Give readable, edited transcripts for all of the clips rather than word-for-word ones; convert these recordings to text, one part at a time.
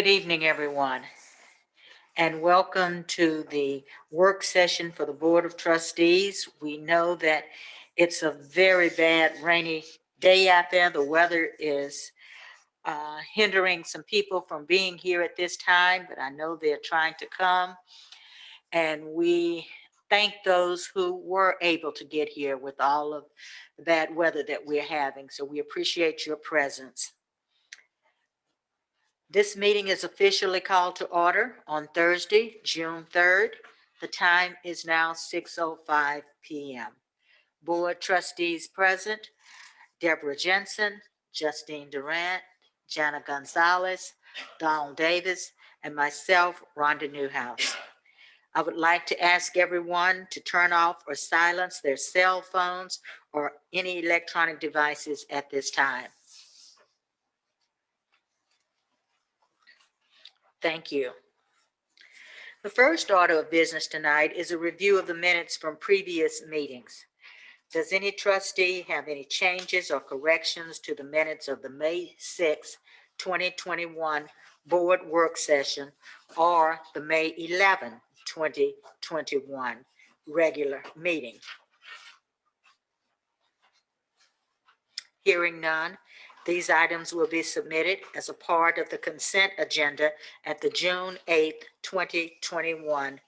Good evening, everyone, and welcome to the work session for the Board of Trustees. We know that it's a very bad rainy day out there. The weather is hindering some people from being here at this time, but I know they're trying to come. And we thank those who were able to get here with all of the bad weather that we're having. So we appreciate your presence. This meeting is officially called to order on Thursday, June 3rd. The time is now 6:05 p.m. Board trustees present: Deborah Jensen, Justine Durant, Jana Gonzalez, Donald Davis, and myself, Rhonda Newhouse. I would like to ask everyone to turn off or silence their cell phones or any electronic devices at this time. Thank you. The first order of business tonight is a review of the minutes from previous meetings. Does any trustee have any changes or corrections to the minutes of the May 6, 2021 board work session or the May 11, 2021 regular meeting? Hearing none, these items will be submitted as a part of the consent agenda at the June 8th, 2021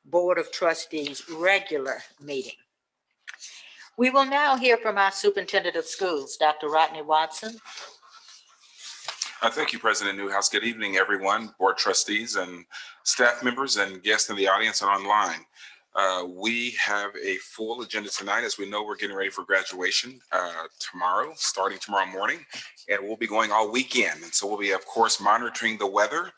Board of Trustees regular meeting. We will now hear from our superintendent of schools, Dr. Rodney Watson. Thank you, President Newhouse. Good evening, everyone, board trustees and staff members and guests in the audience and online. We have a full agenda tonight. As we know, we're getting ready for graduation tomorrow, starting tomorrow morning, and we'll be going all weekend. And so we'll be, of course, monitoring the weather.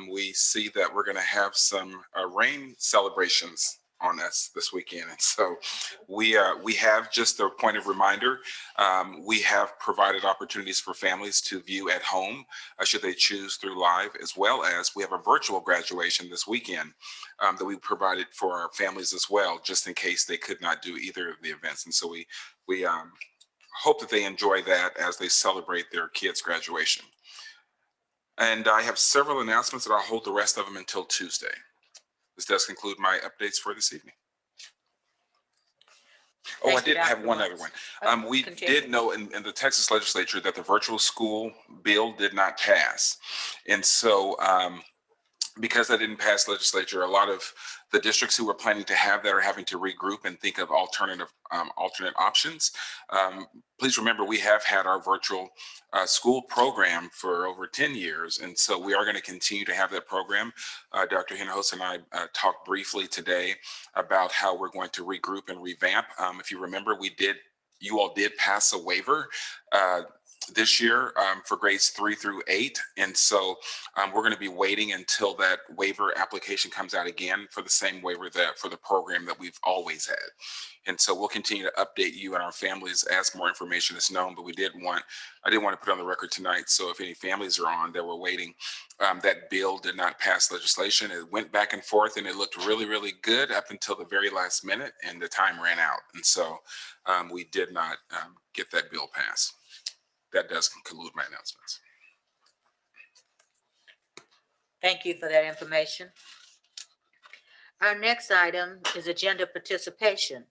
We see that we're going to have some rain celebrations on us this weekend. And so we have, just a point of reminder, we have provided opportunities for families to view at home, should they choose through live, as well as we have a virtual graduation this weekend that we provided for our families as well, just in case they could not do either of the events. And so we hope that they enjoy that as they celebrate their kids' graduation. And I have several announcements that I'll hold the rest of them until Tuesday. This does conclude my updates for this evening. Oh, I did have one other one. We did know in the Texas legislature that the virtual school bill did not pass. And so because that didn't pass legislature, a lot of the districts who were planning to have that are having to regroup and think of alternate options. Please remember, we have had our virtual school program for over 10 years. And so we are going to continue to have that program. Dr. Hinojosa and I talked briefly today about how we're going to regroup and revamp. If you remember, you all did pass a waiver this year for grades 3 through 8. And so we're going to be waiting until that waiver application comes out again for the same waiver that for the program that we've always had. And so we'll continue to update you and our families as more information is known, but I didn't want to put on the record tonight. So if any families are on that were waiting, that bill did not pass legislation. It went back and forth and it looked really, really good up until the very last minute and the time ran out. And so we did not get that bill passed. That does conclude my announcements. Thank you for that information. Our next item is agenda participation.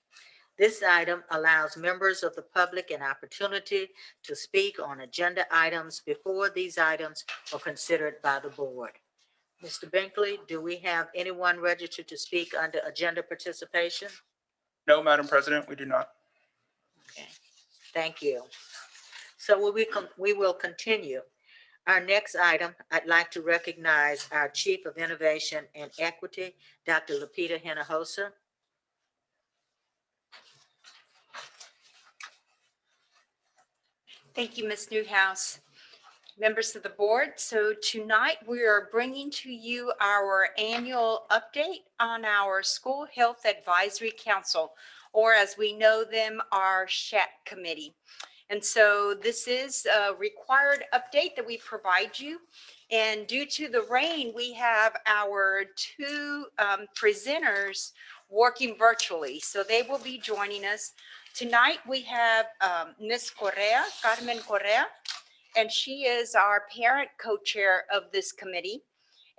This item allows members of the public an opportunity to speak on agenda items before these items are considered by the board. Mr. Binkley, do we have anyone registered to speak under agenda participation? No, Madam President, we do not. Okay, thank you. So we will continue. Our next item, I'd like to recognize our Chief of Innovation and Equity, Dr. Lupita Hinojosa. Thank you, Ms. Newhouse. Members of the board, so tonight we are bringing to you our annual update on our School Health Advisory Council, or as we know them, our SHAC committee. And so this is a required update that we provide you. And due to the rain, we have our two presenters working virtually. So they will be joining us. Tonight we have Ms. Correa, Carmen Correa, and she is our parent co-chair of this committee.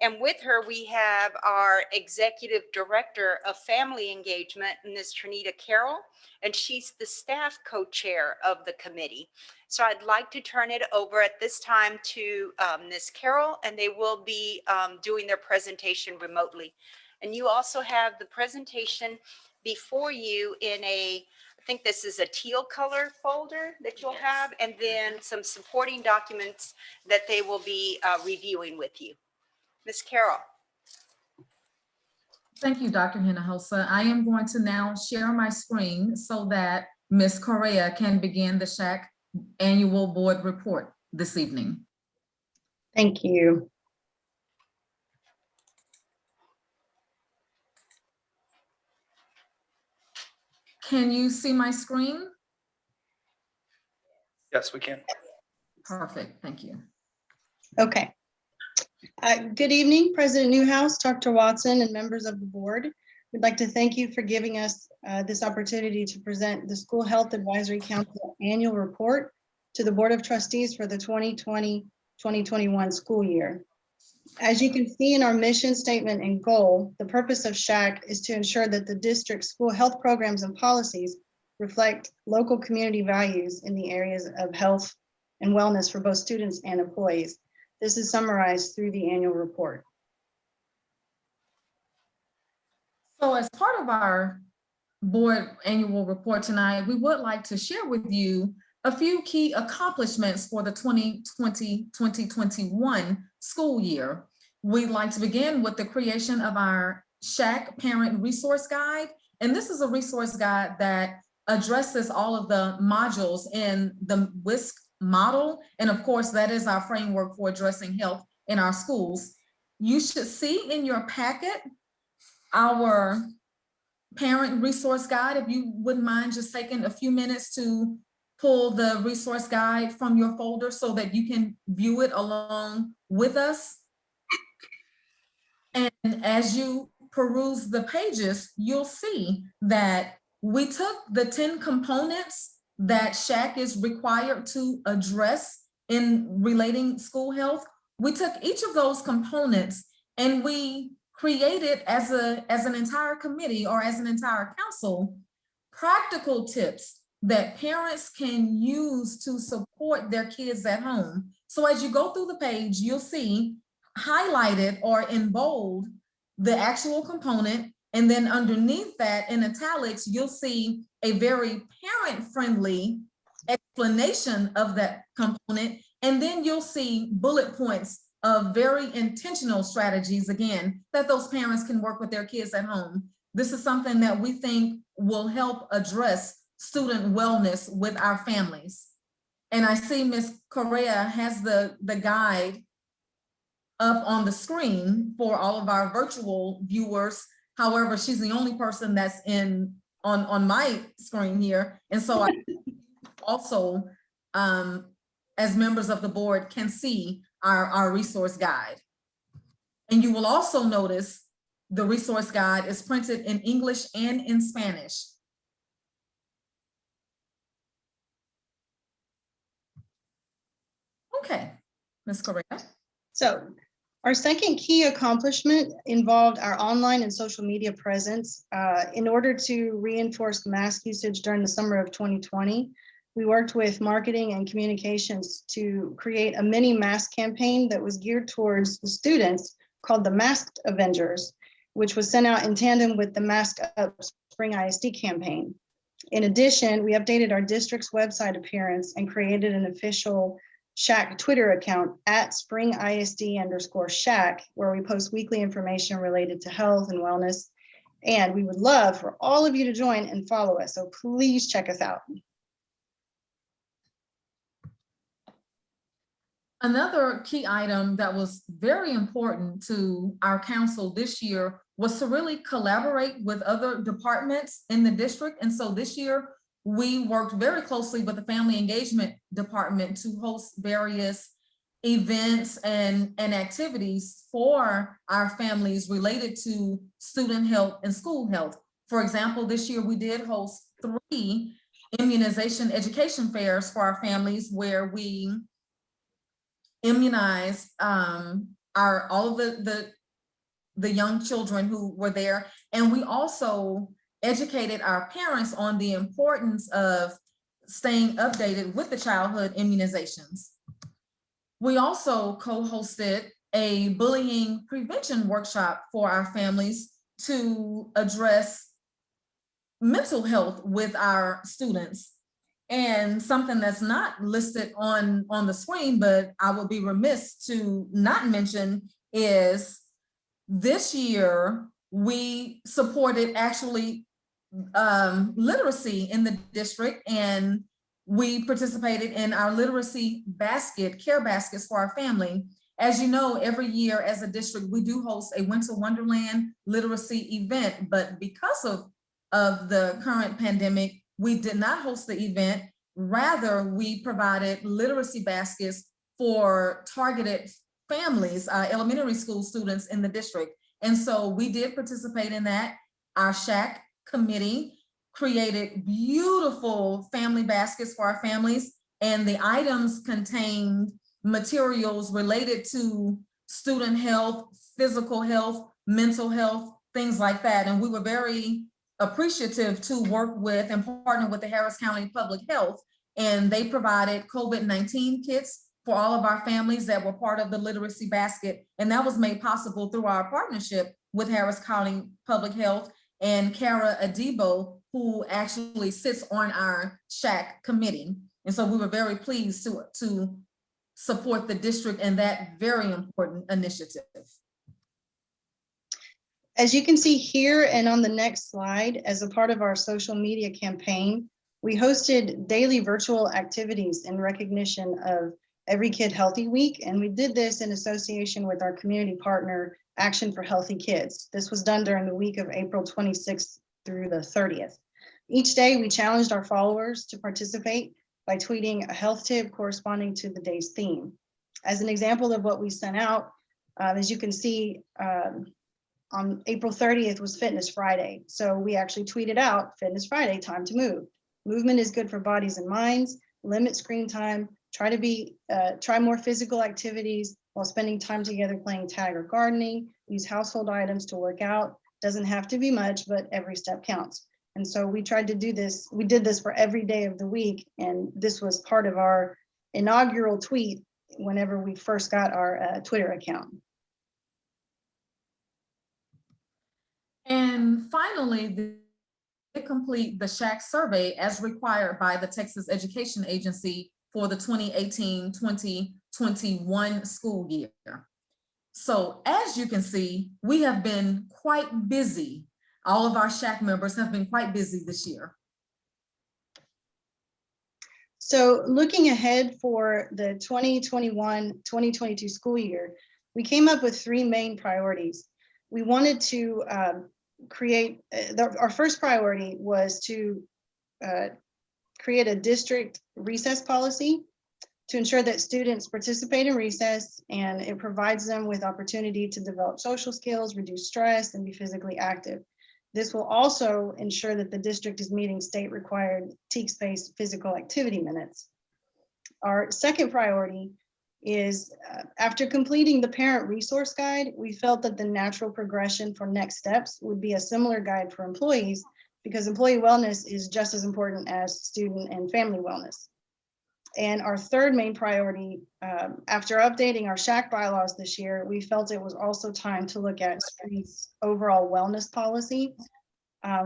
And with her, we have our Executive Director of Family Engagement, Ms. Trinita Carroll, and she's the staff co-chair of the committee. So I'd like to turn it over at this time to Ms. Carroll, and they will be doing their presentation remotely. And you also have the presentation before you in I think this is a teal color folder that you'll have, and then some supporting documents that they will be reviewing with you. Ms. Carroll. Thank you, Dr. Hinojosa. I am going to now share my screen so that Ms. Correa can begin the SHAC annual board report this evening. Thank you. Can you see my screen? Yes, we can. Perfect, thank you. Okay. Good evening, President Newhouse, Dr. Watson, and members of the board. We'd like to thank you for giving us this opportunity to present the School Health Advisory Council annual report to the Board of Trustees for the 2020-2021 school year. As you can see in our mission statement and goal, the purpose of SHAC is to ensure that the district's school health programs and policies reflect local community values in the areas of health and wellness for both students and employees. This is summarized through the annual report. So as part of our board annual report tonight, we would like to share with you a few key accomplishments for the 2020-2021 school year. We'd like to begin with the creation of our SHAC Parent Resource Guide. And this is a resource guide that addresses all of the modules in the WISC model. And of course, that is our framework for addressing health in our schools. You should see in your packet our Parent Resource Guide. If you wouldn't mind just taking a few minutes to pull the resource guide from your folder so that you can view it along with us. And as you peruse the pages, you'll see that we took the 10 components that SHAC is required to address in relating school health. We took each of those components and we created as an entire committee or as an entire council, practical tips that parents can use to support their kids at home. So as you go through the page, you'll see highlighted or in bold the actual component, and then underneath that in italics, you'll see a very parent-friendly explanation of that component, and then you'll see bullet points of very intentional strategies, again, that those parents can work with their kids at home. This is something that we think will help address student wellness with our families. And I see Ms. Correa has the guide up on the screen for all of our virtual viewers. However, she's the only person that's on my screen here. And so I also, as members of the board, can see our resource guide. And you will also notice the resource guide is printed in English and in Spanish. Okay, Ms. Correa. So our second key accomplishment involved our online and social media presence. In order to reinforce mask usage during the summer of 2020, we worked with marketing and communications to create a mini mask campaign that was geared towards the students called the Masked Avengers, which was sent out in tandem with the Mask Up Spring ISD campaign. In addition, we updated our district's website appearance and created an official SHAC Twitter account at springisd_SHAC, where we post weekly information related to health and wellness. And we would love for all of you to join and follow us. So please check us out. Another key item that was very important to our council this year was to really collaborate with other departments in the district. And so this year, we worked very closely with the Family Engagement Department to host various events and activities for our families related to student health and school health. For example, this year we did host 3 immunization education fairs for our families where we immunized all of the young children who were there. And we also educated our parents on the importance of staying updated with the childhood immunizations. We also co-hosted a bullying prevention workshop for our families to address mental health with our students. And something that's not listed on the screen, but I would be remiss to not mention, is this year we supported actually literacy in the district, and we participated in our literacy basket, care baskets for our family. As you know, every year as a district, we do host a Winter Wonderland literacy event, but because of the current pandemic, we did not host the event. Rather, we provided literacy baskets for targeted families, elementary school students in the district. And so we did participate in that. Our SHAC committee created beautiful family baskets for our families, and the items contained materials related to student health, physical health, mental health, things like that. And we were very appreciative to work with and partner with the Harris County Public Health, and they provided COVID-19 kits for all of our families that were part of the literacy basket. And that was made possible through our partnership with Harris County Public Health and Kara Adibo, who actually sits on our SHAC committee. And so we were very pleased to support the district in that very important initiative. As you can see here and on the next slide, as a part of our social media campaign, we hosted daily virtual activities in recognition of Every Kid Healthy Week. And we did this in association with our community partner, Action for Healthy Kids. This was done during the week of April 26th through the 30th. Each day we challenged our followers to participate by tweeting a health tip corresponding to the day's theme. As an example of what we sent out, as you can see, on April 30th was Fitness Friday. So we actually tweeted out, Fitness Friday, time to move. Movement is good for bodies and minds. Limit screen time. Try more physical activities while spending time together playing tag or gardening. Use household items to work out. Doesn't have to be much, but every step counts. And so we tried to do this. We did this for every day of the week. And this was part of our inaugural tweet whenever we first got our Twitter account. And finally, they complete the SHAC survey as required by the Texas Education Agency for the 2018-2021 school year. So as you can see, we have been quite busy. All of our SHAC members have been quite busy this year. So looking ahead for the 2021-2022 school year, we came up with three main priorities. We wanted to create, our first priority was to create a district recess policy to ensure that students participate in recess, and it provides them with opportunity to develop social skills, reduce stress, and be physically active. This will also ensure that the district is meeting state required TEKS-based physical activity minutes. Our second priority is after completing the parent resource guide, we felt that the natural progression for next steps would be a similar guide for employees, because employee wellness is just as important as student and family wellness. And our third main priority, after updating our SHAC bylaws this year, we felt it was also time to look at Street's overall wellness policy.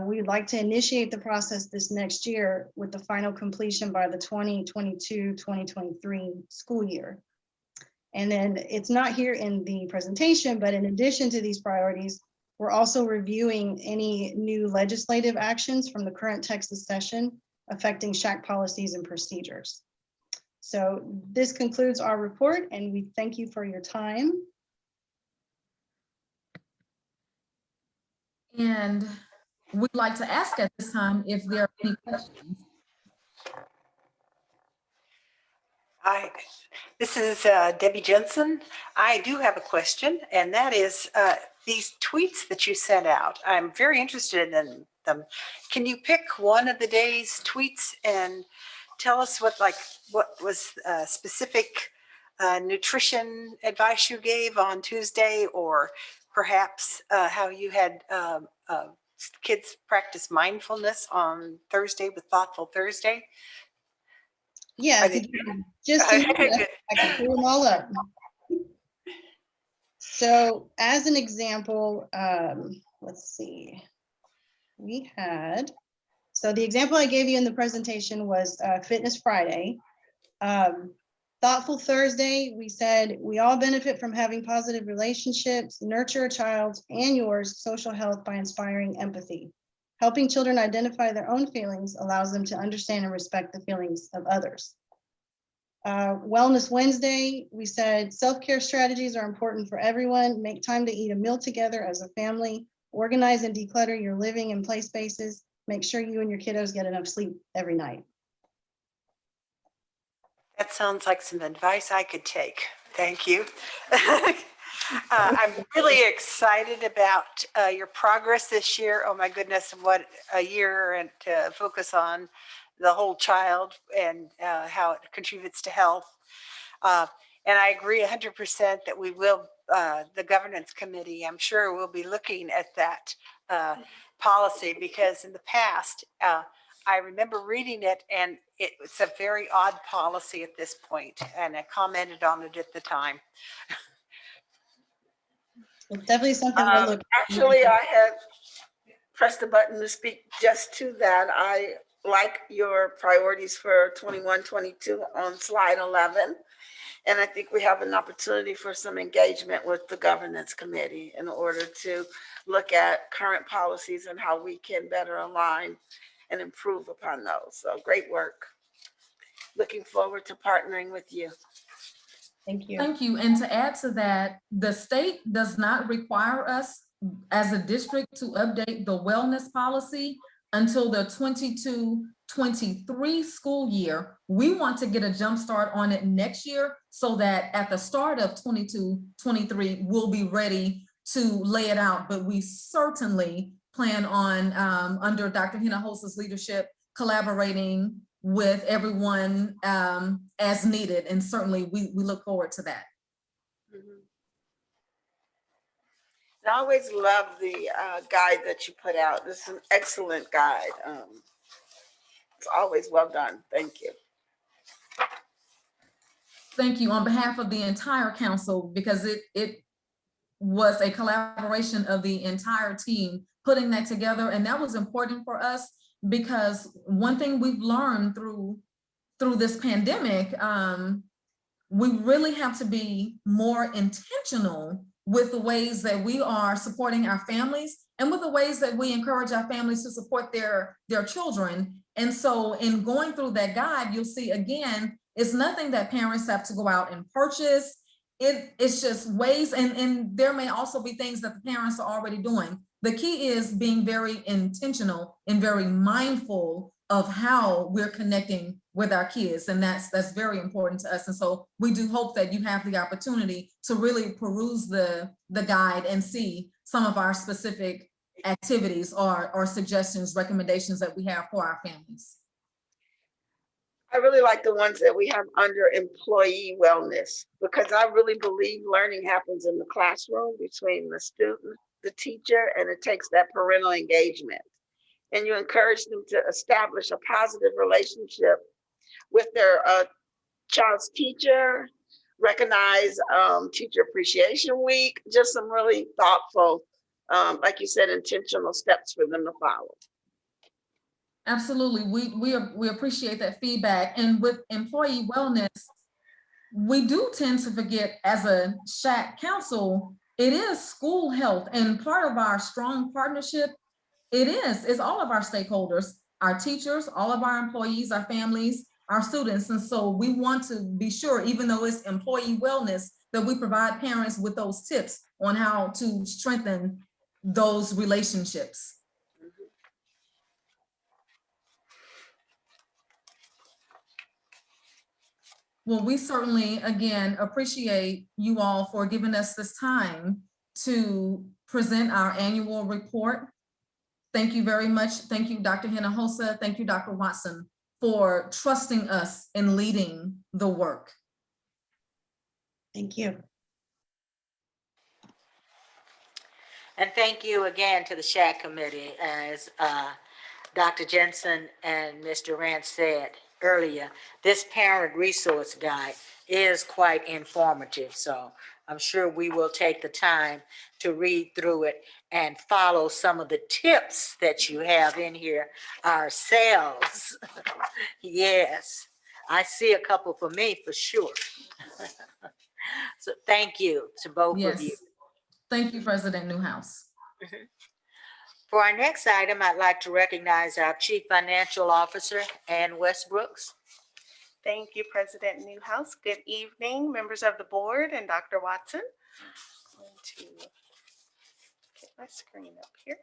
We would like to initiate the process this next year with the final completion by the 2022-2023 school year. And then it's not here in the presentation, but in addition to these priorities, we're also reviewing any new legislative actions from the current Texas session affecting SHAC policies and procedures. So this concludes our report, and we thank you for your time. And we'd like to ask at this time if there are any questions. Hi, this is Debbie Jensen. I do have a question, and that is these tweets that you sent out. I'm very interested in them. Can you pick one of the day's tweets and tell us what was specific nutrition advice you gave on Tuesday, or perhaps how you had kids practice mindfulness on Thursday with Thoughtful Thursday? Yeah, Are if you they- give me just a minute, I can pull them all up. So as an example, let's see. We had, so the example I gave you in the presentation was Fitness Friday. Thoughtful Thursday, we said, we all benefit from having positive relationships, nurture a child's and yours social health by inspiring empathy. Helping children identify their own feelings allows them to understand and respect the feelings of others. Wellness Wednesday, we said self-care strategies are important for everyone. Make time to eat a meal together as a family. Organize and declutter your living and play spaces. Make sure you and your kiddos get enough sleep every night. That sounds like some advice I could take. Thank you. I'm really excited about your progress this year. Oh my goodness, what a year, and to focus on the whole child and how it contributes to health. And I agree 100% that we will, the governance committee, I'm sure will be looking at that policy, because in the past, I remember reading it, and it's a very odd policy at this point, and I commented on it at the time. It's definitely something we'll look. Actually, I had pressed the button to speak just to that. I like your priorities for 21, 22 on slide 11. And I think we have an opportunity for some engagement with the governance committee in order to look at current policies and how we can better align and improve upon those. So great work. Looking forward to partnering with you. Thank you. Thank you. And to add to that, the state does not require us as a district to update the wellness policy until the 22-23 school year. We want to get a jump start on it next year so that at the start of 22-23, we'll be ready to lay it out. But we certainly plan on, under Dr. Hinojosa's leadership, collaborating with everyone as needed. And certainly we look forward to that. And I always love the guide that you put out. This is an excellent guide. It's always well done. Thank you. Thank you on behalf of the entire council, because it was a collaboration of the entire team putting that together. And that was important for us, because one thing we've learned through this pandemic, we really have to be more intentional with the ways that we are supporting our families and with the ways that we encourage our families to support their children. And so in going through that guide, you'll see, again, it's nothing that parents have to go out and purchase. It's just ways, and there may also be things that the parents are already doing. The key is being very intentional and very mindful of how we're connecting with our kids. And that's very important to us. And so we do hope that you have the opportunity to really peruse the guide and see some of our specific activities or suggestions, recommendations that we have for our families. I really like the ones that we have under employee wellness, because I really believe learning happens in the classroom between the student, the teacher, and it takes that parental engagement. And you encourage them to establish a positive relationship with their child's teacher, recognize Teacher Appreciation Week, just some really thoughtful, like you said, intentional steps for them to follow. Absolutely, we appreciate that feedback. And with employee wellness, we do tend to forget, as a SHAC council, it is school health, and part of our strong partnership, is all of our stakeholders, our teachers, all of our employees, our families, our students. And so we want to be sure, even though it's employee wellness, that we provide parents with those tips on how to strengthen those relationships. Well, we certainly, again, appreciate you all for giving us this time to present our annual report. Thank you very much. Thank you, Dr. Hinojosa. Thank you, Dr. Watson, for trusting us in leading the work. Thank you. And thank you again to the SHAC committee. As Dr. Jensen and Mr. Rance said earlier, this parent resource guide is quite informative. So I'm sure we will take the time to read through it and follow some of the tips that you have in here ourselves. Yes, I see a couple for me for sure. So thank you to both of you. Yes. Thank you, President Newhouse. For our next item, I'd like to recognize our Chief Financial Officer, Ann Westbrooks. Thank you, President Newhouse. Good evening, members of the board and Dr. Watson. I'm going to get my screen up here.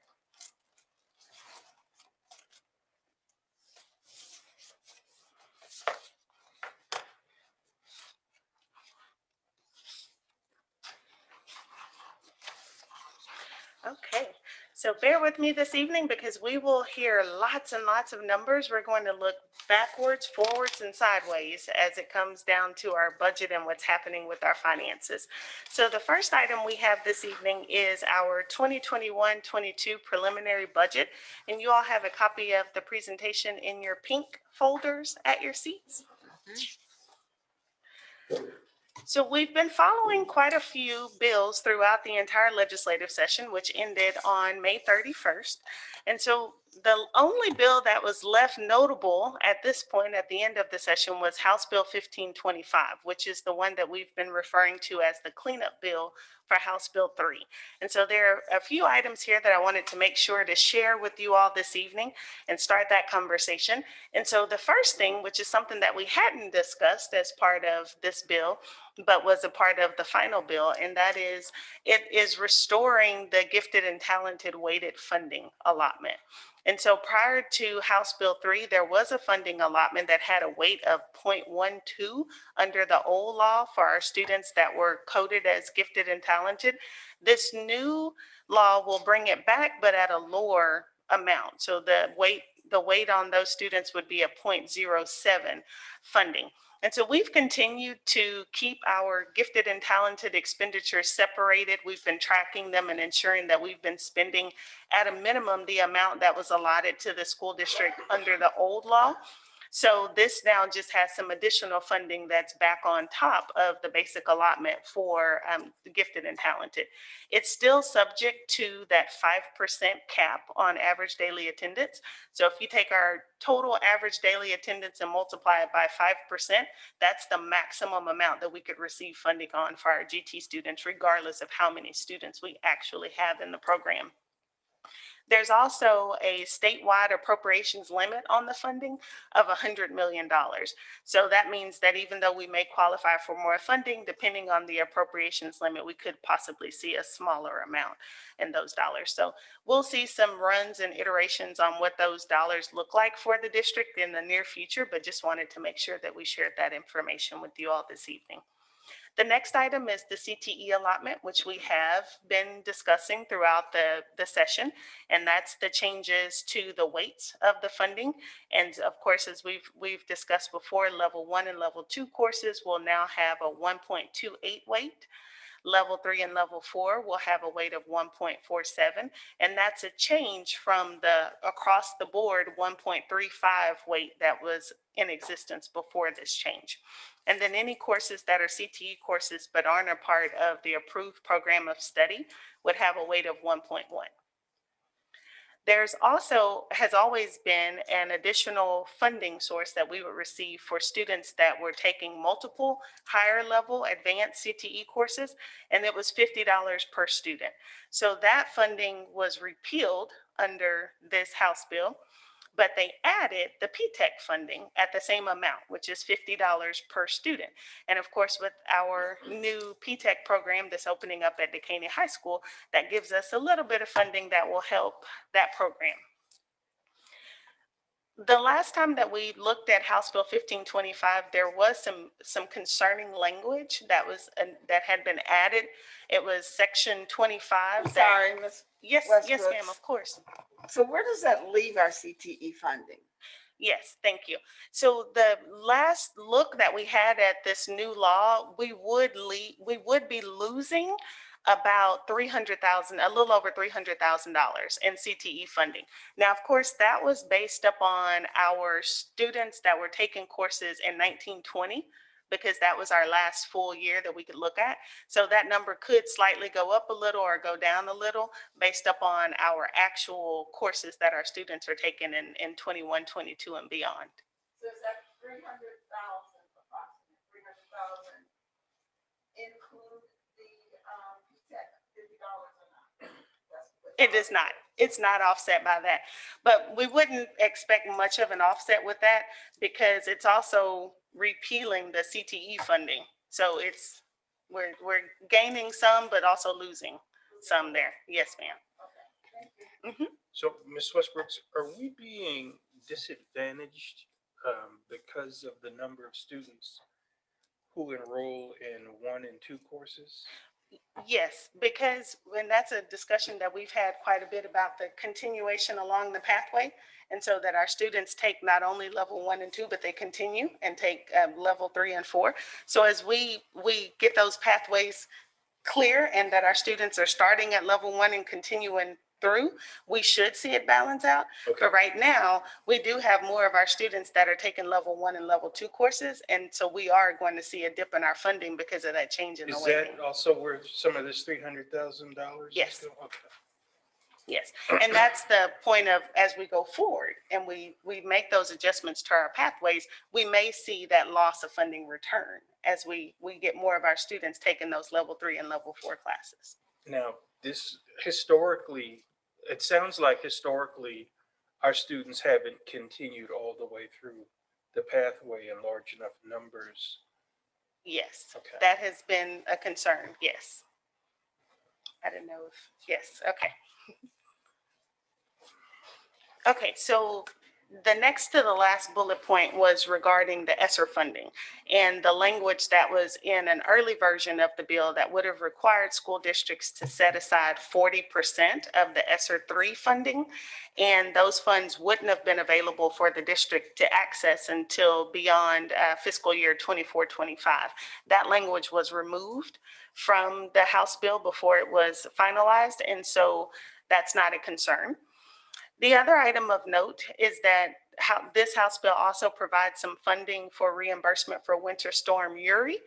Okay, so bear with me this evening because we will hear lots and lots of numbers. We're going to look backwards, forwards, and sideways as it comes down to our budget and what's happening with our finances. So the first item we have this evening is our 2021-22 preliminary budget. And you all have a copy of the presentation in your pink folders at your seats. So we've been following quite a few bills throughout the entire legislative session, which ended on May 31st. And so the only bill that was left notable at this point at the end of the session was House Bill 1525, which is the one that we've been referring to as the cleanup bill for House Bill 3. And so there are a few items here that I wanted to make sure to share with you all this evening and start that conversation. And so the first thing, which is something that we hadn't discussed as part of this bill, but was a part of the final bill, and that is it is restoring the gifted and talented weighted funding allotment. And so prior to House Bill 3, there was a funding allotment that had a weight of 0.12 under the old law for our students that were coded as gifted and talented. This new law will bring it back, but at a lower amount. So the weight on those students would be a 0.07 funding. And so we've continued to keep our gifted and talented expenditures separated. We've been tracking them and ensuring that we've been spending at a minimum the amount that was allotted to the school district under the old law. So this now just has some additional funding that's back on top of the basic allotment for the gifted and talented. It's still subject to that 5% cap on average daily attendance. So if you take our total average daily attendance and multiply it by 5%, that's the maximum amount that we could receive funding on for our GT students, regardless of how many students we actually have in the program. There's also a statewide appropriations limit on the funding of $100 million. So that means that even though we may qualify for more funding, depending on the appropriations limit, we could possibly see a smaller amount in those dollars. So we'll see some runs and iterations on what those dollars look like for the district in the near future, but just wanted to make sure that we shared that information with you all this evening. The next item is the CTE allotment, which we have been discussing throughout the session, and that's the changes to the weights of the funding. And of course, as we've discussed before, level 1 and level 2 courses will now have a 1.28 weight. Level 3 and level 4 will have a weight of 1.47, and that's a change from the across the board 1.35 weight that was in existence before this change. And then any courses that are CTE courses but aren't a part of the approved program of study would have a weight of 1.1. There's also has always been an additional funding source that we would receive for students that were taking multiple higher level advanced CTE courses, and it was $50 per student. So that funding was repealed under this House bill, but they added the P-TECH funding at the same amount, which is $50 per student. And of course, with our new P-TECH program that's opening up at Dekaney High School, that gives us a little bit of funding that will help that program. The last time that we looked at House Bill 1525, there was some concerning language that had been added. It was section 25. Sorry, Ms. Yes, Westbrooks. ma'am, of course. So where does that leave our CTE funding? Yes, thank you. So the last look that we had at this new law, we would be losing about 300,000, a little over $300,000 in CTE funding. Now, of course, that was based upon our students that were taking courses in 1920, because that was our last full year that we could look at. So that number could slightly go up a little or go down a little based upon our actual courses that our students are taking in 21, 22 and beyond. So is that 300,000, approximately 300,000 include the, PTEC $50 or not? It does not. It's not offset by that. But we wouldn't expect much of an offset with that because it's also repealing the CTE funding. So we're gaining some, but also losing some there. Yes, ma'am. So, Ms. Westbrooks, are we being disadvantaged because of the number of students who enroll in 1 and 2 courses? Yes, because when that's a discussion that we've had quite a bit about the continuation along the pathway. And so that our students take not only level 1 and 2, but they continue and take level 3 and 4. So as we get those pathways clear and that our students are starting at level 1 and continuing through, we should see it balance out. Okay. But right now, we do have more of our students that are taking level 1 and level 2 courses. And so we are going to see a dip in our funding because of that change in the Is weighting. that also where some of this $300,000? Yes. Okay. Yes, and that's the point of, as we go forward and we make those adjustments to our pathways, we may see that loss of funding return as we get more of our students taking those level 3 and level 4 classes. Now, this historically, it sounds like historically, our students haven't continued all the way through the pathway in large enough numbers. Yes, Okay. that has been a concern, yes. I didn't know if, yes, okay. Okay, so the next to the last bullet point was regarding the ESSER funding and the language that was in an early version of the bill that would have required school districts to set aside 40% of the ESSER 3 funding. And those funds wouldn't have been available for the district to access until beyond fiscal year 24-25. That language was removed from the House bill before it was finalized. And so that's not a concern. The other item of note is that this House bill also provides some funding for reimbursement for Winter Storm Uri.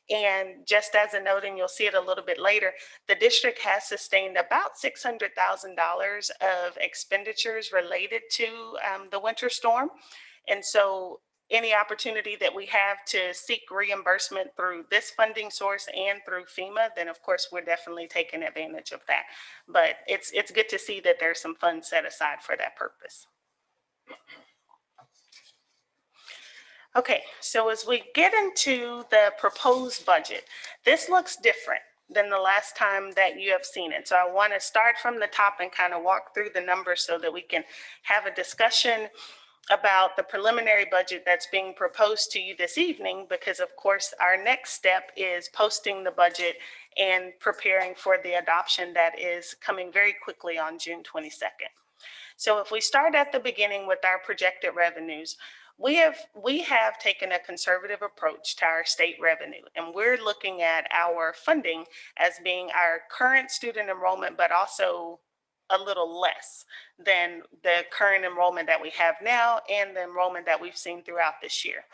And just as a note, and you'll see it a little bit later, the district has sustained about $600,000 of expenditures related to the winter storm. And so any opportunity that we have to seek reimbursement through this funding source and through FEMA, then of course we're definitely taking advantage of that. But it's good to see that there's some funds set aside for that purpose. Okay, so as we get into the proposed budget, this looks different than the last time that you have seen it. So I want to start from the top and kind of walk through the numbers so that we can have a discussion about the preliminary budget that's being proposed to you this evening, because of course our next step is posting the budget and preparing for the adoption that is coming very quickly on June 22nd. So if we start at the beginning with our projected revenues, we have taken a conservative approach to our state revenue, and we're looking at our funding as being our current student enrollment, but also a little less than the current enrollment that we have now and the enrollment that we've seen throughout this year.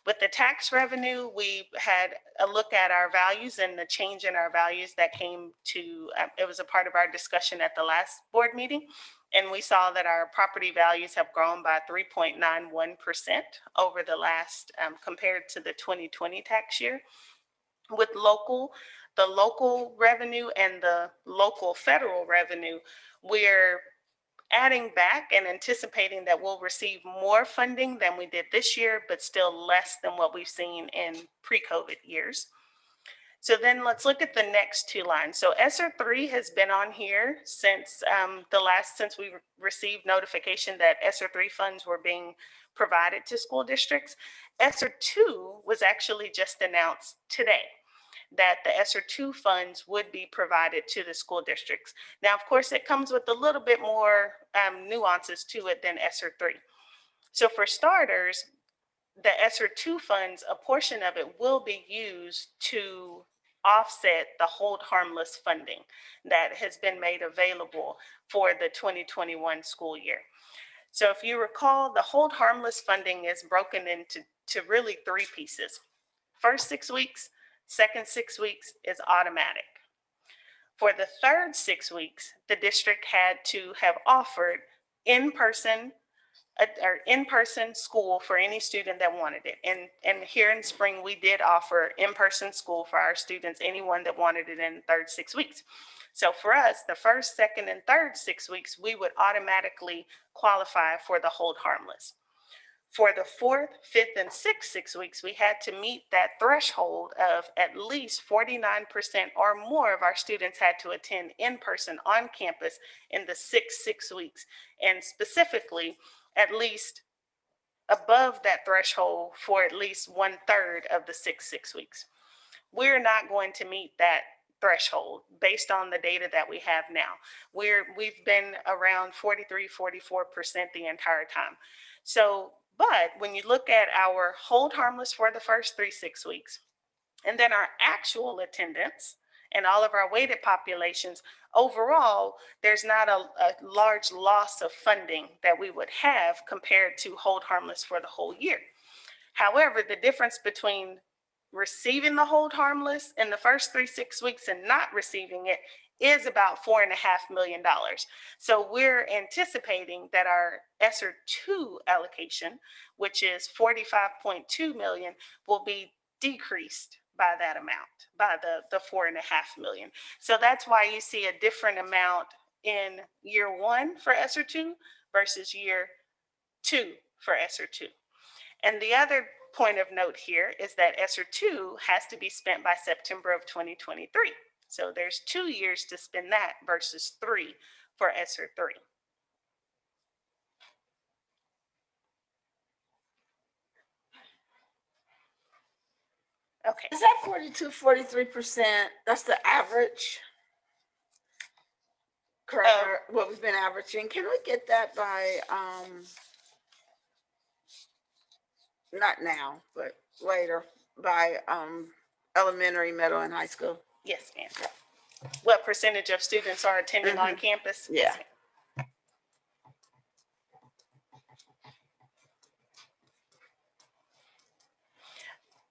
With the tax revenue, we had a look at our values and the change in our values that came to, it was a part of our discussion at the last board meeting. And we saw that our property values have grown by 3.91% over the last, compared to the 2020 tax year. With the local revenue and the local federal revenue, we're adding back and anticipating that we'll receive more funding than we did this year, but still less than what we've seen in pre-COVID years. So then let's look at the next two lines. So ESSER 3 has been on here since since we received notification that ESSER 3 funds were being provided to school districts. ESSER 2 was actually just announced today, that the ESSER 2 funds would be provided to the school districts. Now, of course, it comes with a little bit more nuances to it than ESSER 3. So for starters, the ESSER 2 funds, a portion of it will be used to offset the hold harmless funding that has been made available for the 2021 school year. So if you recall, the hold harmless funding is broken into really three pieces. First 6 weeks, second 6 weeks is automatic. For the third 6 weeks, the district had to have offered in-person school for any student that wanted it. And here in spring, we did offer in-person school for our students, anyone that wanted it in the third 6 weeks. So for us, the first, second, and third 6 weeks, we would automatically qualify for the hold harmless. For the fourth, fifth, and sixth 6 weeks, we had to meet that threshold of at least 49% or more of our students had to attend in person on campus in the 6 weeks. And specifically, at least above that threshold for at least 1/3 of the 6 weeks. We're not going to meet that threshold based on the data that we have now. We've been around 43, 44% the entire time. So, but when you look at our hold harmless for the first 6 weeks, and then our actual attendance and all of our weighted populations, overall, there's not a large loss of funding that we would have compared to hold harmless for the whole year. However, the difference between receiving the hold harmless in the first 6 weeks and not receiving it is about $4.5 million. So we're anticipating that our ESSER 2 allocation, which is $45.2 million, will be decreased by that amount, by the $4.5 million. So that's why you see a different amount in year 1 for ESSER 2 versus year 2 for ESSER 2. And the other point of note here is that ESSER 2 has to be spent by September of 2023. So there's 2 years to spend that versus 3 for ESSER 3. Okay. Is that 42, 43%? That's the average? Correct, what we've been averaging. Can we get that by, not now, but later, by elementary, middle, and high school? Yes, ma'am. What percentage of students are attending on campus? Yeah. Yes, ma'am.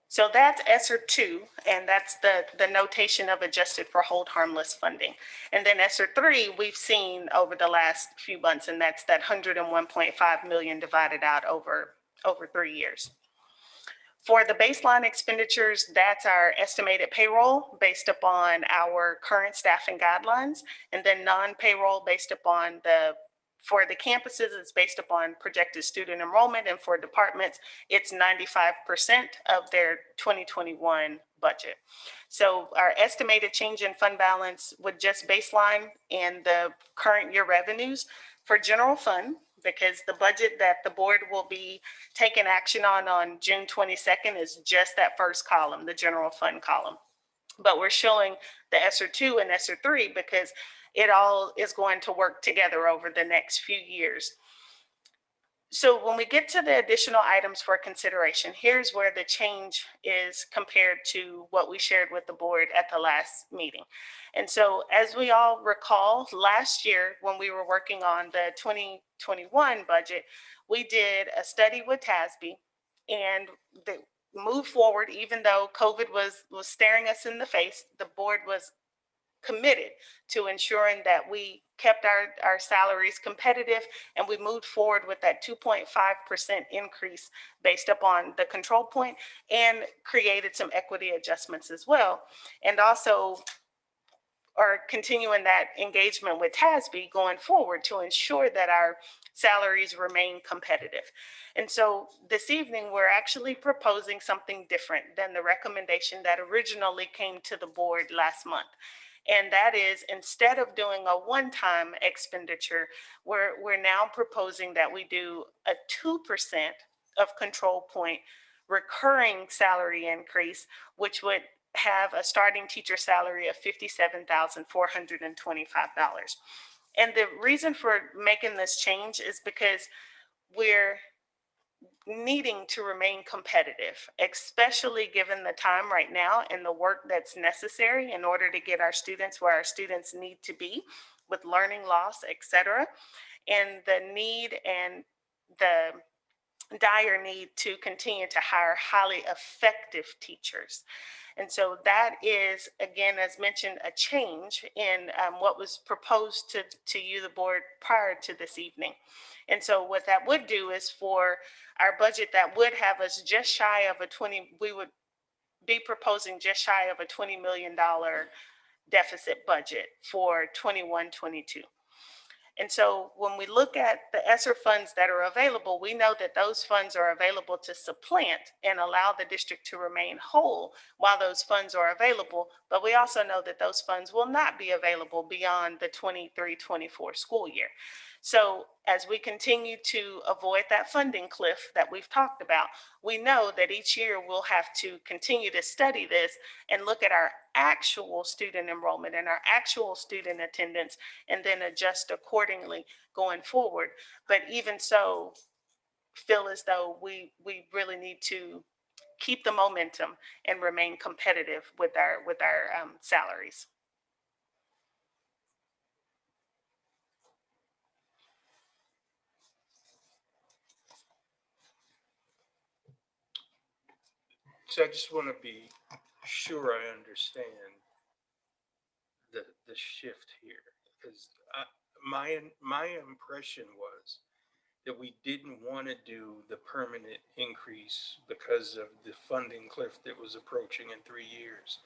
So that's ESSER 2, and that's the notation of adjusted for hold harmless funding. And then ESSER 3, we've seen over the last few months, and that's that $101.5 million divided out over 3 years. For the baseline expenditures, that's our estimated payroll based upon our current staffing guidelines, and then non-payroll based upon for the campuses, it's based upon projected student enrollment, and for departments, it's 95% of their 2021 budget. So our estimated change in fund balance would just baseline in the current year revenues for general fund, because the budget that the board will be taking action on June 22nd is just that first column, the general fund column. But we're showing the ESSER 2 and ESSER 3 because it all is going to work together over the next few years. So when we get to the additional items for consideration, here's where the change is compared to what we shared with the board at the last meeting. And so as we all recall, last year when we were working on the 2021 budget, we did a study with TASB and moved forward, even though COVID was staring us in the face. The board was committed to ensuring that we kept our salaries competitive, and we moved forward with that 2.5% increase based upon the control point, and created some equity adjustments as well. And also are continuing that engagement with TASB going forward to ensure that our salaries remain competitive. And so this evening, we're actually proposing something different than the recommendation that originally came to the board last month. And that is, instead of doing a one-time expenditure, we're now proposing that we do a 2% of control point recurring salary increase, which would have a starting teacher salary of $57,425. And the reason for making this change is because we're needing to remain competitive, especially given the time right now and the work that's necessary in order to get our students where our students need to be with learning loss, et cetera, and the need and the dire need to continue to hire highly effective teachers. And so that is, again, as mentioned, a change in what was proposed to you, the board, prior to this evening. And so what that would do is for our budget that would have us just shy of we would be proposing just shy of a $20 million deficit budget for 21-22. And so when we look at the ESSER funds that are available, we know that those funds are available to supplant and allow the district to remain whole while those funds are available. But we also know that those funds will not be available beyond the 23-24 school year. So as we continue to avoid that funding cliff that we've talked about, we know that each year we'll have to continue to study this and look at our actual student enrollment and our actual student attendance and then adjust accordingly going forward. But even so, feel as though we really need to keep the momentum and remain competitive with our salaries. So I just want to be sure I understand the shift here, because my impression was that we didn't want to do the permanent increase because of the funding cliff that was approaching in 3 years.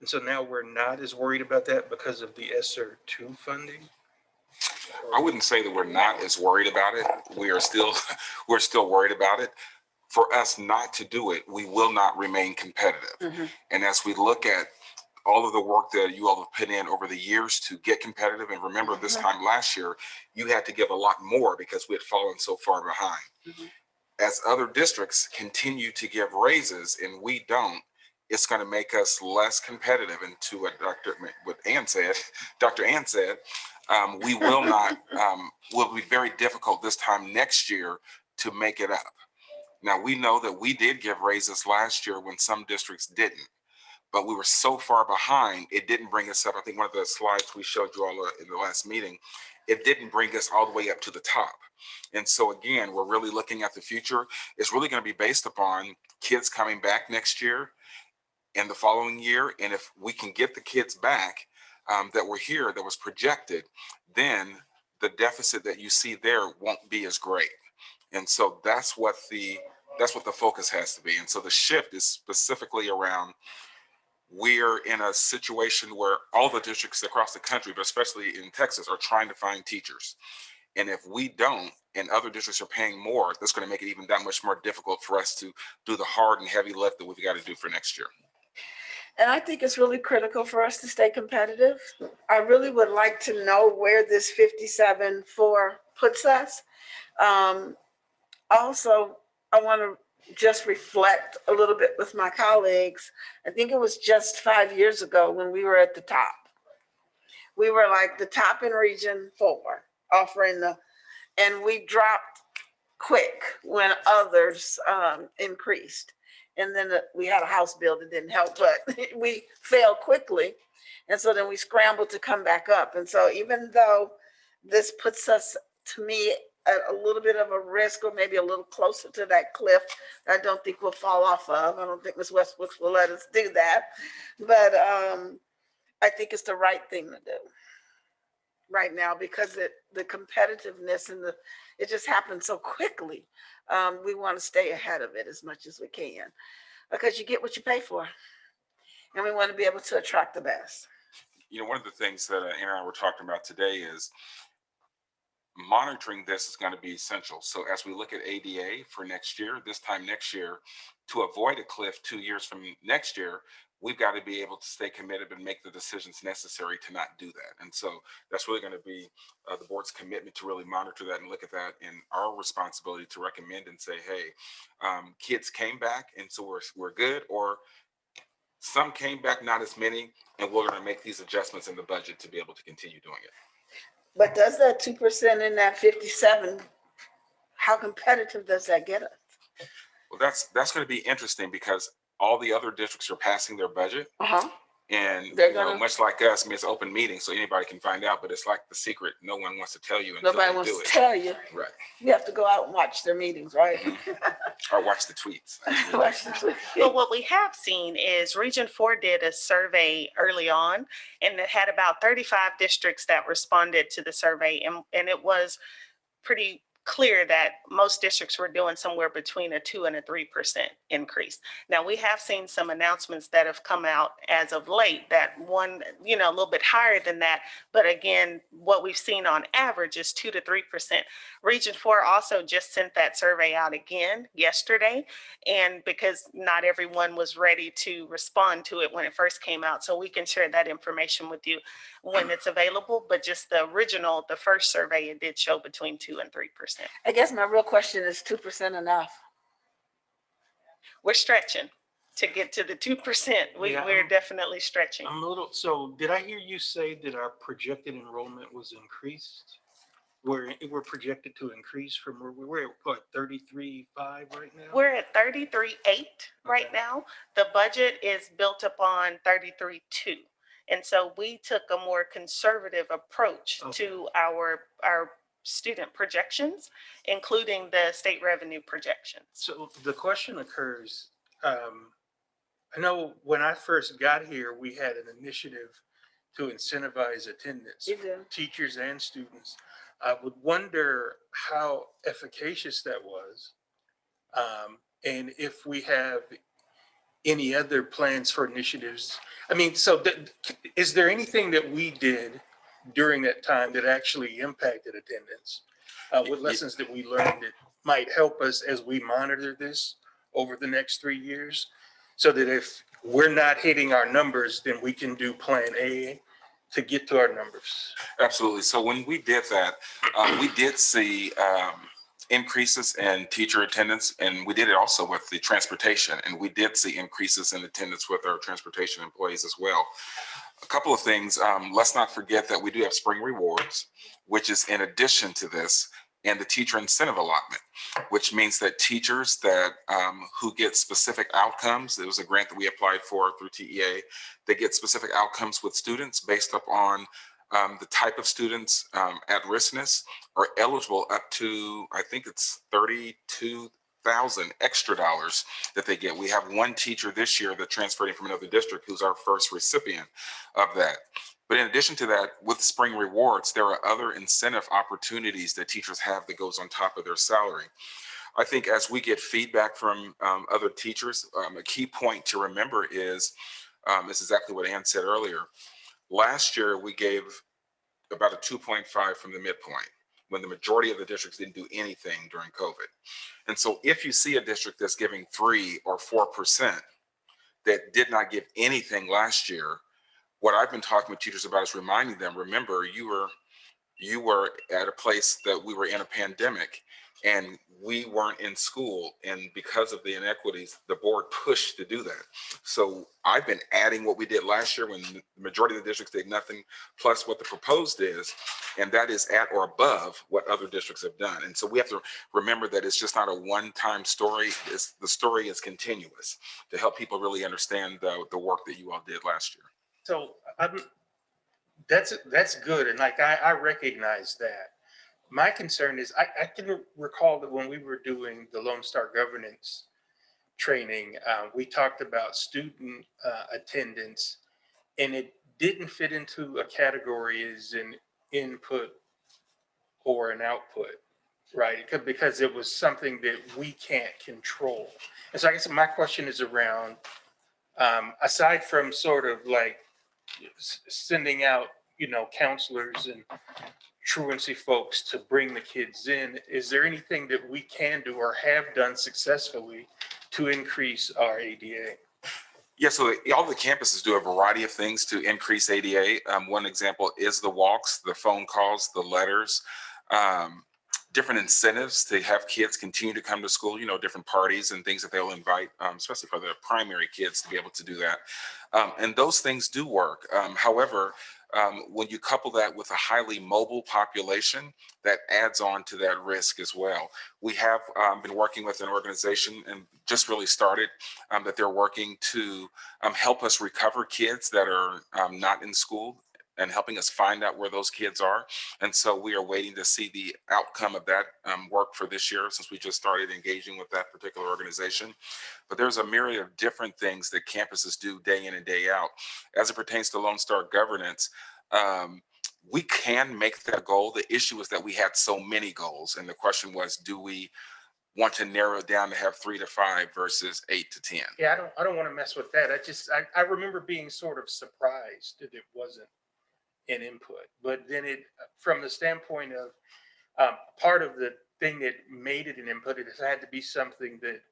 And so now we're not as worried about that because of the ESSER II funding? I wouldn't say that we're not as worried about it. We're still worried about it. For us not to do it, we will not remain competitive. Mhm. And as we look at all of the work that you all have put in over the years to get competitive, and remember this time last year, you had to give a lot more because we had fallen so far behind. Mhm. As other districts continue to give raises and we don't, it's going to make us less competitive. And to what Dr. Ann said, we will not, will be very difficult this time next year to make it up. Now, we know that we did give raises last year when some districts didn't, but we were so far behind, it didn't bring us up. I think one of the slides we showed you all in the last meeting, it didn't bring us all the way up to the top. And so again, we're really looking at the future. It's really going to be based upon kids coming back next year and the following year. And if we can get the kids back that were here, that was projected, then the deficit that you see there won't be as great. And so that's what the focus has to be. And so the shift is specifically around, we're in a situation where all the districts across the country, but especially in Texas, are trying to find teachers. And if we don't, and other districts are paying more, that's going to make it even that much more difficult for us to do the hard and heavy lift that we've got to do for next year. And I think it's really critical for us to stay competitive. I really would like to know where this 57.4 puts us. Also, I want to just reflect a little bit with my colleagues. I think it was just 5 years ago when we were at the top. We were like the top in Region 4, offering and we dropped quick when others increased. And then we had a House bill that didn't help, but we failed quickly. And so then we scrambled to come back up. And so even though this puts us, to me, at a little bit of a risk, or maybe a little closer to that cliff, I don't think we'll fall off of. I don't think Ms. Westbrooks will let us do that. But I think it's the right thing to do right now, because the competitiveness and it just happens so quickly. We want to stay ahead of it as much as we can, because you get what you pay for, and we want to be able to attract the best. You know, one of the things that Ann and I were talking about today is monitoring this is going to be essential. So as we look at ADA for next year, this time next year, to avoid a cliff 2 years from next year, we've got to be able to stay committed and make the decisions necessary to not do that. And so that's really going to be the board's commitment to really monitor that and look at that, and our responsibility to recommend and say, hey, kids came back and so we're good, or some came back, not as many, and we're going to make these adjustments in the budget to be able to continue doing it. But does that 2% in that 57, how competitive does that get us? Well, that's going to be interesting because all the other districts are passing their budget. Uh-huh. And They're you know, gonna- much like us, I mean, it's an open meeting, so anybody can find out, but it's like the secret. No one wants to tell you until Nobody they wants do to it. tell you. Right. You have to go out and watch their meetings, right? Or watch the tweets. Watch the- But what we have seen is Region 4 did a survey early on, and it had about 35 districts that responded to the survey. And it was pretty clear that most districts were doing somewhere between a 2 and a 3% increase. Now, we have seen some announcements that have come out as of late that one, you know, a little bit higher than that. But again, what we've seen on average is 2 to 3%. Region 4 also just sent that survey out again yesterday. And because not everyone was ready to respond to it when it first came out, so we can share that information with you when it's available. But just the original, the first survey, it did show between 2 and 3%. I guess my real question is 2% enough? We're stretching to get to the 2%. Yeah, We're definitely stretching. I'm a little, so did I hear you say that our projected enrollment was increased? We're projected to increase from where we were at, what, 33.5 right now? We're at 33.8 right Okay. now. The budget is built upon 33.2. And so we took a more conservative approach Okay. to our student projections, including the state revenue projections. So the question occurs, I know when I first got here, we had an initiative to incentivize attendance, You do. teachers and students. I would wonder how efficacious that was. And if we have any other plans for initiatives. I mean, so is there anything that we did during that time that actually impacted attendance? What lessons that we learned that might help us as we monitor this over the next 3 years? So that if we're not hitting our numbers, then we can do plan A to get to our numbers. Absolutely. So when we did that, we did see increases in teacher attendance, and we did it also with the transportation, and we did see increases in attendance with our transportation employees as well. A couple of things, let's not forget that we do have spring rewards, which is in addition to this, and the teacher incentive allotment, which means that teachers that who get specific outcomes, it was a grant that we applied for through TEA, they get specific outcomes with students based upon the type of students at riskness are eligible up to, I think it's $32,000 extra dollars that they get. We have one teacher this year that transferred in from another district who's our first recipient of that. But in addition to that, with spring rewards, there are other incentive opportunities that teachers have that goes on top of their salary. I think as we get feedback from other teachers, a key point to remember is exactly what Ann said earlier. Last year, we gave about a 2.5 from the midpoint when the majority of the districts didn't do anything during COVID. And so if you see a district that's giving 3 or 4% that did not give anything last year, what I've been talking with teachers about is reminding them, remember, you were at a place that we were in a pandemic and we weren't in school. And because of the inequities, the board pushed to do that. So I've been adding what we did last year when the majority of the districts did nothing, plus what the proposed is, and that is at or above what other districts have done. And so we have to remember that it's just not a one-time story. The story is continuous to help people really understand the work that you all did last year. So that's good. And like, I recognize that. My concern is I can recall that when we were doing the Lone Star governance training, we talked about student attendance, and it didn't fit into a category as an input or an output, right? Because it was something that we can't control. And so I guess my question is around, aside from sort of like sending out, counselors and truancy folks to bring the kids in, is there anything that we can do or have done successfully to increase our ADA? Yeah, so all the campuses do a variety of things to increase ADA. One example is the walks, the phone calls, the letters, different incentives to have kids continue to come to school, you know, different parties and things that they'll invite, especially for the primary kids to be able to do that. And those things do work. However, when you couple that with a highly mobile population, that adds on to that risk as well. We have been working with an organization and just really started that they're working to help us recover kids that are not in school and helping us find out where those kids are. And so we are waiting to see the outcome of that work for this year, since we just started engaging with that particular organization. But there's a myriad of different things that campuses do day in and day out. As it pertains to Lone Star governance, we can make that goal. The issue is that we had so many goals. And the question was, do we want to narrow it down to have 3 to 5 versus 8 to 10? Yeah, I don't want to mess with that. I remember being sort of surprised that it wasn't an input, but then from the standpoint of part of the thing that made it an input, it has had to be something that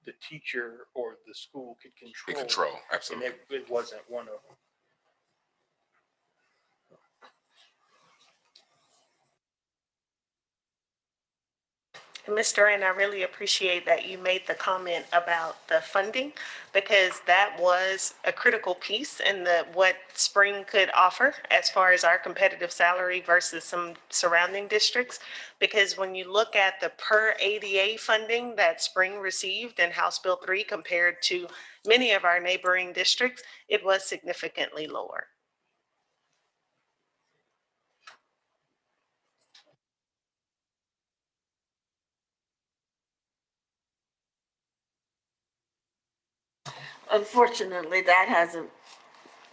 the teacher or the school could control. Control, And absolutely. it wasn't one of them. And Ms. Duran, I really appreciate that you made the comment about the funding, because that was a critical piece in what Spring could offer as far as our competitive salary versus some surrounding districts. Because when you look at the per ADA funding that Spring received in House Bill 3 compared to many of our neighboring districts, it was significantly lower. Unfortunately, that hasn't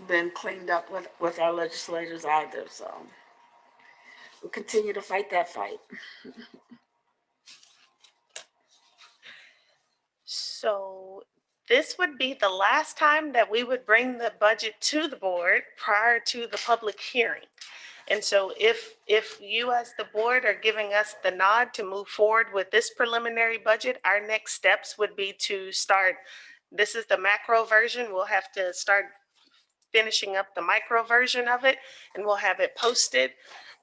been cleaned up with our legislators either, so we'll continue to fight that fight. So this would be the last time that we would bring the budget to the board prior to the public hearing. And so if you as the board are giving us the nod to move forward with this preliminary budget, our next steps would be to start, this is the macro version, we'll have to start finishing up the micro version of it, and we'll have it posted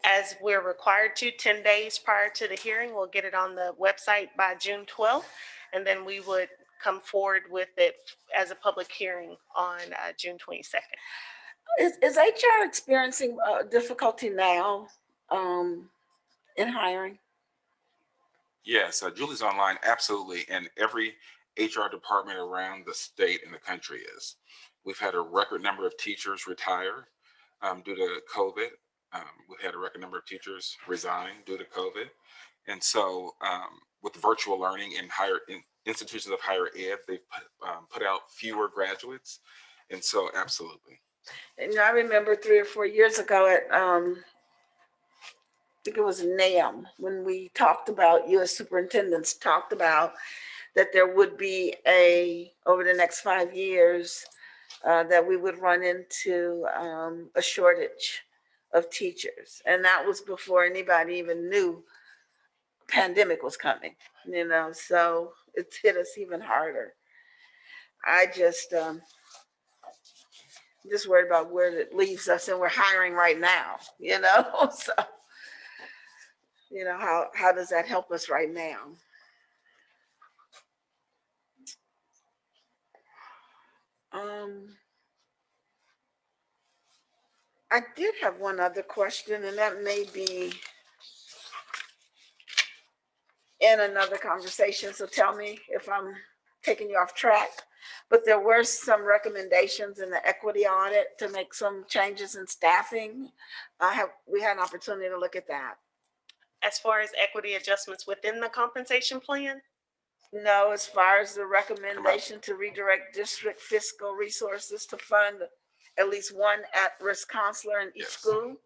as we're required to 10 days prior to the hearing. We'll get it on the website by June 12th, and then we would come forward with it as a public hearing on June 22nd. Is HR experiencing difficulty now in hiring? Yes, Julie's online, absolutely. And every HR department around the state and the country is. We've had a record number of teachers retire due to COVID. We've had a record number of teachers resign due to COVID. And so with virtual learning in institutions of higher ed, they've put out fewer graduates. And so absolutely. And I remember 3 or 4 years ago at, I think it was NAM, when we talked about, U.S. superintendents talked about that there would be over the next 5 years, that we would run into a shortage of teachers. And that was before anybody even knew pandemic was coming, so it's hit us even harder. I just worried about where it leaves us, and we're hiring right now, so, how does that help us right now? I did have one other question, and that may be in another conversation, so tell me if I'm taking you off track. But there were some recommendations in the equity audit to make some changes in staffing. We had an opportunity to look at that. As far as equity adjustments within the compensation plan? No, as far as the recommendation to redirect district fiscal resources to fund at least one at-risk counselor in each school,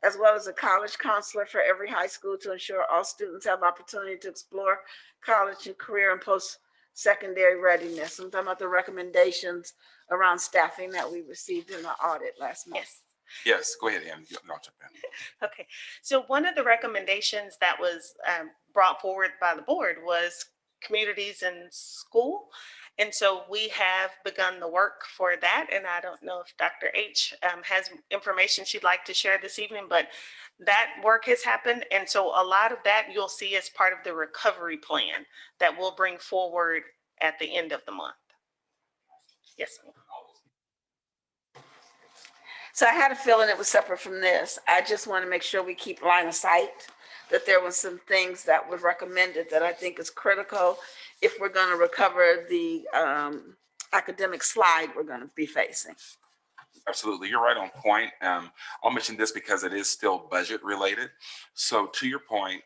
as well as a college counselor for every high school to ensure all students have opportunity to explore college and career and post-secondary readiness. I'm talking about the recommendations around staffing that we received in the audit last month. Yes. Yes, go ahead, Ann. I'll jump in. Okay. So one of the recommendations that was brought forward by the board was communities in school. And so we have begun the work for that. And I don't know if Dr. H has information she'd like to share this evening, but that work has happened. And so a lot of that you'll see as part of the recovery plan that we'll bring forward at the end of the month. Yes, ma'am. So I had a feeling it was separate from this. I just want to make sure we keep line of sight that there was some things that were recommended that I think is critical if we're going to recover the academic slide we're going to be facing. Absolutely, you're right on point. I'll mention this because it is still budget related. So to your point,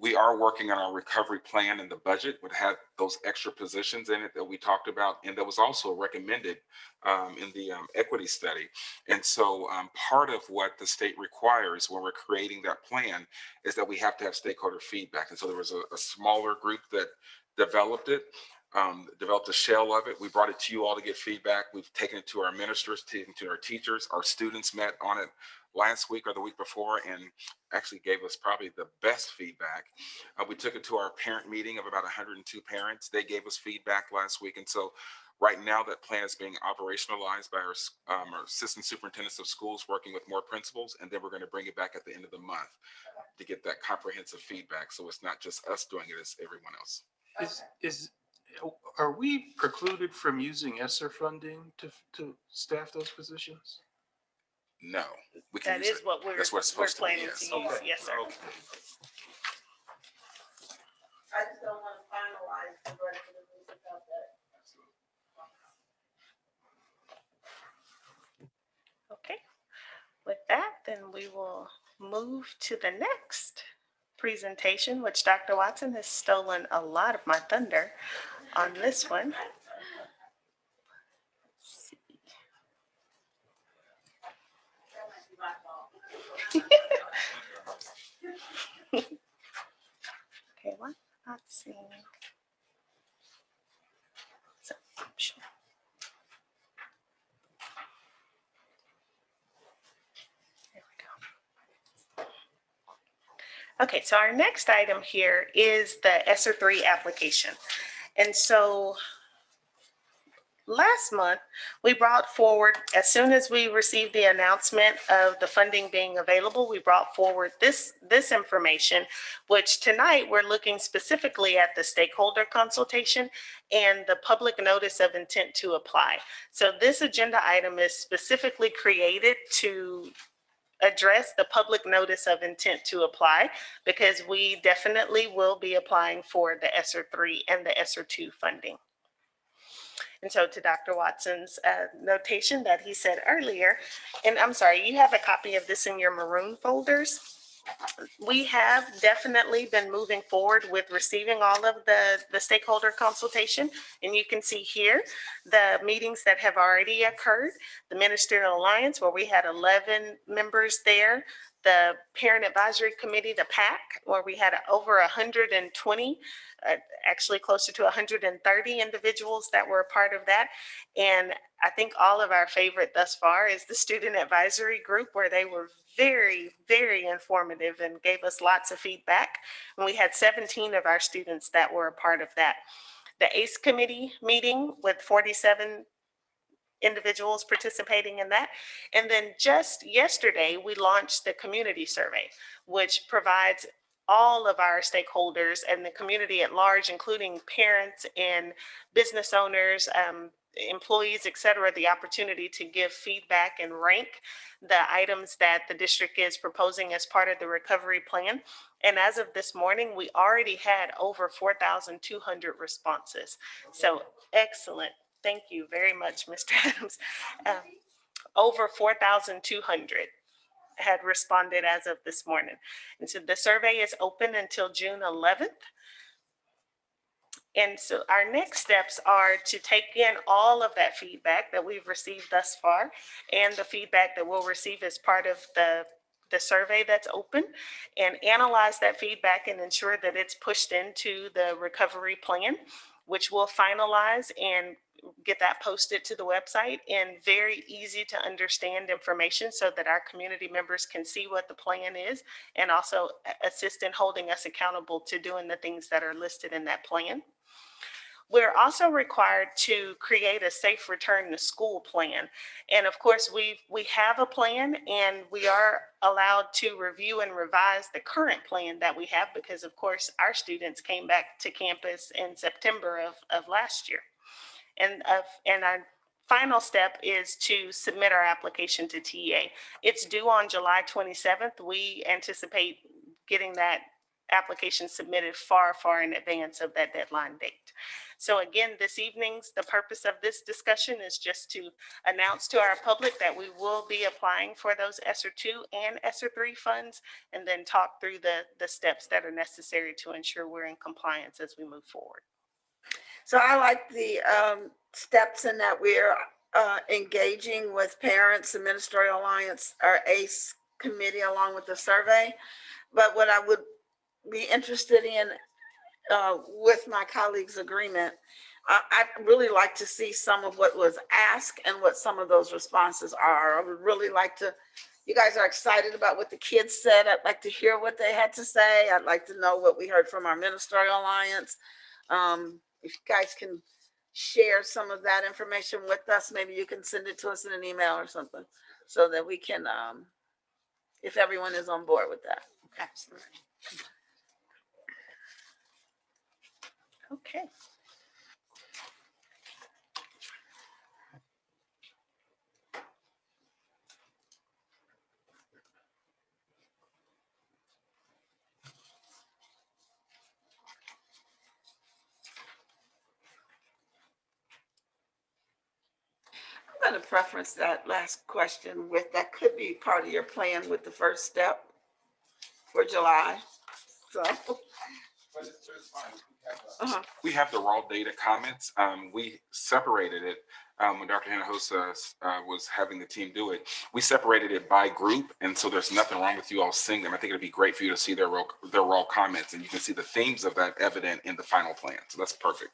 we are working on our recovery plan, and the budget would have those extra positions in it that we talked about, and that was also recommended in the equity study. And so part of what the state requires when we're creating that plan is that we have to have stakeholder feedback. And so there was a smaller group that developed it. Developed a shell of it. We brought it to you all to get feedback. We've taken it to our ministers, taken it to our teachers. Our students met on it last week or the week before and actually gave us probably the best feedback. We took it to our parent meeting of about 102 parents. They gave us feedback last week. And so right now that plan is being operationalized by our assistant superintendents of schools working with more principals. And then we're going to bring it back at the end of the month to get that comprehensive feedback. So it's not just us doing it, it's everyone else. Are we precluded from using ESSER funding to staff those positions? No, we can That use is it. what we're That's what it's supposed to be, planning yes. to use. Yes, sir. Okay. I just don't want to finalize the rest of the without that. Okay. With that, then we will move to the next presentation, which Dr. Watson has stolen a lot of my thunder on this one. Okay, what? Not seeing. So, sure. There we go. Okay, so our next item here is the ESSER 3 application. And so last month, we brought forward, as soon as we received the announcement of the funding being available, we brought forward this information, which tonight we're looking specifically at the stakeholder consultation and the public notice of intent to apply. So this agenda item is specifically created to address the public notice of intent to apply, because we definitely will be applying for the ESSER 3 and the ESSER 2 funding. And so to Dr. Watson's notation that he said earlier, and I'm sorry, you have a copy of this in your maroon folders. We have definitely been moving forward with receiving all of the stakeholder consultation. And you can see here the meetings that have already occurred. The Ministerial Alliance, where we had 11 members there. The Parent Advisory Committee, the PAC, where we had over 120, actually closer to 130 individuals that were a part of that. And I think all of our favorite thus far is the Student Advisory Group, where they were very, very informative and gave us lots of feedback. And we had 17 of our students that were a part of that. The ACE Committee meeting with 47 individuals participating in that. And then just yesterday, we launched the community survey, which provides all of our stakeholders and the community at large, including parents and business owners, employees, et cetera, the opportunity to give feedback and rank the items that the district is proposing as part of the recovery plan. And as of this morning, we already had over 4,200 responses. So excellent. Thank you very much, Mr. Adams. Over 4,200 had responded as of this morning. And so the survey is open until June 11th. And so our next steps are to take in all of that feedback that we've received thus far and the feedback that we'll receive as part of the survey that's open, and analyze that feedback and ensure that it's pushed into the recovery plan, which we'll finalize and get that posted to the website in very easy to understand information so that our community members can see what the plan is and also assist in holding us accountable to doing the things that are listed in that plan. We're also required to create a safe return to school plan. And of course, we have a plan, and we are allowed to review and revise the current plan that we have because, of course, our students came back to campus in September of last year. And our final step is to submit our application to TEA. It's due on July 27th. We anticipate getting that application submitted far, far in advance of that deadline date. So again, this evening's, the purpose of this discussion is just to announce to our public that we will be applying for those ESSER 2 and ESSER 3 funds, and then talk through the steps that are necessary to ensure we're in compliance as we move forward. So I like the steps in that we're engaging with Parents, the Ministerial Alliance, our ACE committee, along with the survey. But what I would be interested in, with my colleagues' agreement, I'd really like to see some of what was asked and what some of those responses are. I would really like to, you guys are excited about what the kids said. I'd like to hear what they had to say. I'd like to know what we heard from our Ministerial Alliance. If you guys can share some of that information with us, maybe you can send it to us in an email or something so that we can, if everyone is on board with that. Absolutely. Okay. I'm going to preference that last question with, that could be part of your plan with the first step for July. So. We have the raw data comments. We separated it when Dr. Hinojosa was having the team do it. We separated it by group, and so there's nothing wrong with you all seeing them. I think it'd be great for you to see their raw comments, and you can see the themes of that evident in the final plan. So that's perfect.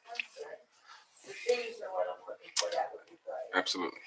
The themes are what I'm looking for. That would be great. Absolutely.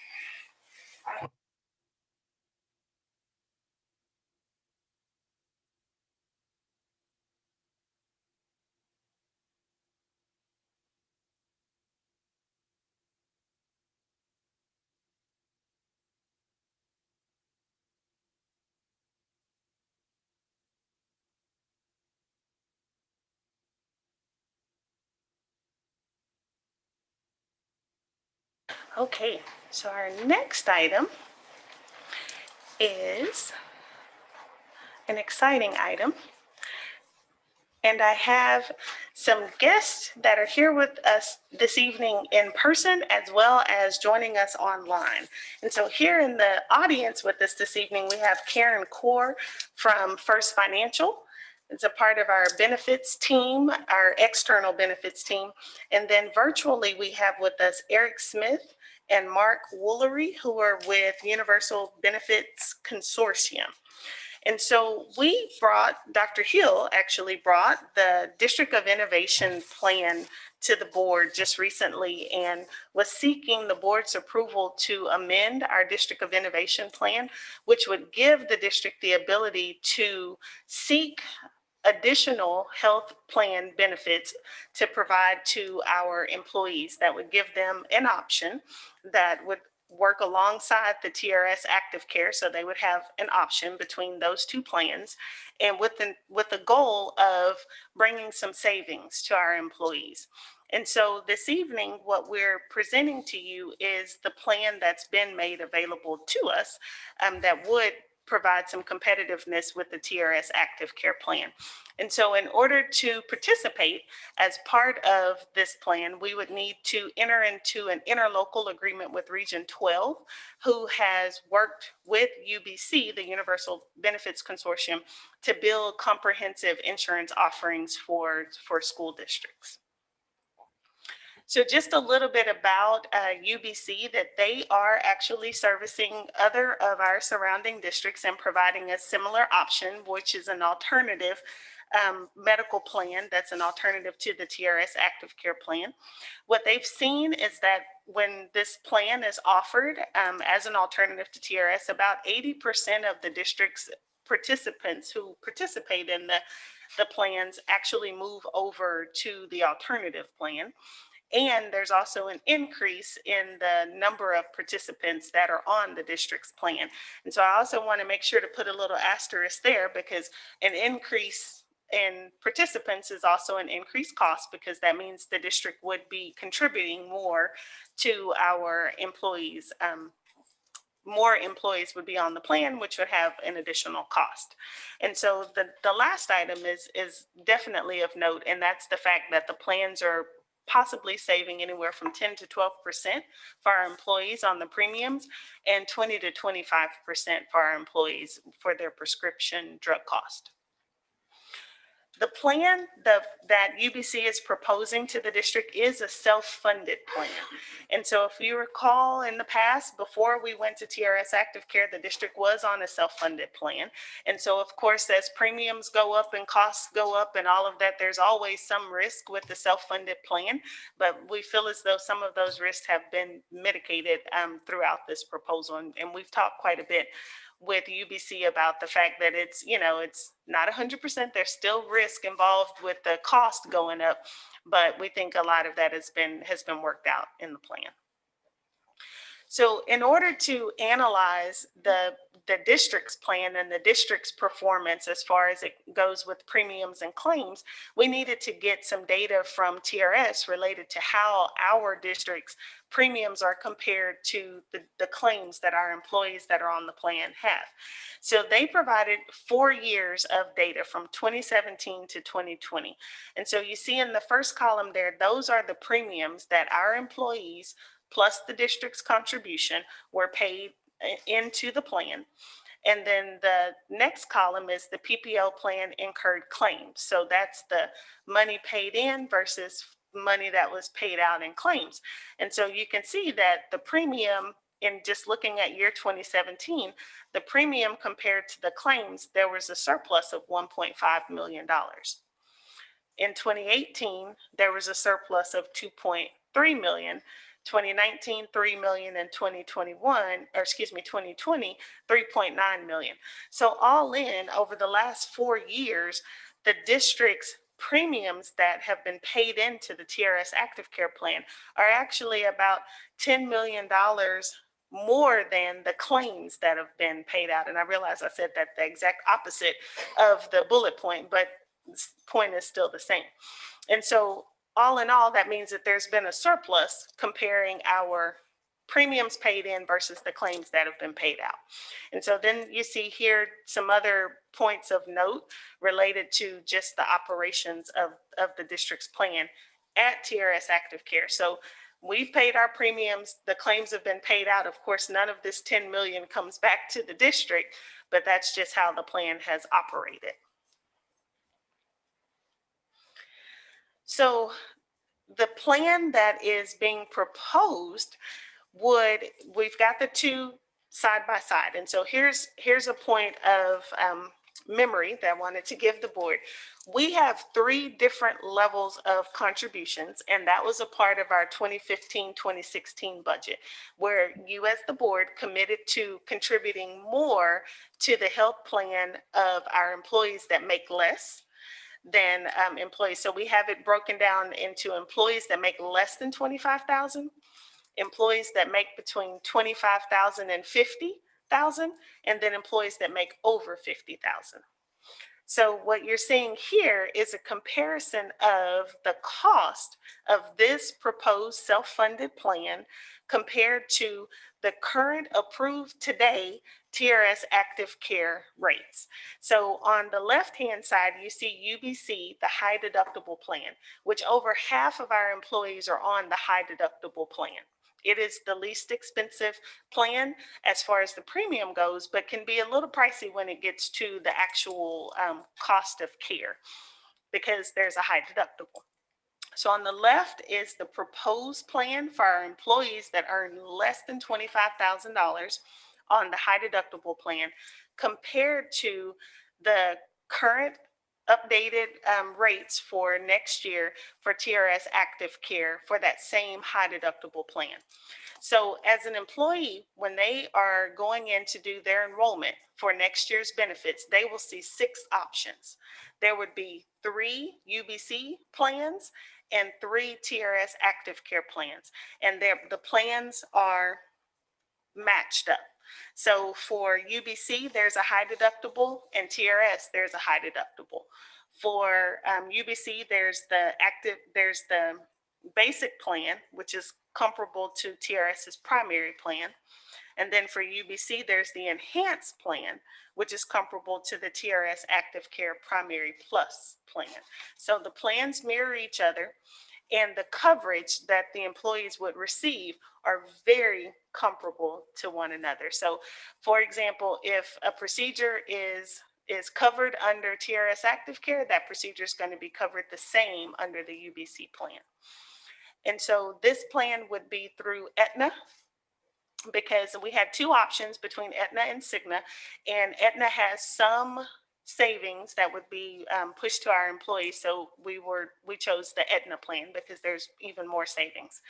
Okay, so our next item is an exciting item. And I have some guests that are here with us this evening in person, as well as joining us online. And so here in the audience with us this evening, we have Karen Core from First Financial. It's a part of our benefits team, our external benefits team. And then virtually, we have with us Eric Smith and Mark Woolery, who are with Universal Benefits Consortium. And so we brought, Dr. Hill actually brought the District of Innovation plan to the board just recently and was seeking the board's approval to amend our District of Innovation plan, which would give the district the ability to seek additional health plan benefits to provide to our employees. That would give them an option that would work alongside the TRS Active Care, so they would have an option between those two plans, and with the goal of bringing some savings to our employees. And so this evening, what we're presenting to you is the plan that's been made available to us that would provide some competitiveness with the TRS Active Care plan. And so in order to participate as part of this plan, we would need to enter into an interlocal agreement with Region 12, who has worked with UBC, the Universal Benefits Consortium, to build comprehensive insurance offerings for school districts. So just a little bit about UBC, that they are actually servicing other of our surrounding districts and providing a similar option, which is an alternative medical plan that's an alternative to the TRS Active Care plan. What they've seen is that when this plan is offered as an alternative to TRS, about 80% of the district's participants who participate in the plans actually move over to the alternative plan. And there's also an increase in the number of participants that are on the district's plan. And so I also want to make sure to put a little asterisk there, because an increase in participants is also an increased cost, because that means the district would be contributing more to our employees. More employees would be on the plan, which would have an additional cost. And so the last item is definitely of note, and that's the fact that the plans are possibly saving anywhere from 10 to 12% for our employees on the premiums, and 20 to 25% for our employees for their prescription drug cost. The plan that UBC is proposing to the district is a self-funded plan. And so if you recall in the past, before we went to TRS Active Care, the district was on a self-funded plan. And so of course, as premiums go up and costs go up and all of that, there's always some risk with the self-funded plan. But we feel as though some of those risks have been mitigated throughout this proposal. And we've talked quite a bit with UBC about the fact that it's, it's not 100%. There's still risk involved with the cost going up, but we think a lot of that has been worked out in the plan. So in order to analyze the district's plan and the district's performance as far as it goes with premiums and claims, we needed to get some data from TRS related to how our district's premiums are compared to the claims that our employees that are on the plan have. So they provided 4 years of data from 2017 to 2020. And so you see in the first column there, those are the premiums that our employees plus the district's contribution were paid into the plan. And then the next column is the PPO plan incurred claims. So that's the money paid in versus money that was paid out in claims. And so you can see that the premium, in just looking at year 2017, the premium compared to the claims, there was a surplus of $1.5 million. In 2018, there was a surplus of 2.3 million. 2019, 3 million, and 2020, 3.9 million. So all in, over the last 4 years, the district's premiums that have been paid into the TRS Active Care Plan are actually about $10 million more than the claims that have been paid out. And I realize I said that the exact opposite of the bullet point, but the point is still the same. And so all in all, that means that there's been a surplus comparing our premiums paid in versus the claims that have been paid out. And so then you see here some other points of note related to just the operations of the district's plan at TRS Active Care. So we've paid our premiums, the claims have been paid out. Of course, none of this 10 million comes back to the district, but that's just how the plan has operated. So the plan that is being proposed we've got the two side by side. And so here's a point of memory that I wanted to give the board. We have 3 different levels of contributions, and that was a part of our 2015-2016 budget, where you as the board committed to contributing more to the health plan of our employees that make less than employees. So we have it broken down into employees that make less than 25,000, employees that make between 25,000 and 50,000, and then employees that make over 50,000. So what you're seeing here is a comparison of the cost of this proposed self-funded plan compared to the current approved today TRS Active Care rates. So on the left-hand side, you see UBC, the high deductible plan, which over half of our employees are on the high deductible plan. It is the least expensive plan as far as the premium goes, but can be a little pricey when it gets to the actual cost of care because there's a high deductible. So on the left is the proposed plan for our employees that earn less than $25,000 on the high deductible plan compared to the current updated rates for next year for TRS Active Care for that same high deductible plan. So as an employee, when they are going in to do their enrollment for next year's benefits, they will see 6 options. There would be 3 UBC plans and 3 TRS active care plans. And the plans are matched up. So for UBC, there's a high deductible, and TRS, there's a high deductible. For UBC, there's the basic plan, which is comparable to TRS's primary plan. And then for UBC, there's the enhanced plan, which is comparable to the TRS Active Care Primary Plus plan. So the plans mirror each other, and the coverage that the employees would receive are very comparable to one another. So for example, if a procedure is covered under TRS Active Care, that procedure is going to be covered the same under the UBC plan. And so this plan would be through Aetna, because we had 2 options between Aetna and Cigna, and Aetna has some savings that would be pushed to our employees. So we chose the Aetna plan because there's even more savings.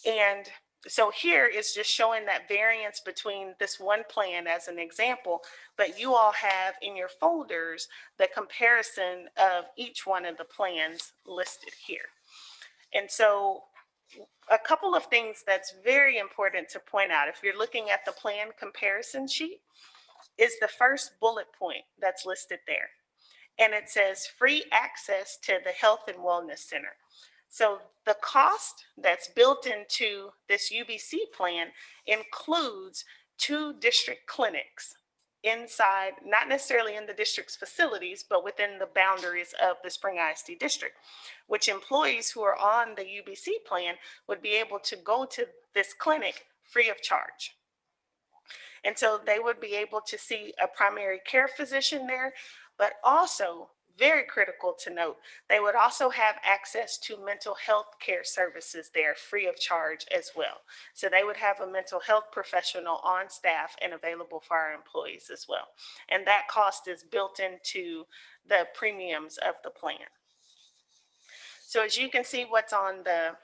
And so here is just showing that variance between this one plan as an example, but you all have in your folders the comparison of each one of the plans listed here. And so a couple of things that's very important to point out, if you're looking at the plan comparison sheet, is the first bullet point that's listed there. And it says free access to the Health and Wellness Center. So the cost that's built into this UBC plan includes 2 district clinics inside, not necessarily in the district's facilities, but within the boundaries of the Spring ISD district, which employees who are on the UBC plan would be able to go to this clinic free of charge. And so they would be able to see a primary care physician there, but also, very critical to note, they would also have access to mental health care services there free of charge as well. So they would have a mental health professional on staff and available for our employees as well. And that cost is built into the premiums of the plan. So as you can see, what's on the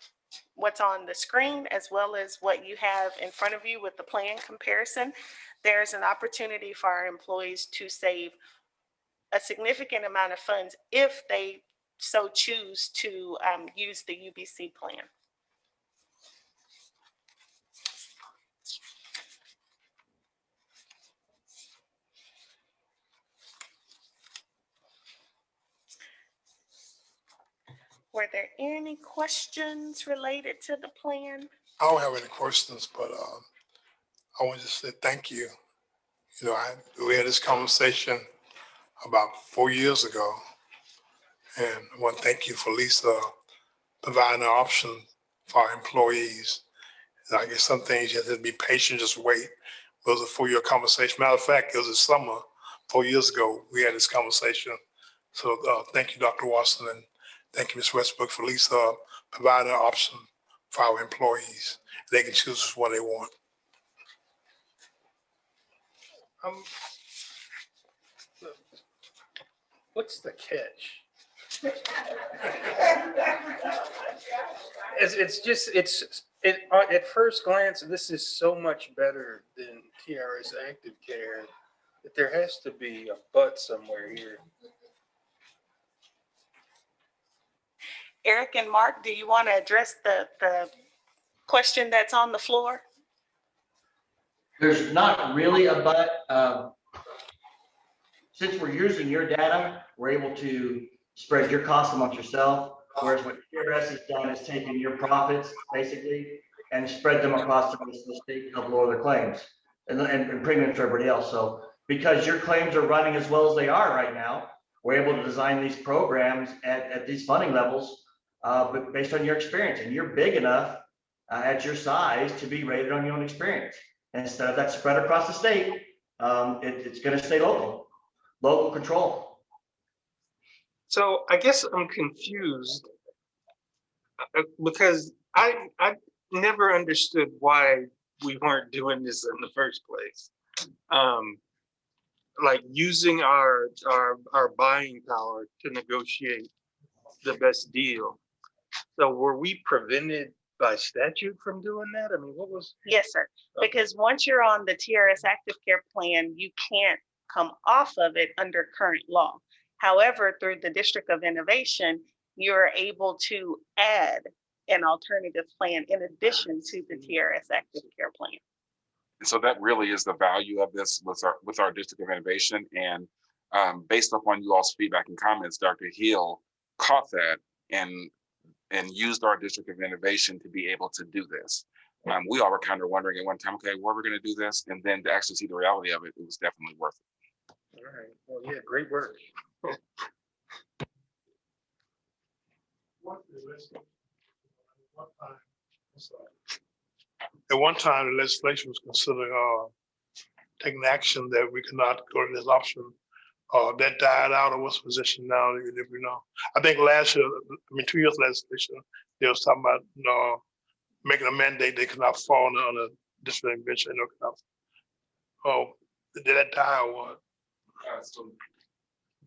screen, as well as what you have in front of you with the plan comparison, there's an opportunity for our employees to save a significant amount of funds if they so choose to use the UBC plan. Were there any questions related to the plan? I don't have any questions, but I want to say thank you. You know, we had this conversation about 4 years ago, and I want to thank you for Lisa providing an option for our employees. And I guess some things you have to be patient, just wait. It was a 4-year conversation. Matter of fact, it was this summer, 4 years ago, we had this conversation. So thank you, Dr. Watson, and thank you, Ms. Westbrook, for Lisa providing an option for our employees. They can choose what they want. What's the catch? At first glance, this is so much better than TRS Active Care that there has to be a but somewhere here. Eric and Mark, do you want to address the question that's on the floor? There's not really a but. Since we're using your data, we're able to spread your costs amongst yourself. Whereas what TRS has done is taken your profits, basically, and spread them across the rest of the state to help lower their claims and premiums for everybody else. So because your claims are running as well as they are right now, we're able to design these programs at these funding levels, but based on your experience. And you're big enough at your size to be rated on your own experience. And instead of that spread across the state, it's going to stay local control. So I guess I'm confused because I never understood why we weren't doing this in the first place. Like using our buying power to negotiate the best deal. So were we prevented by statute from doing that? I mean, what was? Yes, sir. Okay. Because once you're on the TRS Active Care Plan, you can't come off of it under current law. However, through the District of Innovation, you're able to add an alternative plan in addition to the TRS Active Care Plan. And so that really is the value of this with our District of Innovation. And based upon you all's feedback and comments, Dr. Hill caught that and used our District of Innovation to be able to do this. We all were kind of wondering at one time, okay, where we're going to do this, and then to actually see the reality of it, it was definitely worth it. All right. Well, yeah, great work. At one time, the legislation was considering taking action that we could not go to this option. That died out, or what's the position now, if we know? I think last year, 2 years legislation, they was talking about making a mandate they could not fall on a district intervention. Did that die or what? So,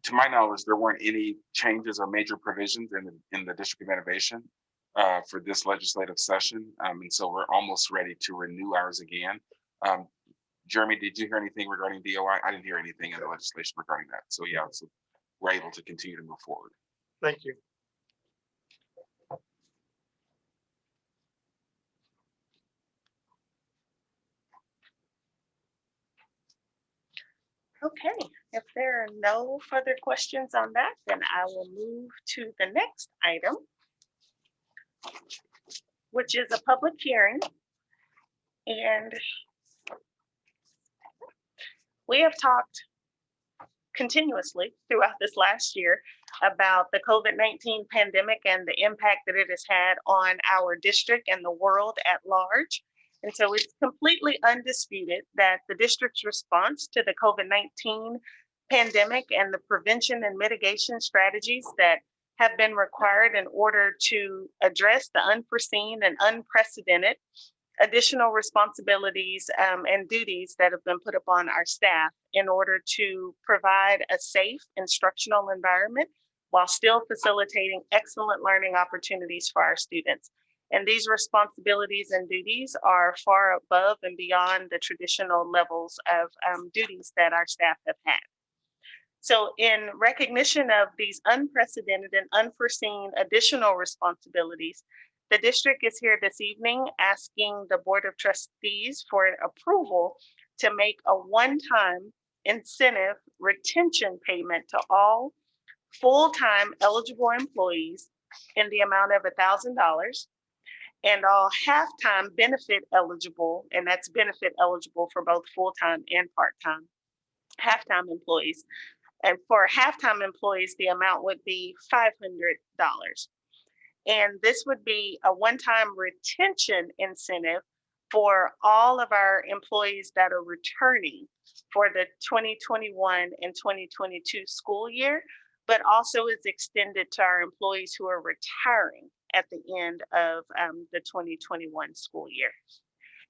to my knowledge, there weren't any changes or major provisions in the District of Innovation for this legislative session. And so we're almost ready to renew ours again. Jeremy, did you hear anything regarding DOI? I didn't hear anything in the legislation regarding that. So yeah, so we're able to continue to move forward. Thank you. Okay, if there are no further questions on that, then I will move to the next item, which is a public hearing. And we have talked continuously throughout this last year about the COVID-19 pandemic and the impact that it has had on our district and the world at large. And so it's completely undisputed that the district's response to the COVID-19 pandemic and the prevention and mitigation strategies that have been required in order to address the unforeseen and unprecedented additional responsibilities and duties that have been put upon our staff in order to provide a safe instructional environment while still facilitating excellent learning opportunities for our students. And these responsibilities and duties are far above and beyond the traditional levels of duties that our staff have had. So in recognition of these unprecedented and unforeseen additional responsibilities, the district is here this evening asking the Board of Trustees for an approval to make a one-time incentive retention payment to all full-time eligible employees in the amount of $1,000 and all half-time benefit eligible, and that's benefit eligible for both full-time and part-time half-time employees. And for half-time employees, the amount would be $500. And this would be a one-time retention incentive for all of our employees that are returning for the 2021 and 2022 school year, but also is extended to our employees who are retiring at the end of the 2021 school year.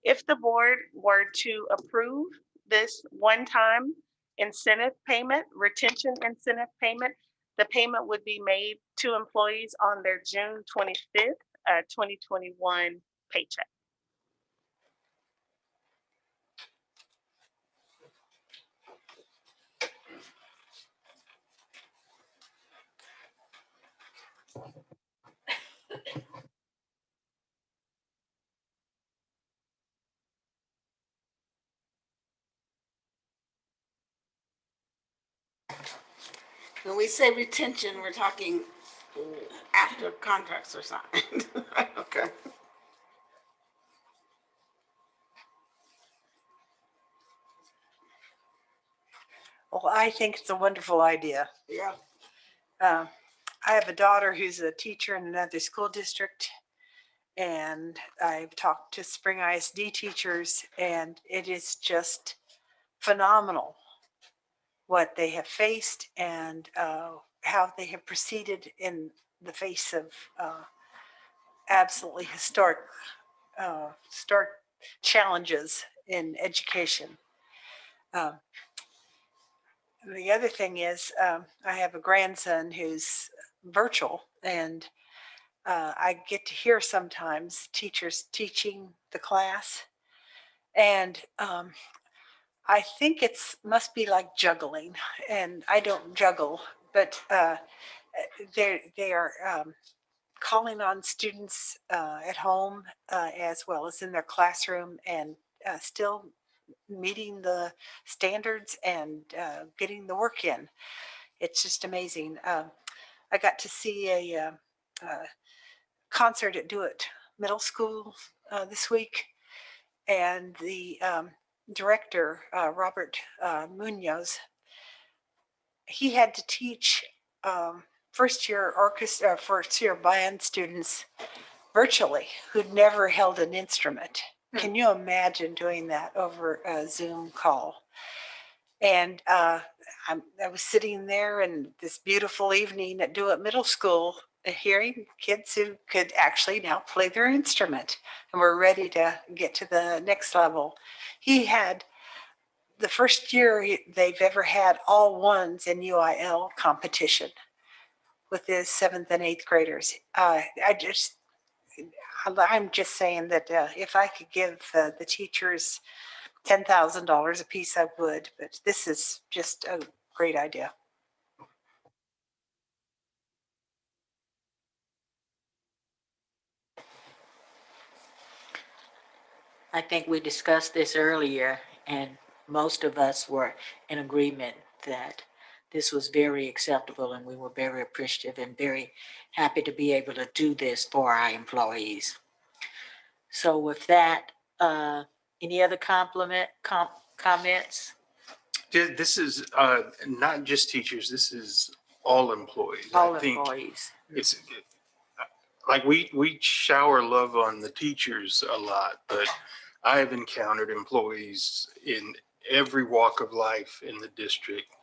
If the board were to approve this one-time incentive payment, retention incentive payment, the payment would be made to employees on their June 25th, 2021 paycheck. When we say retention, we're talking after contracts are signed. Okay. Well, I think it's a wonderful idea. Yeah. I have a daughter who's a teacher in another school district, and I've talked to Spring ISD teachers, and it is just phenomenal what they have faced and how they have proceeded in the face of absolutely historic challenges in education. The other thing is I have a grandson who's virtual, and I get to hear sometimes teachers teaching the class. And I think must be like juggling, and I don't juggle, but they are calling on students at home as well as in their classroom, and still meeting the standards and getting the work in. It's just amazing. I got to see a concert at Do It Middle School this week, and the director, Robert Munoz, he had to teach first year orchestra, first year band students virtually who'd never held an instrument. Can you imagine doing that over a Zoom call? And I was sitting there in this beautiful evening at Do It Middle School, hearing kids who could actually now play their instrument and were ready to get to the next level. He had the first year they've ever had all ones in UIL competition with his 7th and 8th graders. I'm just saying that if I could give the teachers $10,000 a piece, I would, but this is just a great idea. I think we discussed this earlier, and most of us were in agreement that this was very acceptable, and we were very appreciative and very happy to be able to do this for our employees. So with that, any other comments? This is not just teachers, this is all employees. All I think employees. it's like we shower love on the teachers a lot, but I have encountered employees in every walk of life in the district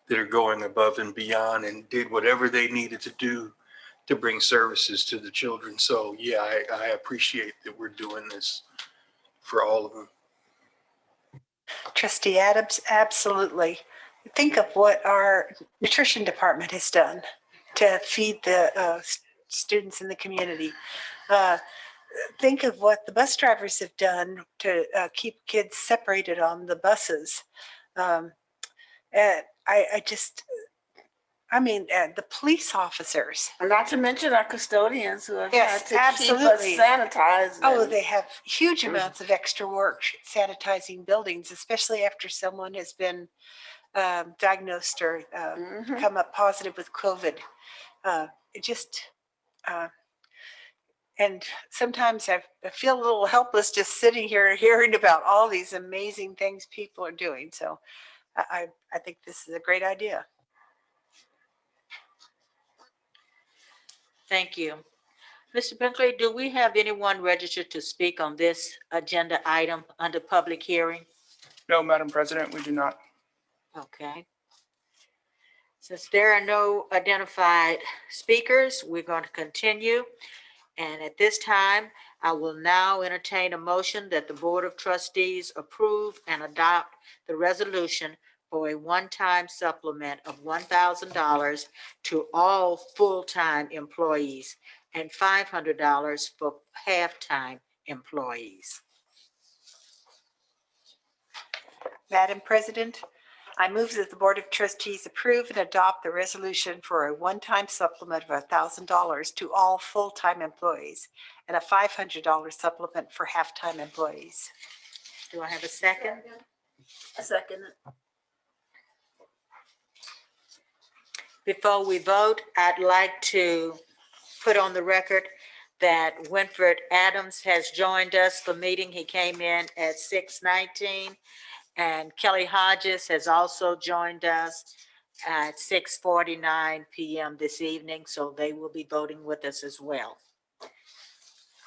that are going above and beyond and did whatever they needed to do to bring services to the children. So yeah, I appreciate that we're doing this for all of them. Trustee Adams, absolutely. Think of what our nutrition department has done to feed the students in the community. Think of what the bus drivers have done to keep kids separated on the buses. And the police officers. And not to mention our custodians who have Yes, had to absolutely. keep us sanitized. Oh, they have huge amounts of extra work sanitizing buildings, especially after someone has been diagnosed or come up positive with COVID. And sometimes I feel a little helpless just sitting here hearing about all these amazing things people are doing. So I think this is a great idea. Thank you. Mr. Brinkley, do we have anyone registered to speak on this agenda item under public hearing? No, Madam President, we do not. Okay. Since there are no identified speakers, we're going to continue. And at this time, I will now entertain a motion that the Board of Trustees approve and adopt the resolution for a one-time supplement of $1,000 to all full-time employees and $500 for half-time employees. Madam President, I move that the Board of Trustees approve and adopt the resolution for a one-time supplement of $1,000 to all full-time employees and a $500 supplement for half-time employees. Do I have a second? A second. Before we vote, I'd like to put on the record that Winfred Adams has joined us for meeting. He came in at 6:19. And Kelly Hodges has also joined us at 6:49 p.m. this evening, so they will be voting with us as well.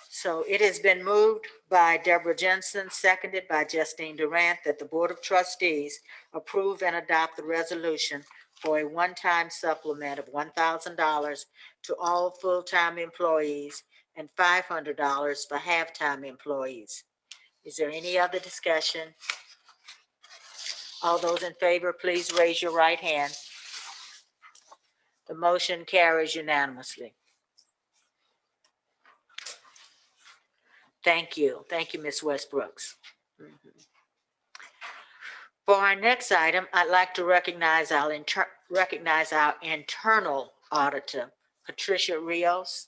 So it has been moved by Deborah Jensen, seconded by Justine Durant, that the Board of Trustees approve and adopt the resolution for a one-time supplement of $1,000 to all full-time employees and $500 for half-time employees. Is there any other discussion? All those in favor, please raise your right hand. The motion carries unanimously. Thank you. Thank you, Ms. Westbrooks. For our next item, I'd like to recognize our internal auditor, Patricia Rios.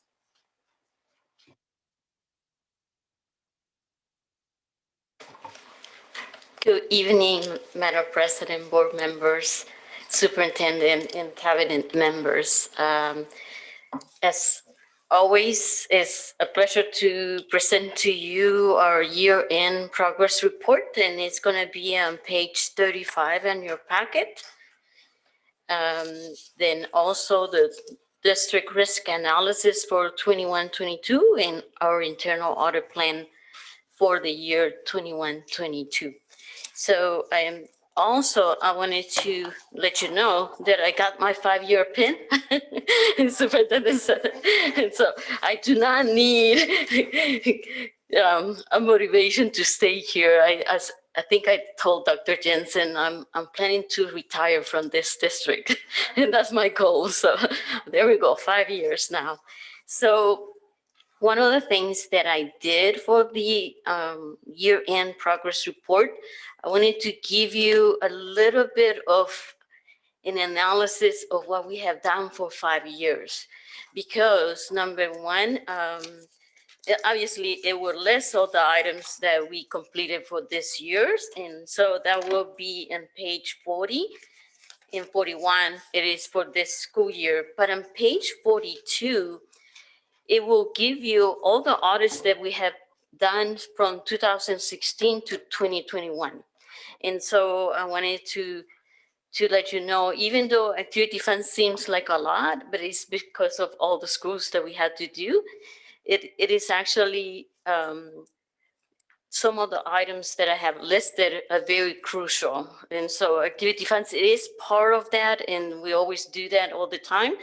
Good evening, Madam President, board members, superintendent, and cabinet members. As always, it's a pleasure to present to you our year-end progress report, and it's going to be on page 35 in your packet. Then also the district risk analysis for 21-22 and our internal audit plan for the year 21-22. So I wanted to let you know that I got my 5-year pin. And so I do not need a motivation to stay here. I think I told Dr. Jensen I'm planning to retire from this district, and that's my goal. So there we go, 5 years now. So one of the things that I did for the year-end progress report, I wanted to give you a little bit of an analysis of what we have done for 5 years. Because number one, obviously it will list all the items that we completed for this year. And so that will be in page 40. In 41, it is for this school year. But on page 42, it will give you all the audits that we have done from 2016 to 2021. And so I wanted to let you know, even though activity fund seems like a lot, but it's because of all the schools that we had to do, it is actually some of the items that I have listed are very crucial. And so activity funds, it is part of that, and we always do that all the time.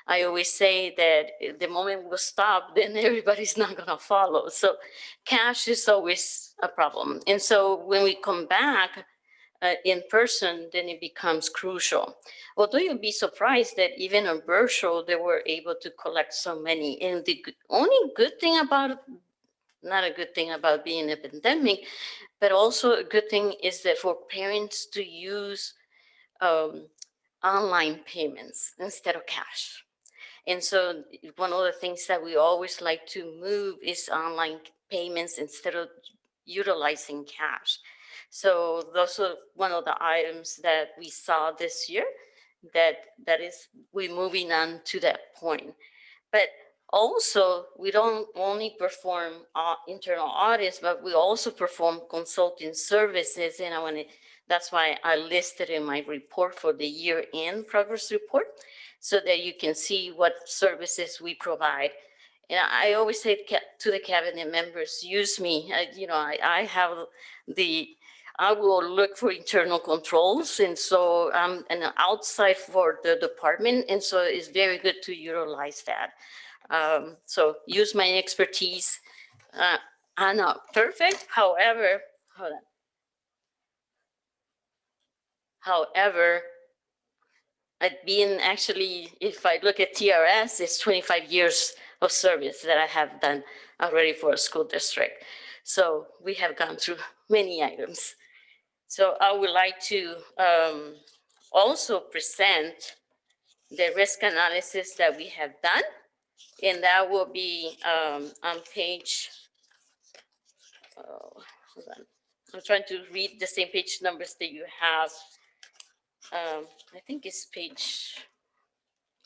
I always say that the moment we stop, then everybody's not going to follow. So cash is always a problem. And so when we come back in person, then it becomes crucial. Although you'll be surprised that even on virtual, they were able to collect so many. And the only good thing about, not a good thing about being a pandemic, but also a good thing is that for parents to use online payments instead of cash. And so one of the things that we always like to move is online payments instead of utilizing cash. So those are one of the items that we saw this year that is, we're moving on to that point. But also, we don't only perform internal audits, but we also perform consulting services. And that's why I listed in my report for the year-end progress report, so that you can see what services we provide. And I always say to the cabinet members, use me. I will look for internal controls. And so I'm an outside for the department. And so it's very good to utilize that. So use my expertise. I'm not perfect. However, hold on. However, if I look at TRS, it's 25 years of service that I have done already for a school district. So we have gone through many items. So I would like to also present the risk analysis that we have done. And that will be on page, hold on. I'm trying to read the same page numbers that you have. I think it's page,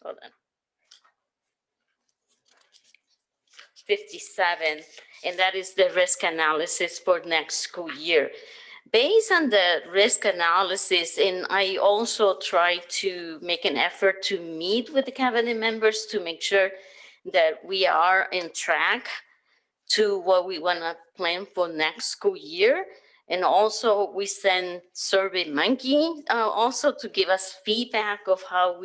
hold on, 57, and that is the risk analysis for next school year. Based on the risk analysis, and I also try to make an effort to meet with the cabinet members to make sure that we are in track to what we want to plan for next school year. And also we send SurveyMonkey also to give us feedback of how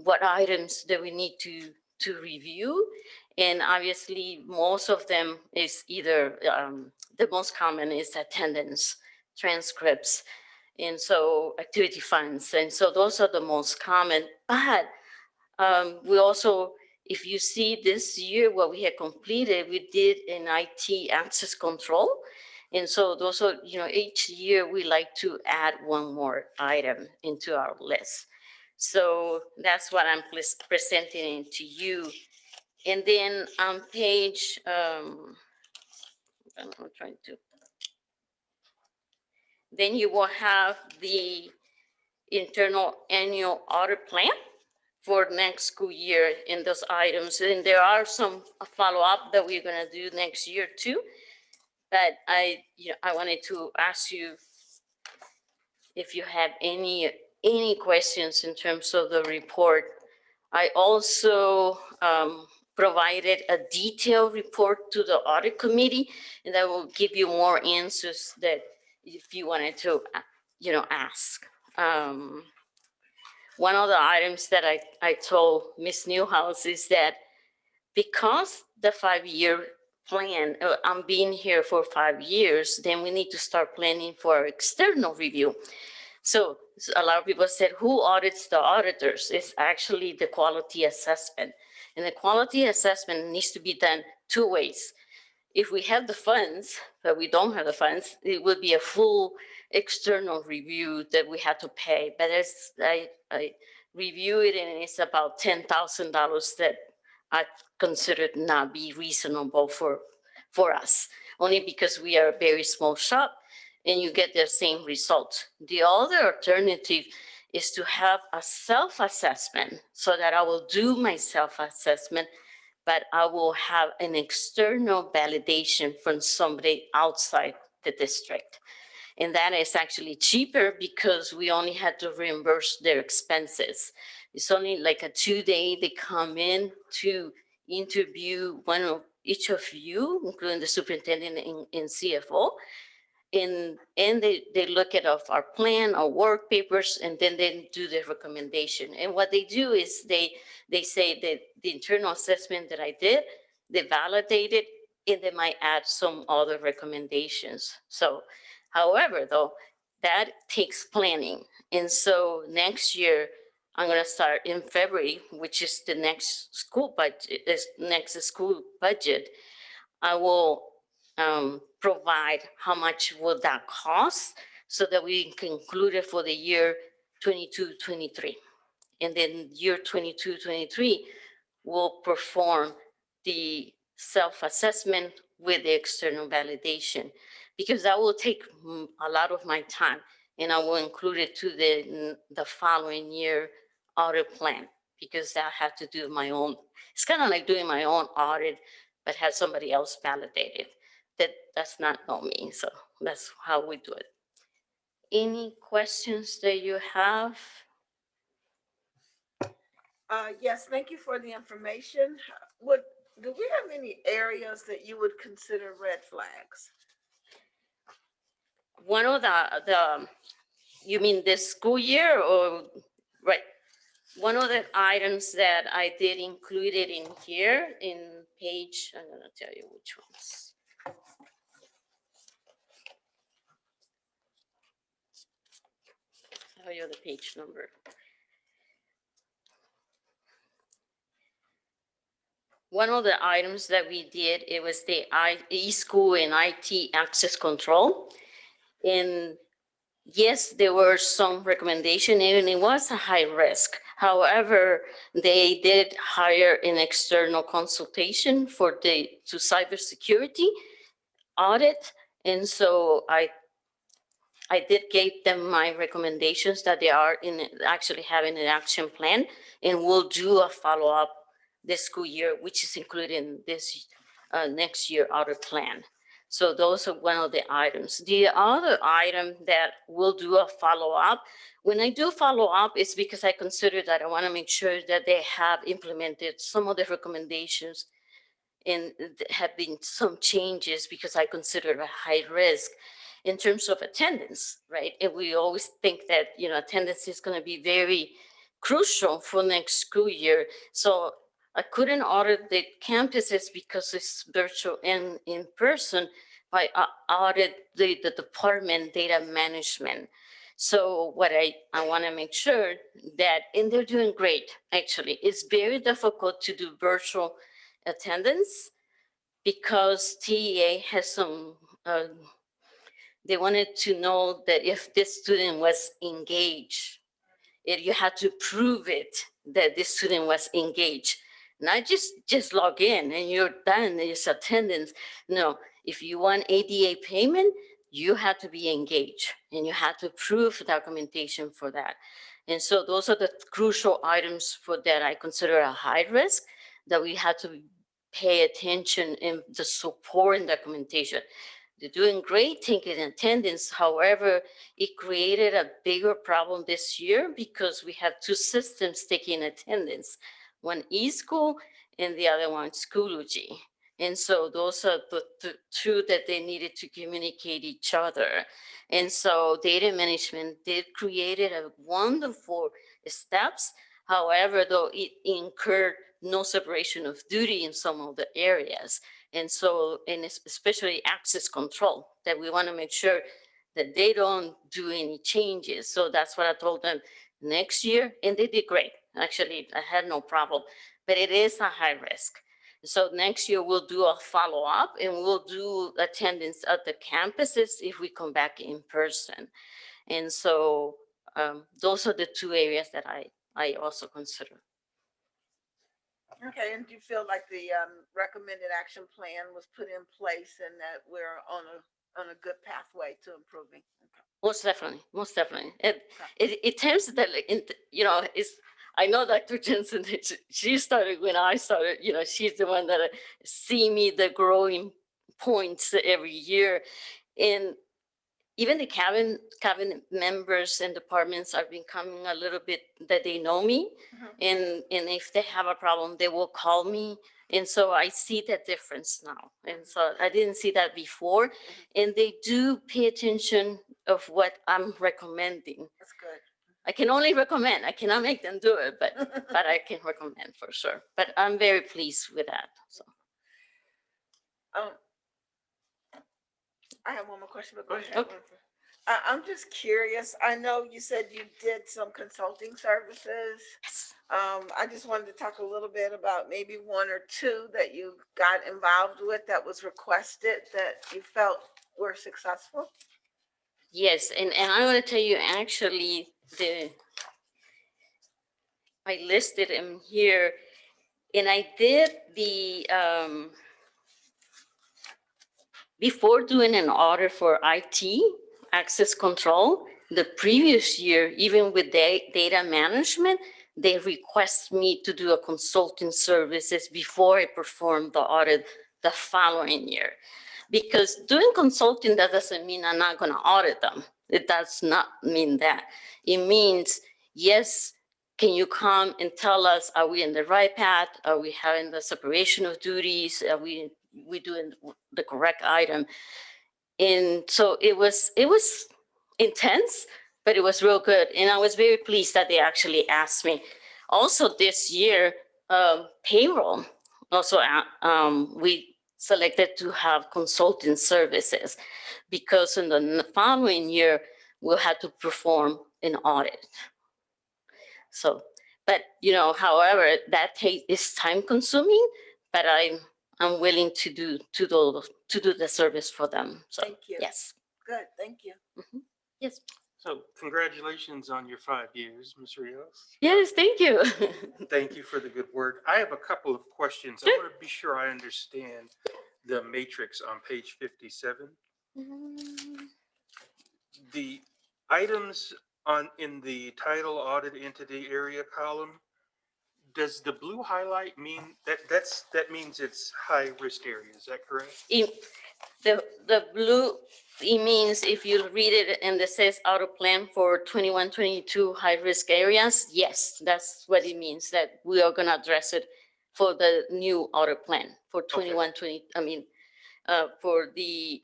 what items that we need to review. And obviously most of them is either, the most common is attendance, transcripts, and so activity funds. And so those are the most common, but we also if you see this year, what we had completed, we did an IT access control. And so those are, each year we like to add one more item into our list. So that's what I'm presenting to you. And then on page, I'm trying to, then you will have the internal annual audit plan for next school year in those items. And there are some follow-up that we're gonna do next year too. But I wanted to ask you if you have any questions in terms of the report. I also provided a detailed report to the audit committee, and that will give you more answers that if you wanted to, ask. One of the items that I told Ms. Newhouse is that because the 5-year plan, I'm being here for 5 years, then we need to start planning for external review. So a lot of people said, who audits the auditors? It's actually the quality assessment. And the quality assessment needs to be done 2 ways. If we have the funds, but we don't have the funds, it would be a full external review that we have to pay. But as I review it, and it's about $10,000 that I considered not be reasonable for us, only because we are a very small shop and you get the same result. The other alternative is to have a self-assessment, so that I will do my self-assessment, but I will have an external validation from somebody outside the district. And that is actually cheaper because we only had to reimburse their expenses. It's only like a 2-day, they come in to interview one of each of you, including the superintendent and CFO. And they look at our plan, our work papers, and then they do their recommendation. And what they do is they say that the internal assessment that I did, they validate it, and they might add some other recommendations. So, however, though, that takes planning. And so next year, I'm gonna start in February, which is the next school budget. I will provide how much will that cost so that we can include it for the year 22-23. And then year 22-23 will perform the self-assessment with the external validation, because that will take a lot of my time, and I will include it to the following year audit plan, because I have to do my own. It's kind of like doing my own audit, but have somebody else validate it. That's not me, so that's how we do it. Any questions that you have? Yes, thank you for the information. Do we have any areas that you would consider red flags? One of the you mean this school year, or right? One of the items that I did include it in here in page, I'm gonna tell you which ones. I'll tell you the page number. One of the items that we did, it was the e-school and IT access control. And yes, there were some recommendation, and it was a high risk. However, they did hire an external consultation to cybersecurity audit. And so I did give them my recommendations that they are actually having an action plan, and we'll do a follow-up this school year, which is included in this next year audit plan. So those are one of the items. The other item that we'll do a follow-up, when I do follow-up, it's because I consider that I want to make sure that they have implemented some of the recommendations, and have been some changes, because I consider it a high risk in terms of attendance, right? And we always think that, attendance is going to be very crucial for next school year. So I couldn't audit the campuses because it's virtual and in person. I audit the department data management. So what I want to make sure that, and they're doing great, actually. It's very difficult to do virtual attendance because TEA has some, they wanted to know that if this student was engaged, you had to prove it that this student was engaged. Not just log in and you're done, it's attendance. No, if you want ADA payment, you have to be engaged and you have to prove documentation for that. And so those are the crucial items for that I consider a high risk that we have to pay attention in the support and documentation. They're doing great taking attendance. However, it created a bigger problem this year because we have two systems taking attendance. One eSchool and the other one Schoology. And so those are the two that they needed to communicate each other. And so data management did created a wonderful steps. However, though it incurred no separation of duty in some of the areas. And so, and especially access control, that we want to make sure that they don't do any changes. So that's what I told them next year, and they did great. Actually, I had no problem, but it is a high risk. So next year we'll do a follow-up and we'll do attendance at the campuses if we come back in person. And so those are the two areas that I also consider. Okay, and do you feel like the recommended action plan was put in place and that we're on a good pathway to improving? Most definitely, most definitely. It tends that, you know, I know Dr. Jensen, she started when I started, you know, she's the one that see me the growing points every year. And even the cabinet members and departments are becoming a little bit that they know me. And if they have a problem, they will call me. And so I see that difference now. And so I didn't see that before. And they do pay attention of what I'm recommending. That's good. I can only recommend. I cannot make them do it, but I can recommend for sure. But I'm very pleased with that. So. I have one more question, but go ahead. Okay. I'm just curious. I know you said you did some consulting services. Yes. I just wanted to talk a little bit about maybe one or two that you got involved with that was requested that you felt were successful. Yes, and I want to tell you, actually, I listed them here, and I did the, before doing an audit for IT, access control, the previous year, even with data management, they request me to do a consulting services before I perform the audit the following year. Because doing consulting, that doesn't mean I'm not going to audit them. It does not mean that. It means, yes, can you come and tell us, are we in the right path? Are we having the separation of duties? Are we doing the correct item? And so it was intense, but it was real good. And I was very pleased that they actually asked me. Also this year, payroll, also we selected to have consulting services because in the following year, we'll have to perform an audit. So, but you know, however, that is time consuming, but I'm willing to do the service for them. So, Thank you. Yes. Good, thank you. Yes. So congratulations on your 5 years, Ms. Rios. Yes, thank you. Thank you for the good work. I have a couple of questions. I want to be sure I understand the matrix on page 57. The items in the title audit entity area column, does the blue highlight mean that means it's high risk area? Is that correct? The blue, it means if you read it and it says auto plan for 21-22 high risk areas, yes, that's what it means, that we are going to address it for the new auto plan for 21-20, I mean, for the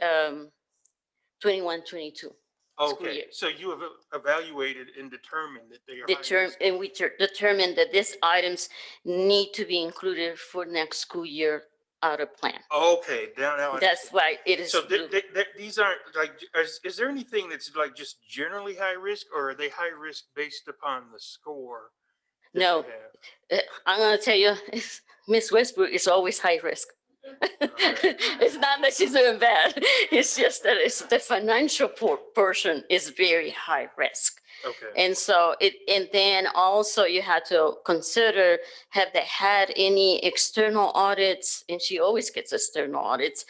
21-22. Okay, so you have evaluated and determined that they are high risk. And we determined that these items need to be included for next school year audit plan. Okay, now. That's why it is. So blue. these aren't like, is there anything that's like just generally high risk, or are they high risk based upon the score? that No, they have? I'm gonna tell you, Miss Westbrook is always high risk. It's not that she's doing bad. It's just that it's the financial portion is very high risk. Okay. And so and then also you had to consider, have they had any external audits? And she always gets external audits,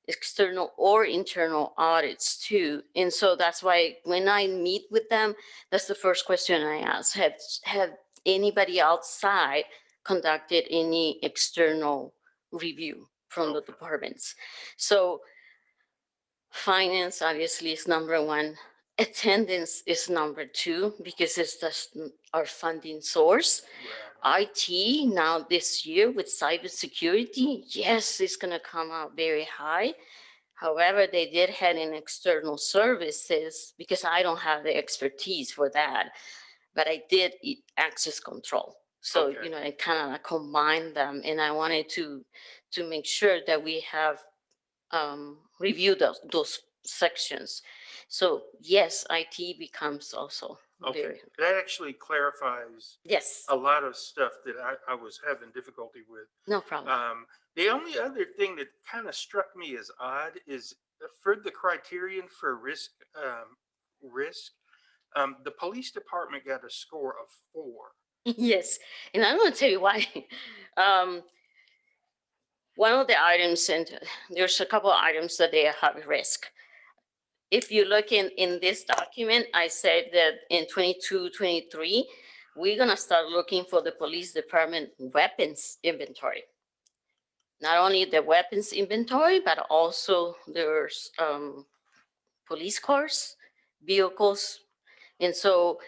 external or internal audits too. And so that's why when I meet with them, that's the first question I ask. Have anybody outside conducted any external review from the departments? So finance obviously is number one. Attendance is number two, because it's just our funding source. IT now this year with cybersecurity, yes, it's gonna come out very high. However, they did have an external services, because I don't have the expertise for that, but I did access control. So, Okay. I kind of combined them, and I wanted to make sure that we have reviewed those sections. So yes, IT becomes also Okay, very, that actually clarifies yes, a lot of stuff that I was having difficulty with. no problem. The only other thing that kind of struck me as odd is for the criterion for risk, the police department got a score of 4. Yes, and I'm going to tell you why. One of the items, and there's a couple of items that they have risk. If you look in this document, I said that in 22-23, we're going to start looking for the police department weapons inventory. Not only the weapons inventory, but also there's police cars, vehicles, and so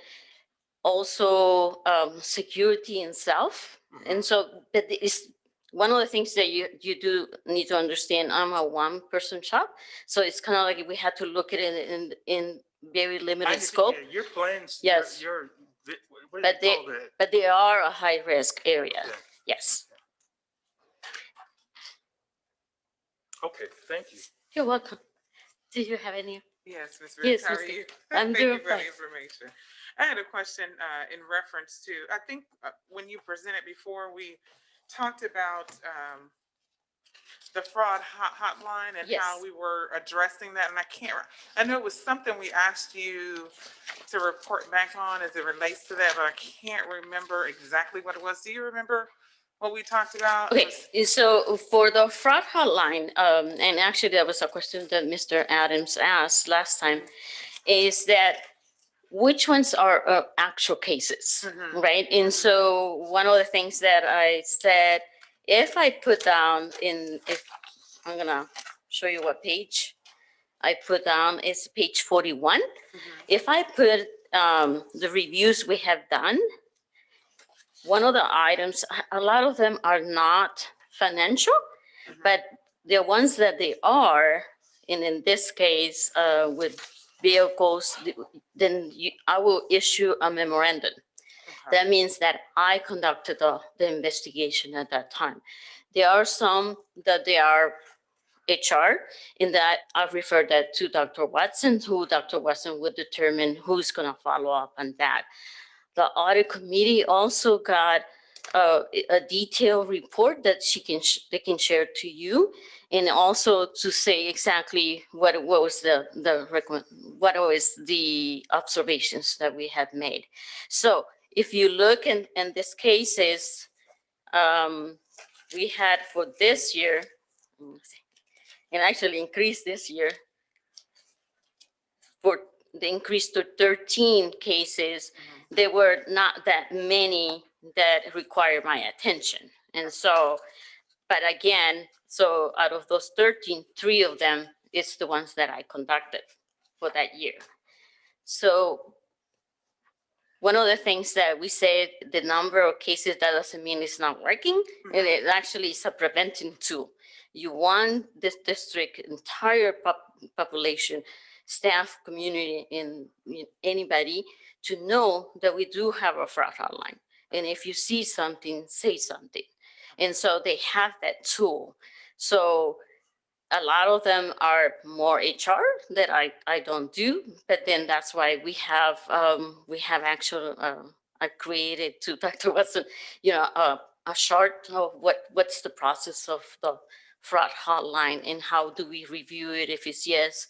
also security itself. And so that is one of the things that you do need to understand. I'm a one-person shop, so it's kind of like we had to look at it in very limited scope. Yeah, your plans. Yes. What do But they call that? but they are a high-risk area. Okay. Yes. Okay, thank you. You're welcome. Did you have any? Yes, Ms. Yes, Rich, how Ms. are you? I'm Thank doing you for fine. the information. I had a question in reference to, I think when you presented before, we talked about the fraud hotline and how Yes. we were addressing that. And I know it was something we asked you to report back on as it relates to that, but I can't remember exactly what it was. Do you remember what we talked about? Okay, so for the fraud hotline, and actually that was a question that Mr. Adams asked last time, is that which ones are actual cases, right? And so one of the things that I said, if I put down if I'm gonna show you what page I put down, is page 41. If I put the reviews we have done, one of the items, a lot of them are not financial, but the ones that they are, and in this case, with vehicles, then I will issue a memorandum. That means that I conducted the investigation at that time. There are some that they are HR, in that I've referred that to Dr. Watson, who Dr. Watson would determine who's gonna follow up on that. The audit committee also got a detailed report that they can share to you, and also to say exactly what was what was the observations that we have made. So if you look in this cases, we had for this year, and actually increased this year, for the increase to 13 cases, there were not that many that required my attention. And so, but again, so out of those 13, 3 of them is the ones that I conducted for that year. So one of the things that we say, the number of cases, that doesn't mean it's not working. And it actually is a preventing tool. You want this district entire population, staff, community, and anybody to know that we do have a fraud hotline. And if you see something, say something. And so they have that tool. So a lot of them are more HR that I don't do, but then that's why we have actual, I created to Dr. Watson, you know, a chart of what's the process of the fraud hotline and how do we review it? If it's yes,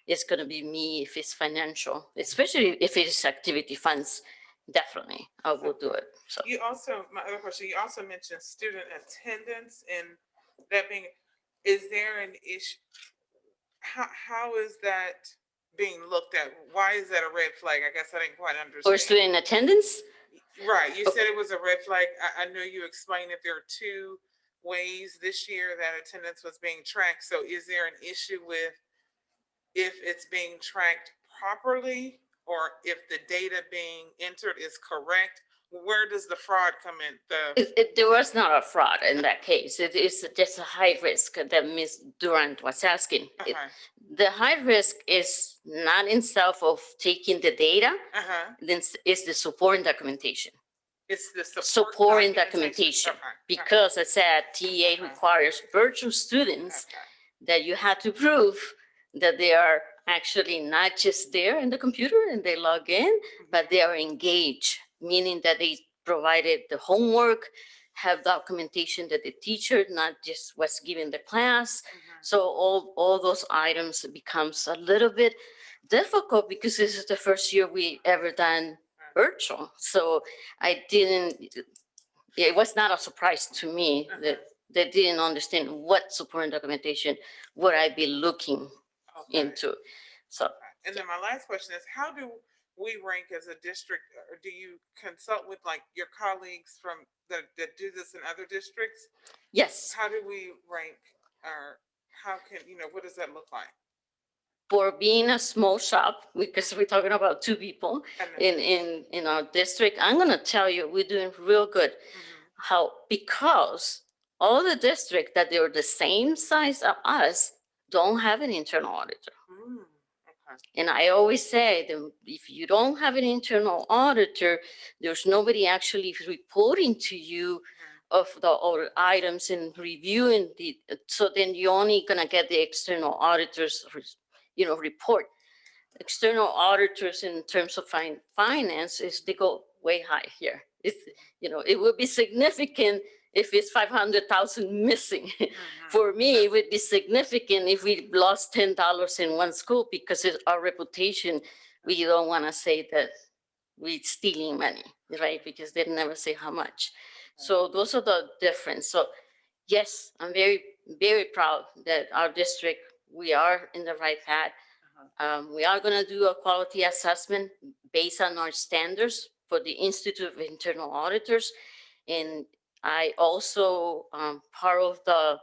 it's going to be me. If it's financial, especially if it's activity funds, definitely I will do it. So You also, my other question, you also mentioned student attendance and that being, is there an issue? How is that being looked at? Why is that a red flag? I guess I didn't quite for understand. student attendance, Right, you said it was a red flag. I know you explained that there are two ways this year that attendance was being tracked. So is there an issue with if it's being tracked properly or if the data being entered is correct? Where does the fraud come in? there was not a fraud in that case. It is just a high risk that Ms. Durant was asking. Okay. The high risk is not in itself of taking the data, then it's the supporting documentation. It's the Supporting documentation. Okay. Because I said TA requires virtual students that you have to prove that they are actually not just there in the computer and they log in, but they are engaged, meaning that they provided the homework, have documentation that the teacher not just was giving the class. So all those items becomes a little bit difficult because this is the first year we ever done virtual. So it was not a surprise to me that they didn't understand what supporting documentation would I be looking into. So, and then my last question is, how do we rank as a district? Or do you consult with like your colleagues from that do this in other districts? yes, How do we rank, or how can, what does that look like? for being a small shop, because we're talking about two people in our district, I'm gonna tell you, we're doing real good. Because all the districts that they're the same size of us don't have an internal auditor. And I always say that if you don't have an internal auditor, there's nobody actually reporting to you of the all items and reviewing so then you're only gonna get the external auditors, report. External auditors in terms of finance they go way high here. It would be significant if it's 500,000 missing. For me, it would be significant if we lost $10 in one school because it's our reputation. We don't want to say that we're stealing money, right? Because they never say how much. So those are the difference. So yes, I'm very, very proud that our district, we are in the right path. We are going to do a quality assessment based on our standards for the Institute of Internal Auditors. And I also part of the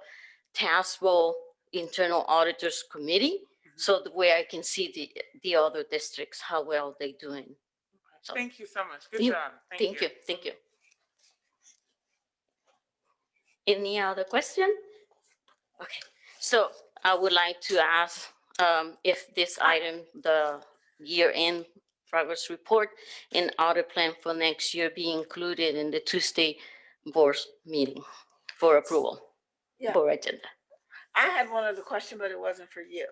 TASBO Internal Auditors Committee, so the way I can see the other districts, how well they're doing. So, thank you so much. Good job. Thank you. Thank you. Any other question? Okay, so I would like to ask if this item, the year-end progress report and audit plan for next year be included in the Tuesday board meeting for approval. Yeah. Board agenda. I had one other question, but it wasn't for you.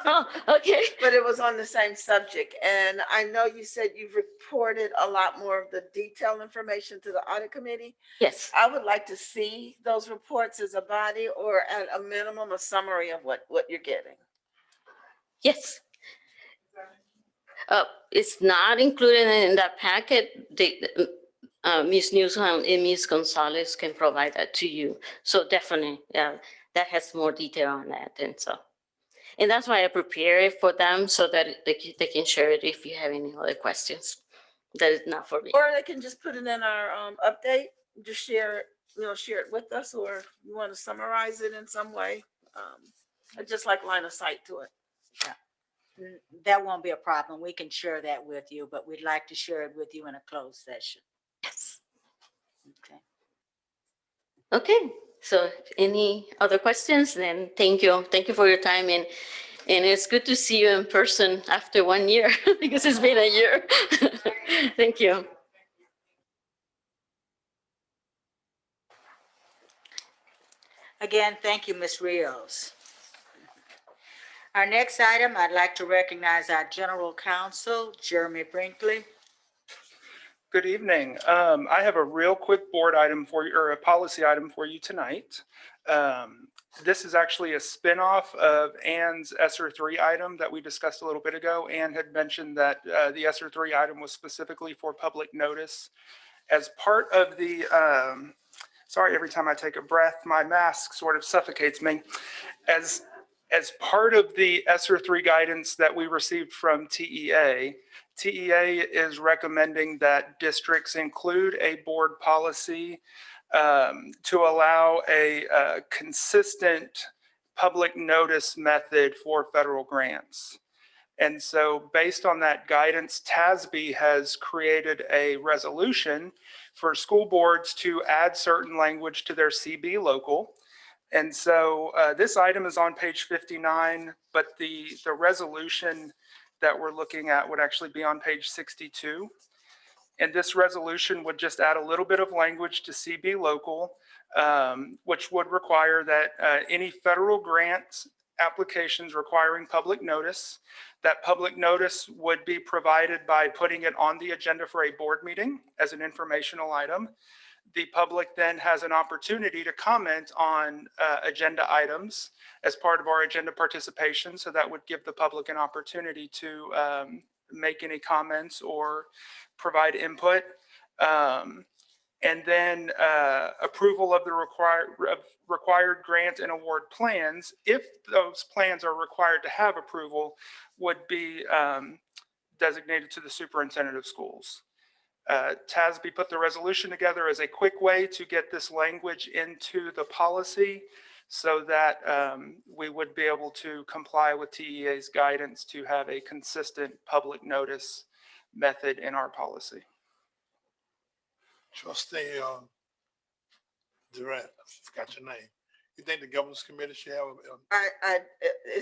Oh, okay. But it was on the same subject. And I know you said you've reported a lot more of the detailed information to the audit committee. Yes. I would like to see those reports as a body, or at a minimum, a summary of what you're getting. Yes. It's not included in that packet. Ms. Newsom and Ms. Gonzalez can provide that to you. So definitely, yeah, that has more detail on that. And that's why I prepare it for them so that they can share it if you have any other questions. That is not for me. Or they can just put it in our update, just share it with us, or if you want to summarize it in some way. I'd just like line of sight to it. That won't be a problem. We can share that with you, but we'd like to share it with you in a closed session. Yes. Okay. Okay. So any other questions? Then thank you. Thank you for your time. And it's good to see you in person after 1 year because it's been a year. Thank you. Again, thank you, Ms. Rios. Our next item, I'd like to recognize our General Counsel, Jeremy Brinkley. Good evening. I have a real quick board item for you, or a policy item for you tonight. This is actually a spinoff of Ann's ESER 3 item that we discussed a little bit ago. Ann had mentioned that the ESER 3 item was specifically for public notice. As part of the, sorry, every time I take a breath, my mask sort of suffocates me. As part of the ESER 3 guidance that we received from TEA, TEA is recommending that districts include a board policy to allow a consistent public notice method for federal grants. And so based on that guidance, TASB has created a resolution for school boards to add certain language to their CB local. And so this item is on page 59, but the resolution that we're looking at would actually be on page 62. And this resolution would just add a little bit of language to CB local, which would require that any federal grant applications requiring public notice, that public notice would be provided by putting it on the agenda for a board meeting as an informational item. The public then has an opportunity to comment on agenda items as part of our agenda participation. So that would give the public an opportunity to make any comments or provide input. And then approval of the required grant and award plans, if those plans are required to have approval, would be designated to the superintendent of schools. TASB put the resolution together as a quick way to get this language into the policy so that we would be able to comply with TEA's guidance to have a consistent public notice method in our policy. Trustee Durant, I forgot your name. You think the governance committee should have?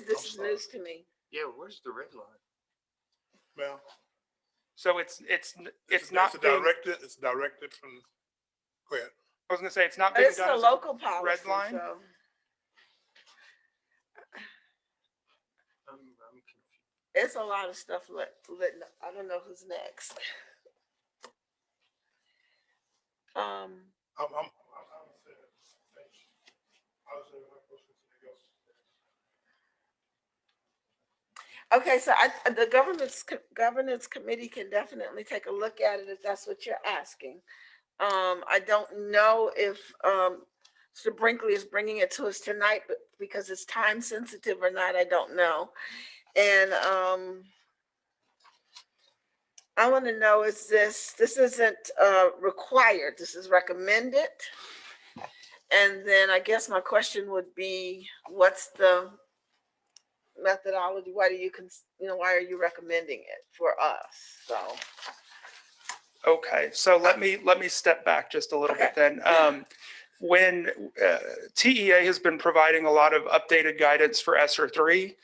This is news to me. Yeah, where's the red line? Well, so it's not being, directed. It's directed from. Go ahead. I was going to say it's not being It's done a as local policy. red line. So. I'm confused. It's a lot of stuff lit. I don't know who's next. Okay, so the governance committee can definitely take a look at it if that's what you're asking. I don't know if Mr. Brinkley is bringing it to us tonight, but because it's time sensitive or not, I don't know. And I want to know, is this isn't required, this is recommended. And then I guess my question would be, what's the methodology? Why do you, why are you recommending it for us? So. Okay, so let me step back just a little bit then. When TEA has been providing a lot of updated guidance for ESER 3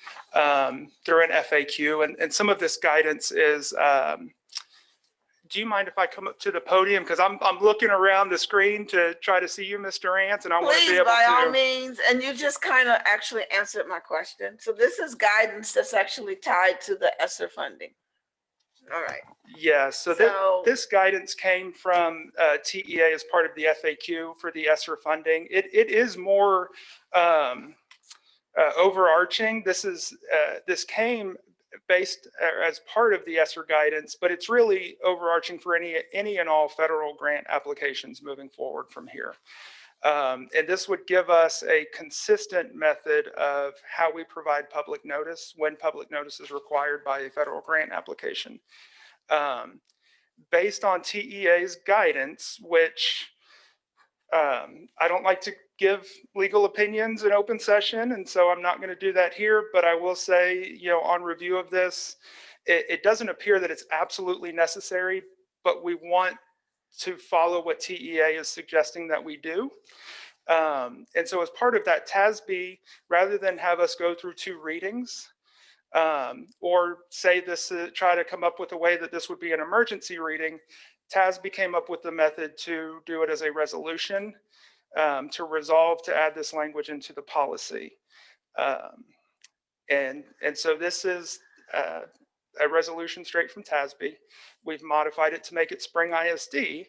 through an FAQ, and some of this guidance is, do you mind if I come up to the podium? Because I'm looking around the screen to try to see you, Mr. Ants, and I want to be able to. Please, by all means, and you just kind of actually answered my question. So this is guidance that's actually tied to the ESER funding. All right. Yeah, so this guidance came from TEA as part of the FAQ for the ESER funding. It is more overarching. This came based as part of the ESER guidance, but it's really overarching for any and all federal grant applications moving forward from here. And this would give us a consistent method of how we provide public notice when public notice is required by a federal grant application. Based on TEA's guidance, which I don't like to give legal opinions in open session, and so I'm not going to do that here, but I will say, on review of this, it doesn't appear that it's absolutely necessary, but we want to follow what TEA is suggesting that we do. And so as part of that, TASB, rather than have us go through 2 readings, or say try to come up with a way that this would be an emergency reading, TASB came up with the method to do it as a resolution. to resolve to add this language into the policy. And so this is a resolution straight from TASB. We've modified it to make it Spring ISD.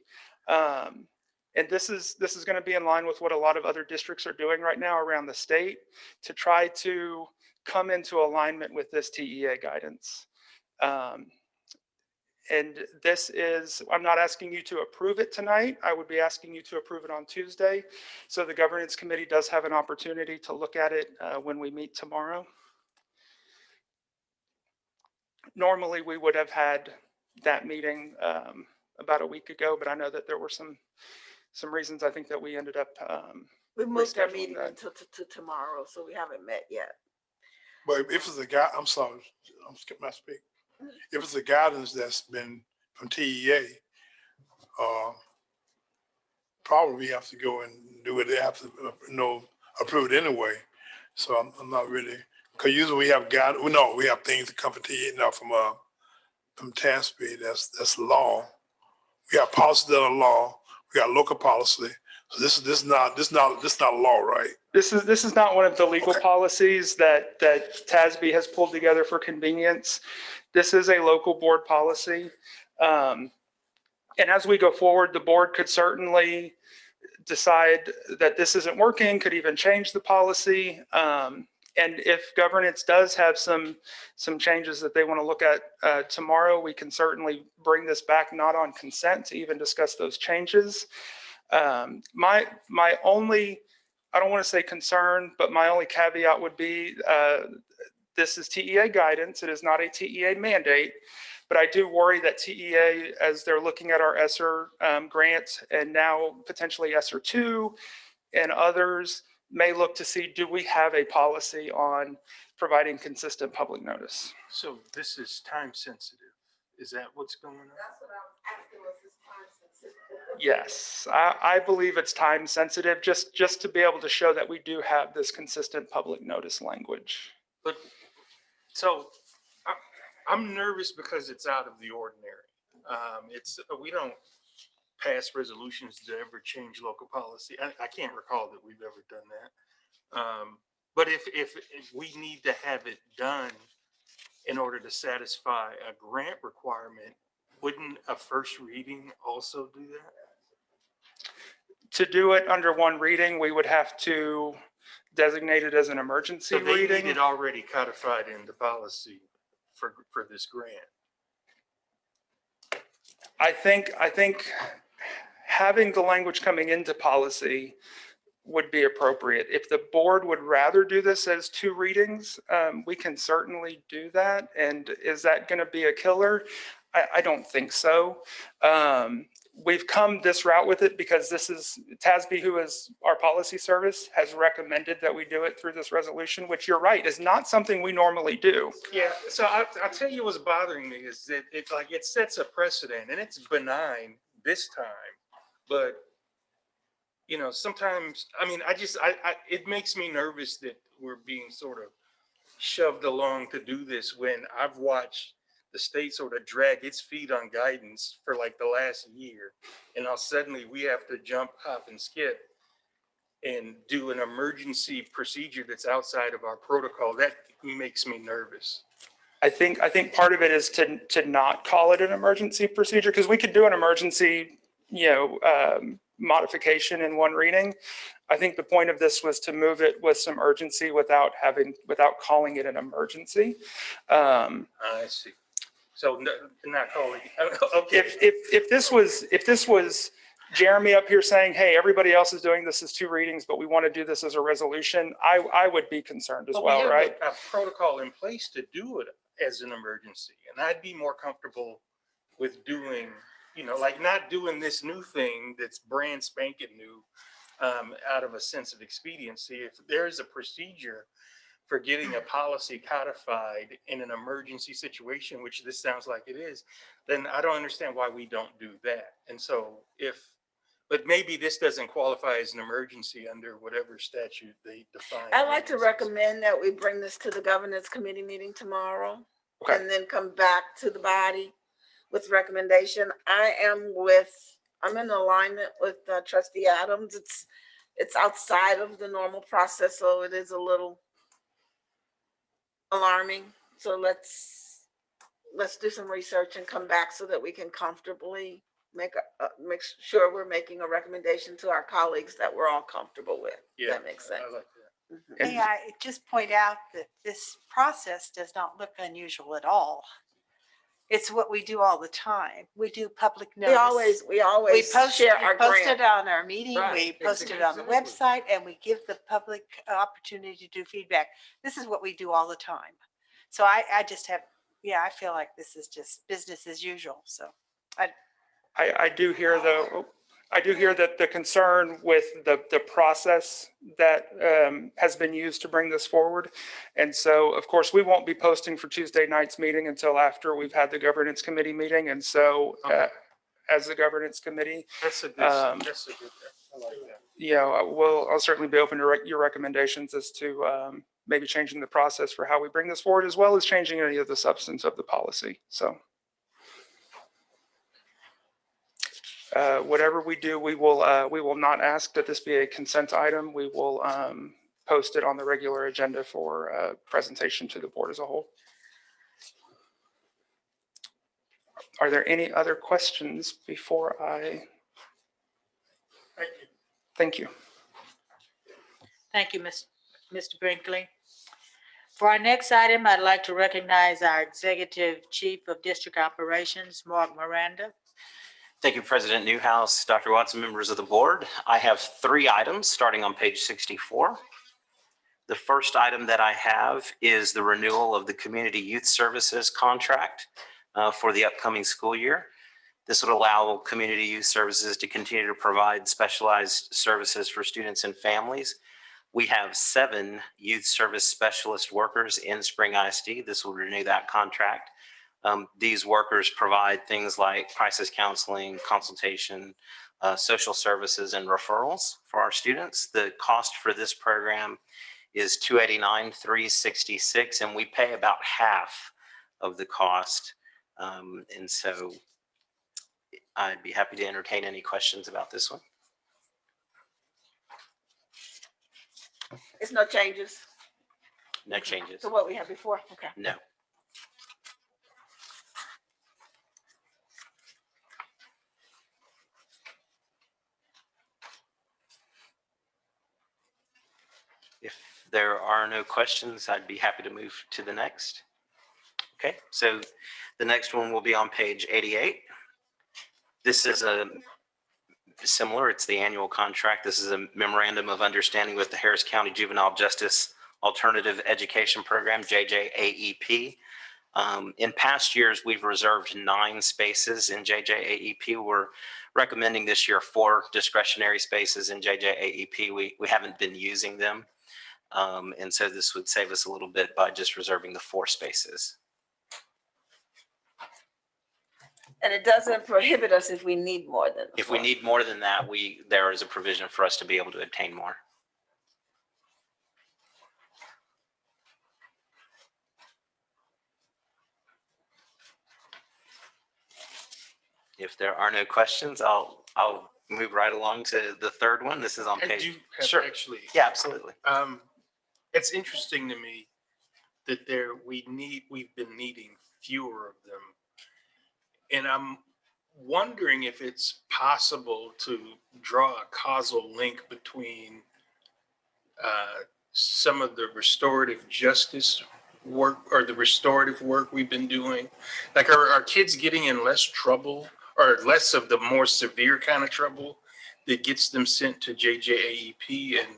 And this is going to be in line with what a lot of other districts are doing right now around the state to try to come into alignment with this TEA guidance. And this is, I'm not asking you to approve it tonight. I would be asking you to approve it on Tuesday. So the governance committee does have an opportunity to look at it when we meet tomorrow. Normally, we would have had that meeting about a week ago, but I know that there were some reasons I think that we ended up We moved our rescheduling meeting that. until to tomorrow, so we haven't met yet. But if it's a guy, I'm sorry, I'm skipping my speak. If it's a guidance that's been from TEA, probably we have to go and do it. They have to, approve it anyway. So I'm not really, because usually we have we have things that come from TEA, from TASB. That's law. We have policies that are law. We got local policy. So this is not law, right? This is not one of the legal policies that TASB has pulled together for convenience. This is a local board policy. And as we go forward, the board could certainly decide that this isn't working, could even change the policy. And if governance does have some changes that they want to look at tomorrow, we can certainly bring this back, not on consent, to even discuss those changes. My only, I don't want to say concern, but my only caveat would be this is TEA guidance. It is not a TEA mandate, but I do worry that TEA, as they're looking at our ESSER grant and now potentially ESSER 2 and others, may look to see, do we have a policy on providing consistent public notice? So this is time sensitive. Is that what's going on? That's what I'm asking, was this time sensitive? Yes, I believe it's time sensitive, just to be able to show that we do have this consistent public notice language. But, so, I'm nervous because it's out of the ordinary. We don't pass resolutions to ever change local policy. I can't recall that we've ever done that. But if we need to have it done in order to satisfy a grant requirement, wouldn't a first reading also do that? To do it under one reading, we would have to designate it as an emergency So they reading. need it already codified in the policy for this grant. I think having the language coming into policy would be appropriate. If the board would rather do this as 2 readings, we can certainly do that. And is that going to be a killer? I don't think so. We've come this route with it because this is TASB, who is our policy service, has recommended that we do it through this resolution, which you're right, is not something we normally do. Yeah, so I'll tell you what's bothering me is that it sets a precedent, and it's benign this time, but sometimes, I mean, it makes me nervous that we're being sort of shoved along to do this when I've watched the state sort of drag its feet on guidance for like the last year. And now suddenly we have to jump, hop, and skip and do an emergency procedure that's outside of our protocol. That makes me nervous. I think part of it is to not call it an emergency procedure, because we could do an emergency, modification in one reading. I think the point of this was to move it with some urgency without calling it an emergency. I see. So not calling. Okay. If this was Jeremy up here saying, hey, everybody else is doing this as 2 readings, but we want to do this as a resolution, I would be concerned as well, we have right? a protocol in place to do it as an emergency, and I'd be more comfortable with doing, like not doing this new thing that's brand spanking new, out of a sense of expediency. If there's a procedure for getting a policy codified in an emergency situation, which this sounds like it is, then I don't understand why we don't do that. And so but maybe this doesn't qualify as an emergency under whatever statute they define. I'd like to recommend that we bring this to the governance committee meeting tomorrow. Okay. And then come back to the body with recommendation. I'm in alignment with Trustee Adams. it's outside of the normal process, so it is a little alarming. So let's do some research and come back so that we can comfortably make sure we're making a recommendation to our colleagues that we're all comfortable with. Yeah, That makes sense. I like that. Mhm. And- May I just point out that this process does not look unusual at all. It's what we do all the time. We do public notice. We always share our We post grant. it on our meeting, we Right, post it on the exactly. website, and we give the public opportunity to do feedback. This is what we do all the time. So I just have, I feel like this is just business as usual, so. I do hear that the concern with the process that has been used to bring this forward. And so, of course, we won't be posting for Tuesday night's meeting until after we've had the governance committee meeting. And so as the governance committee, That's a good, that's a good, I like that. I'll certainly be open to your recommendations as to maybe changing the process for how we bring this forward, as well as changing any of the substance of the policy. So. Whatever we do, we will not ask that this be a consent item. We will post it on the regular agenda for presentation to the board as a whole. Are there any other questions before I? Thank you. Thank you. Thank you, Mr. Brinkley. For our next item, I'd like to recognize our Executive Chief of District Operations, Mark Miranda. Thank you, President Newhouse, Dr. Watson, members of the board. I have 3 items starting on page 64. The first item that I have is the renewal of the Community Youth Services contract for the upcoming school year. This would allow Community Youth Services to continue to provide specialized services for students and families. We have 7 youth service specialist workers in Spring ISD. This will renew that contract. These workers provide things like crisis counseling, consultation, social services, and referrals for our students. The cost for this program is $289,366, and we pay about half of the cost. And so I'd be happy to entertain any questions about this one. It's no changes No changes. to what we had before. Okay. No. If there are no questions, I'd be happy to move to the next. Okay, so the next one will be on page 88. This is similar, it's the annual contract. This is a memorandum of understanding with the Harris County Juvenile Justice Alternative Education Program, JJAEP. In past years, we've reserved 9 spaces in JJAEP. We're recommending this year 4 discretionary spaces in JJAEP. We haven't been using them. And so this would save us a little bit by just reserving the 4 spaces. And it doesn't prohibit us if we need more than. If we need more than that, there is a provision for us to be able to obtain more. If there are no questions, I'll move right along to the third one. This is on I page. do have Sure. actually. Yeah, absolutely. It's interesting to me that we've been needing fewer of them. And I'm wondering if it's possible to draw a causal link between some of the restorative justice work or the restorative work we've been doing. Like, are our kids getting in less trouble or less of the more severe kind of trouble that gets them sent to JJAEP? And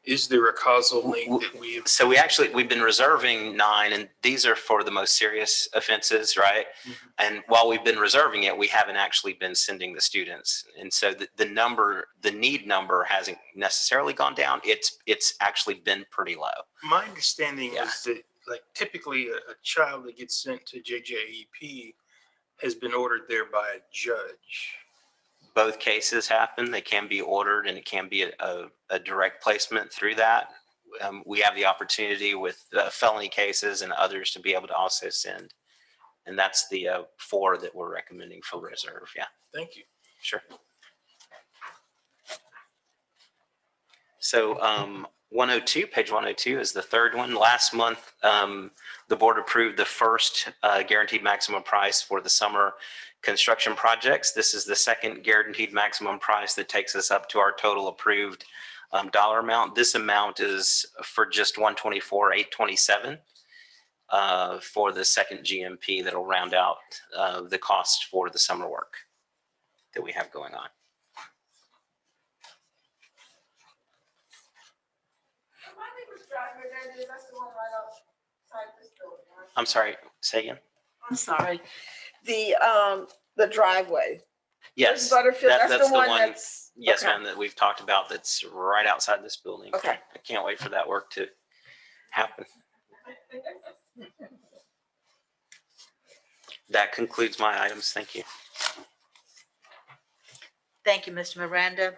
is there a causal link that we have? So we've been reserving 9, and these are for the most serious offenses, right? Mhm. And while we've been reserving it, we haven't actually been sending the students. And so the need number hasn't necessarily gone down. It's actually been pretty low. My understanding Yeah. is that, like, typically a child that gets sent to JJAEP has been ordered there by a judge. Both cases happen. They can be ordered, and it can be a direct placement through that. We have the opportunity with felony cases and others to be able to also send. And that's the 4 that we're recommending for reserve. Yeah, Thank you. sure. So 102, page 102 is the third one. Last month, the board approved the first guaranteed maximum price for the summer construction projects. This is the second guaranteed maximum price that takes us up to our total approved dollar amount. This amount is for just 124,827 for the second GMP that'll round out the cost for the summer work that we have going on. I'm sorry, say again? I'm sorry. The driveway. Yes, Butterfield, that's that's the the one one, that's. yes, okay. ma'am, that we've talked about that's right outside this building. Okay. I can't wait for that work to happen. That concludes my items. Thank you. Thank you, Mr. Miranda.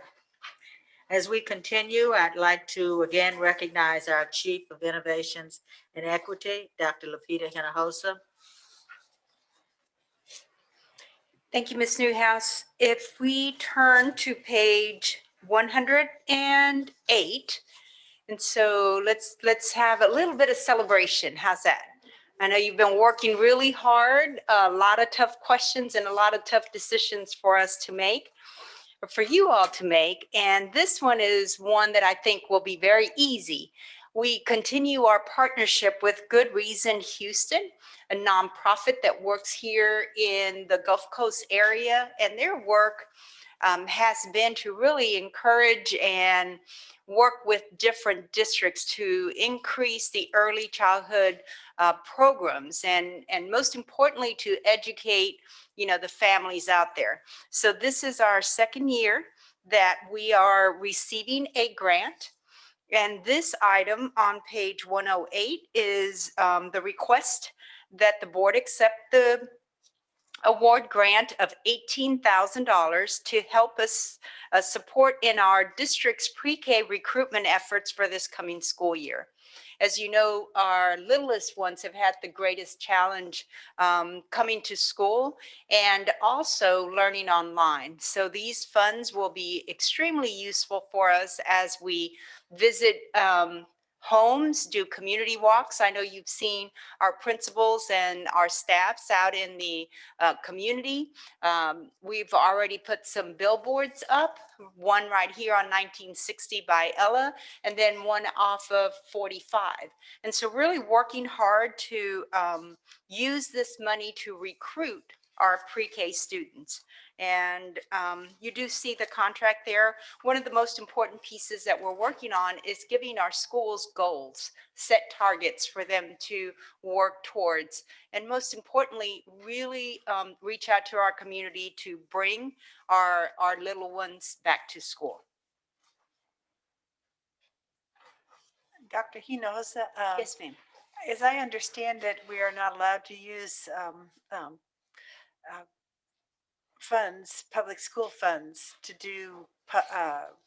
As we continue, I'd like to again recognize our Chief of Innovations and Equity, Dr. Lupita Hinojosa. Thank you, Ms. Newhouse. If we turn to page 108, and so let's have a little bit of celebration. How's that? I know you've been working really hard, a lot of tough questions and a lot of tough decisions for us to make, or for you all to make. And this one is one that I think will be very easy. We continue our partnership with Good Reason Houston, a nonprofit that works here in the Gulf Coast area. And their work has been to really encourage and work with different districts to increase the early childhood programs and most importantly to educate the families out there. So this is our second year that we are receiving a grant. And this item on page 108 is the request that the board accept the award grant of $18,000 to help us support in our district's pre-K recruitment efforts for this coming school year. As you know, our littlest ones have had the greatest challenge coming to school and also learning online. So these funds will be extremely useful for us as we visit homes, do community walks. I know you've seen our principals and our staffs out in the community. We've already put some billboards up, one right here on 1960 by Ella, and then one off of 45. And so really working hard to use this money to recruit our pre-K students. And you do see the contract there. One of the most important pieces that we're working on is giving our schools goals, set targets for them to work towards. And most importantly, really reach out to our community to bring our little ones back to school. Dr. Hinojosa, Yes, ma'am. as I understand it, we are not allowed to use funds, public school funds, to do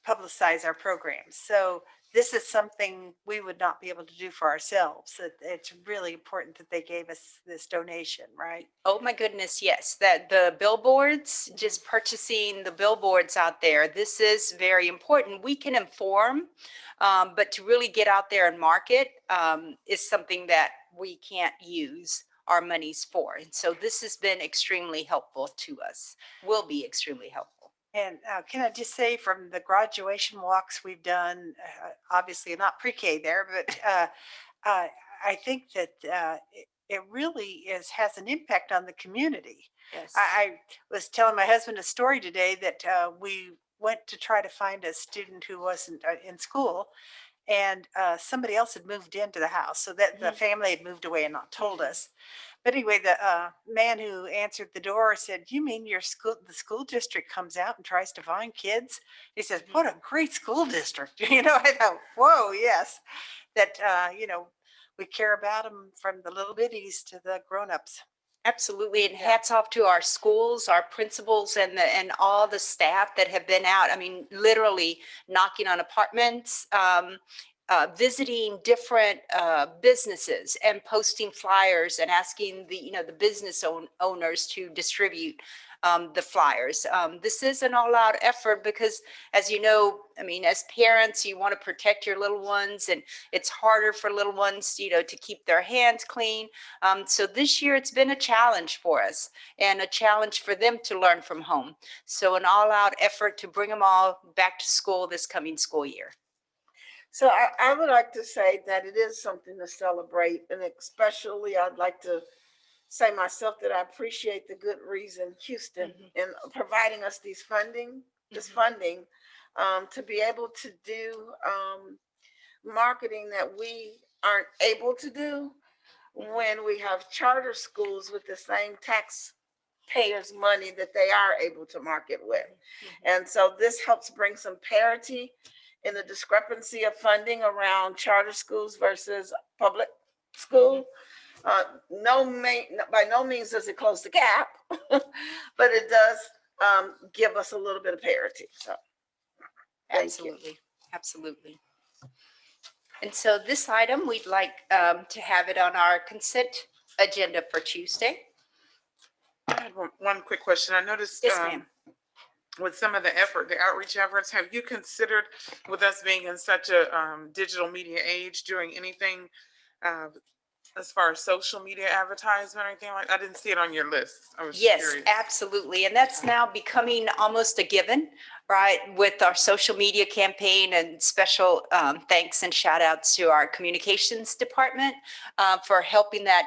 publicize our programs. So this is something we would not be able to do for ourselves. It's really important that they gave us this donation, right? Oh my goodness, yes. That the billboards, just purchasing the billboards out there, this is very important. We can inform, but to really get out there and market is something that we can't use our monies for. And so this has been extremely helpful to us, will be extremely helpful. And can I just say, from the graduation walks we've done, obviously not pre-K there, but I think that it really has an impact on the community. Yes. I was telling my husband a story today that we went to try to find a student who wasn't in school, and somebody else had moved into the house, so that the family had moved away and not told us. But anyway, the man who answered the door said, "You mean the school district comes out and tries to find kids?" He says, "What a great school district." I thought, whoa, yes, that, we care about them from the little bitties to the grownups. Absolutely, and hats off to our schools, our principals, and all the staff that have been out. I mean, literally knocking on apartments, visiting different businesses and posting flyers and asking the business owners to distribute the flyers. This is an all-out effort because, as you know, I mean, as parents, you want to protect your little ones, and it's harder for little ones, to keep their hands clean. So this year it's been a challenge for us and a challenge for them to learn from home. So an all-out effort to bring them all back to school this coming school year. So I would like to say that it is something to celebrate, and especially I'd like to say myself that I appreciate the Good Reason Houston in providing us this funding to be able to do marketing that we aren't able to do when we have charter schools with the same taxpayers' money that they are able to market with. And so this helps bring some parity in the discrepancy of funding around charter schools versus public school. By no means does it close the gap, but it does give us a little bit of parity. So, Absolutely, absolutely. And so this item, we'd like to have it on our consent agenda for Tuesday. I have one quick question. I noticed Yes, ma'am. with some of the outreach efforts, have you considered, with us being in such a digital media age, doing anything as far as social media advertisement or anything like that? I didn't see it on your list. I was Yes, curious. absolutely. And that's now becoming almost a given, right? With our social media campaign, and special thanks and shout outs to our communications department for helping that,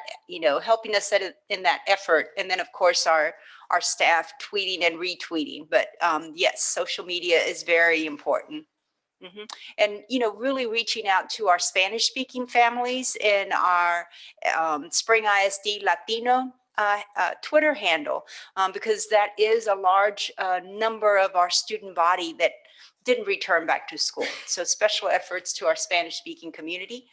helping us in that effort. And then of course our staff tweeting and retweeting. But yes, social media is very important. And, really reaching out to our Spanish speaking families in our Spring ISD Latino Twitter handle, because that is a large number of our student body that didn't return back to school. So special efforts to our Spanish speaking community.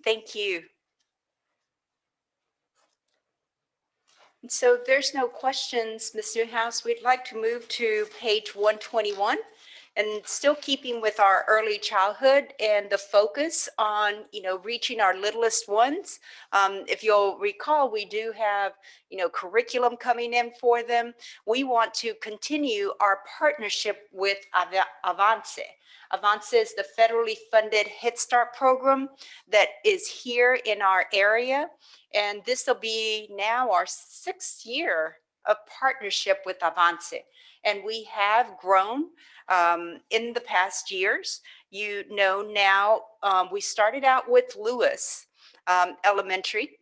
Thank you. So if there's no questions, Ms. Newhouse, we'd like to move to page 121, and still keeping with our early childhood and the focus on, reaching our littlest ones. If you'll recall, we do have, curriculum coming in for them. We want to continue our partnership with Avance. Avance is the federally funded Head Start program that is here in our area. And this will be now our 6th year of partnership with Avance. And we have grown in the past years. Now we started out with Lewis Elementary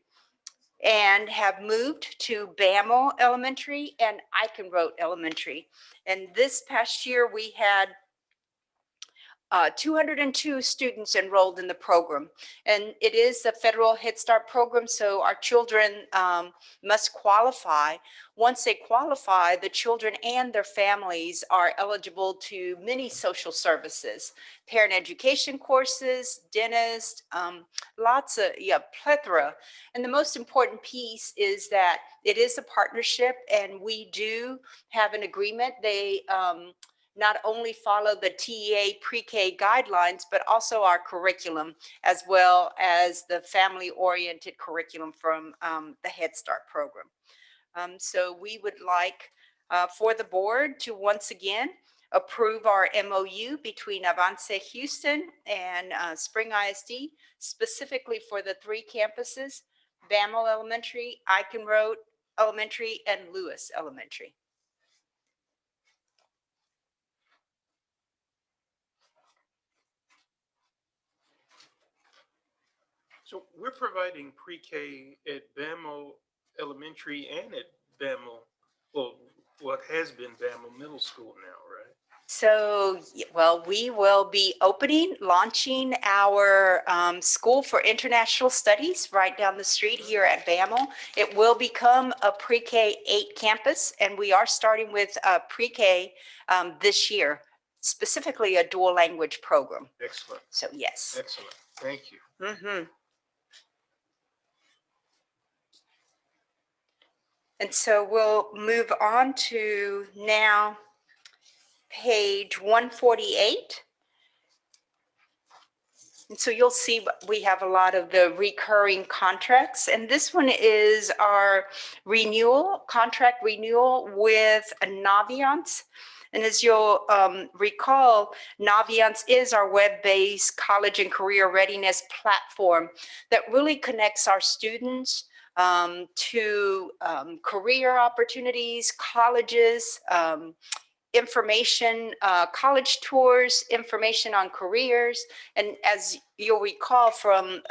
and have moved to Bammel Elementary and Eichenroth Elementary. And this past year we had 202 students enrolled in the program, and it is a federal Head Start program, so our children must qualify. Once they qualify, the children and their families are eligible to many social services, parent education courses, dentist, lots of, plethora. And the most important piece is that it is a partnership, and we do have an agreement. They not only follow the TEA pre-K guidelines, but also our curriculum, as well as the family-oriented curriculum from the Head Start program. So we would like for the board to once again approve our MOU between Avance Houston and Spring ISD, specifically for the 3 campuses, Bammel Elementary, Eichenroth Elementary, and Lewis Elementary. So we're providing pre-K at Bammel Elementary and at Bammel, well, what has been Bammel Middle School now, right? So, well, we will be launching our School for International Studies right down the street here at Bammel. It will become a pre-K 8 campus, and we are starting with pre-K this year, specifically a dual language program. Excellent. So, yes. Excellent. Thank you. And so we'll move on to now page 148. And so you'll see we have a lot of the recurring contracts. And this one is our contract renewal with Naviance. And as you'll recall, Naviance is our web-based college and career readiness platform that really connects our students to career opportunities, colleges, information, college tours, information on careers. And as you'll recall from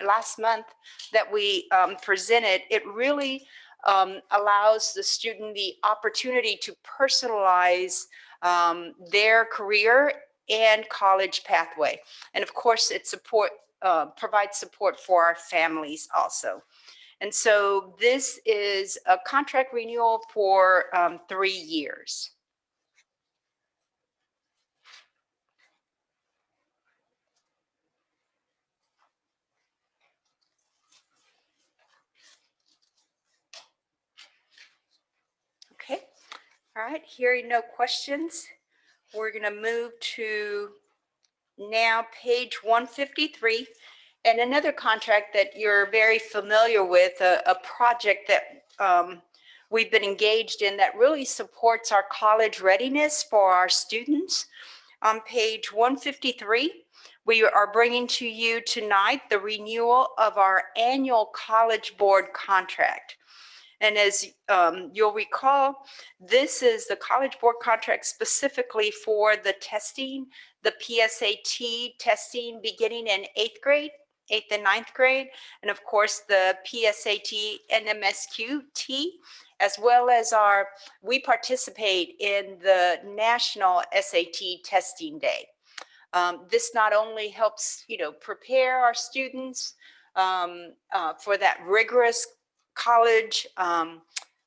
last month that we presented, it really allows the student the opportunity to personalize their career and college pathway. And of course, it provides support for our families also. And so this is a contract renewal for 3 years. Okay, all right, hearing no questions, we're gonna move to now page 153. And another contract that you're very familiar with, a project that we've been engaged in that really supports our college readiness for our students. On page 153, we are bringing to you tonight the renewal of our annual College Board contract. And as you'll recall, this is the College Board contract specifically for the testing, the PSAT testing beginning in 8th grade, 8th and 9th grade, and of course the PSAT and MSQT, as well as we participate in the National SAT Testing Day. This not only helps, prepare our students for that rigorous college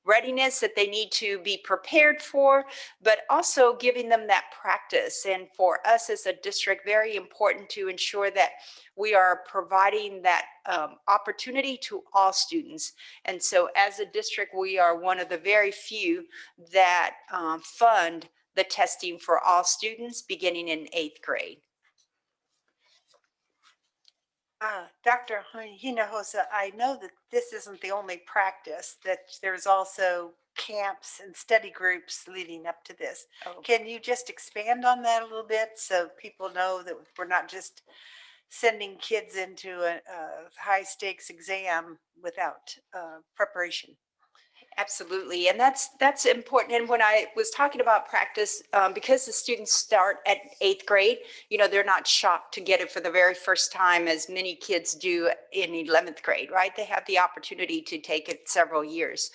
readiness that they need to be prepared for, but also giving them that practice. And for us as a district, very important to ensure that we are providing that opportunity to all students. And so as a district, we are one of the very few that fund the testing for all students beginning in 8th grade. Dr. Hinojosa, I know that this isn't the only practice, that there's also camps and study groups leading up to this. Oh. Can you just expand on that a little bit so people know that we're not just sending kids into a high stakes exam without preparation? Absolutely, and that's important. And when I was talking about practice, because the students start at 8th grade, they're not shocked to get it for the very first time as many kids do in 11th grade, right? They have the opportunity to take it several years.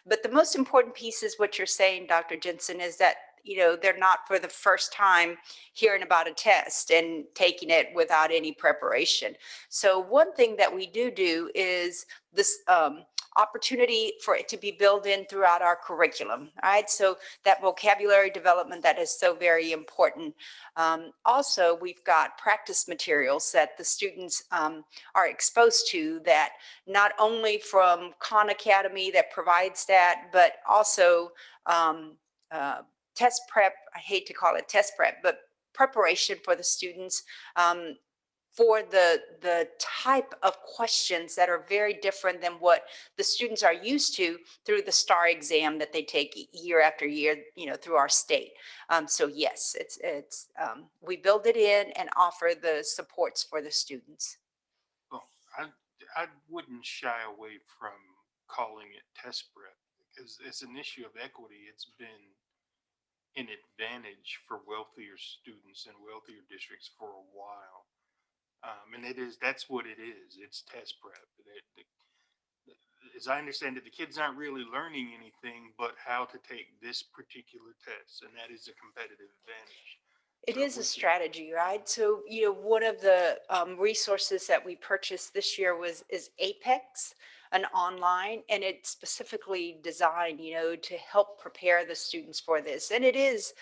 But the most important piece is what you're saying, Dr. Jensen, is that they're not for the first time hearing about a test and taking it without any preparation. So one thing that we do is this opportunity for it to be built in throughout our curriculum, right? So that vocabulary development that is so very important. Also, we've got practice materials that the students are exposed to, that not only from Khan Academy that provides that, but also test prep. I hate to call it test prep, but preparation for the students for the type of questions that are very different than what the students are used to through the STAR exam that they take year after year, through our state. So yes, it's we build it in and offer the supports for the students. Well, I wouldn't shy away from calling it test prep, because it's an issue of equity. It's been an advantage for wealthier students and wealthier districts for a while. And that's what it is. It's test prep. As I understand it, the kids aren't really learning anything but how to take this particular test, and that is a competitive advantage. It is a strategy, right? So, one of the resources that we purchased this year is Apex, an online, and it's specifically designed, to help prepare the students for this. And it is,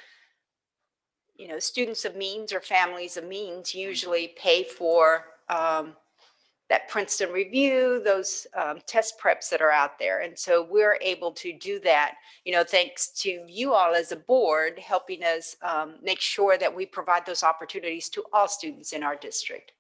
students of means or families of means usually pay for that Princeton review, those test preps that are out there. And so we're able to do that, thanks to you all as a board, helping us make sure that we provide those opportunities to all students in our district.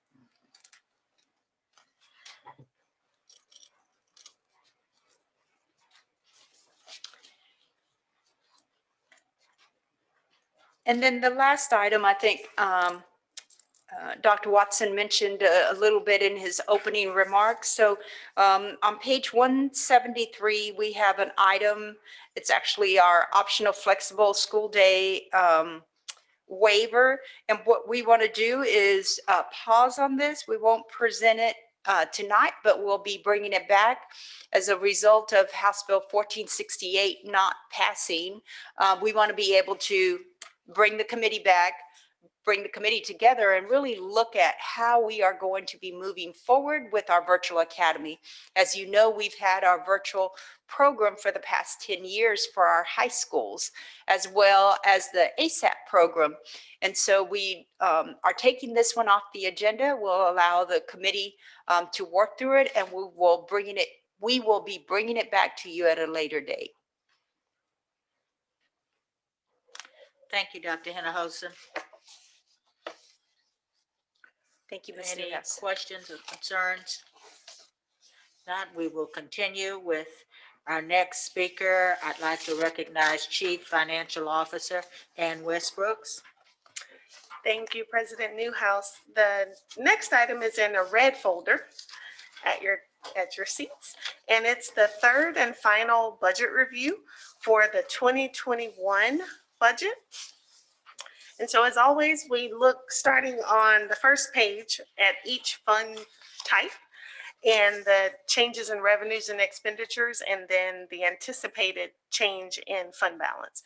And then the last item, I think Dr. Watson mentioned a little bit in his opening remarks. So on page 173, we have an item. It's actually our optional flexible school day waiver. And what we want to do is pause on this. We won't present it tonight, but we'll be bringing it back as a result of House Bill 1468 not passing. We want to be able to bring the committee back, bring the committee together and really look at how we are going to be moving forward with our virtual academy. As you know, we've had our virtual program for the past 10 years for our high schools, as well as the ASAP program. And so we are taking this one off the agenda. We'll allow the committee to work through it, and we will be bringing it back to you at a later date. Thank you, Dr. Hinojosa. Thank you, Ms. Any Nunez. questions or concerns? Not, we will continue with our next speaker. I'd like to recognize Chief Financial Officer Ann Westbrooks. Thank you, President Newhouse. The next item is in a red folder at your seats, and it's the third and final budget review for the 2021 budget. And so as always, we look starting on the first page at each fund type and the changes in revenues and expenditures, and then the anticipated change in fund balance.